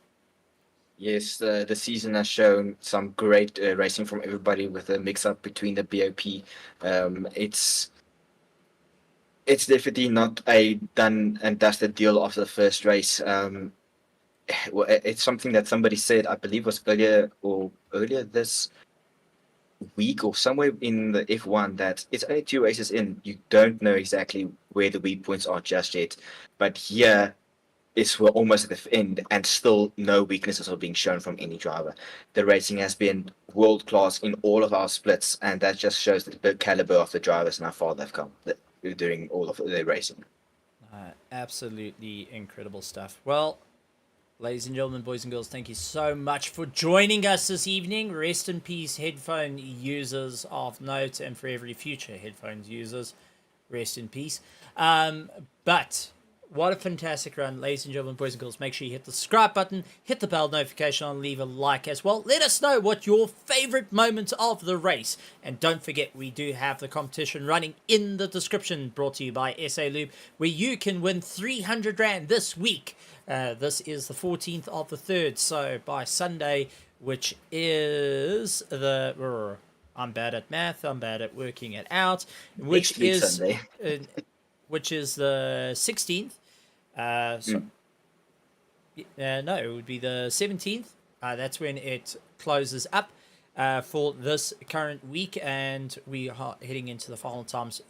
Yes, the season has shown some great racing from everybody with a mix-up between the BOP. It's definitely not a done and dusted deal after the first race. It's something that somebody said, I believe was earlier this week or somewhere in the F1, that it's only 2 races in. You don't know exactly where the weak points are just yet. But here, we're almost at the end, and still no weaknesses are being shown from any driver. The racing has been world class in all of our splits, and that just shows the caliber of the drivers and how far they've come during all of their racing. Absolutely incredible stuff. Well, ladies and gentlemen, boys and girls, thank you so much for joining us this evening. Rest in peace, headphone users of note, and for every future headphones users, rest in peace. But what a fantastic run, ladies and gentlemen, boys and girls. Make sure you hit the subscribe button, hit the bell notification, and leave a like as well. Let us know what your favorite moments of the race. And don't forget, we do have the competition running in the description, brought to you by SA Lube, where you can win 300 Rand this week. This is the 14th of the 3rd, so by Sunday, which is the... I'm bad at math, I'm bad at working it out. Which is Sunday. Which is the 16th. No, it would be the 17th. That's when it closes up for this current week, and we are heading into the final times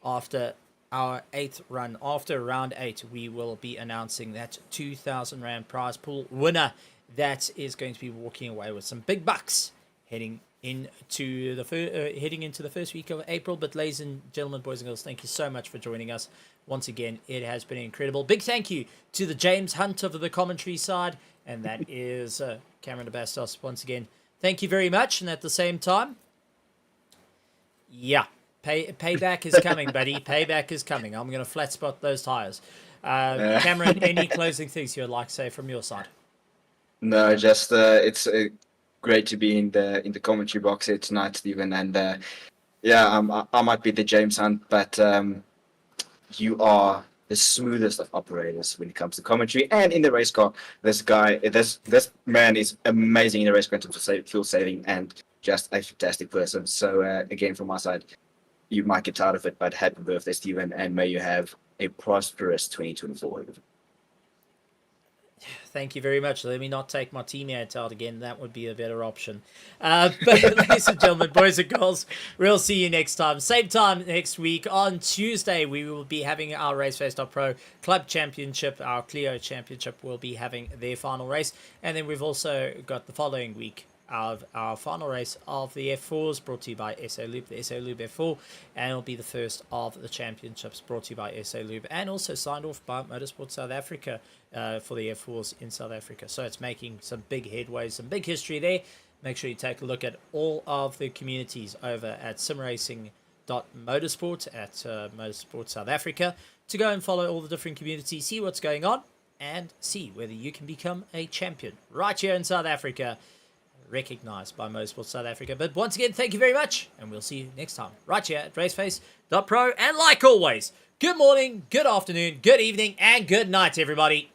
after our 8th run. After round 8, we will be announcing that 2,000 Rand prize pool winner that is going to be walking away with some big bucks heading into the first week of April. But ladies and gentlemen, boys and girls, thank you so much for joining us once again. It has been incredible. Big thank you to the James Hunt of the commentary side, and that is Cameron de Bastos once again. Thank you very much. And at the same time, yeah, payback is coming, buddy. Payback is coming. I'm going to flat spot those tires. Cameron, any closing things you'd like to say from your side? No, just it's great to be in the commentary box here tonight, Stephen. And I might be the James Hunt, but you are the smoothest of operators when it comes to commentary and in the race car. This man is amazing in the race car in terms of fuel saving and just a fantastic person. So again, from my side, you might get tired of it, but happy birthday, Stephen, and may you have a prosperous 2024. Thank you very much. Let me not take my teammates out again. That would be a better option. But ladies and gentlemen, boys and girls, we'll see you next time. Same time next week on Tuesday. We will be having our RaceFace.Pro Club Championship. Our Clio Championship will be having their final race. And then we've also got the following week of our final race of the F4s, brought to you by SA Lube, the SA Lube F4, and it'll be the first of the championships brought to you by SA Lube, and also signed off by Motorsport South Africa for the F4s in South Africa. So it's making some big headways, some big history there. Make sure you take a look at all of the communities over at simracing.motorsport at Motorsport South Africa to go and follow all the different communities, see what's going on, and see whether you can become a champion right here in South Africa, recognized by Motorsport South Africa. But once again, thank you very much, and we'll see you next time right here at RaceFace.Pro. And like always, good morning, good afternoon, good evening, and good night, everybody.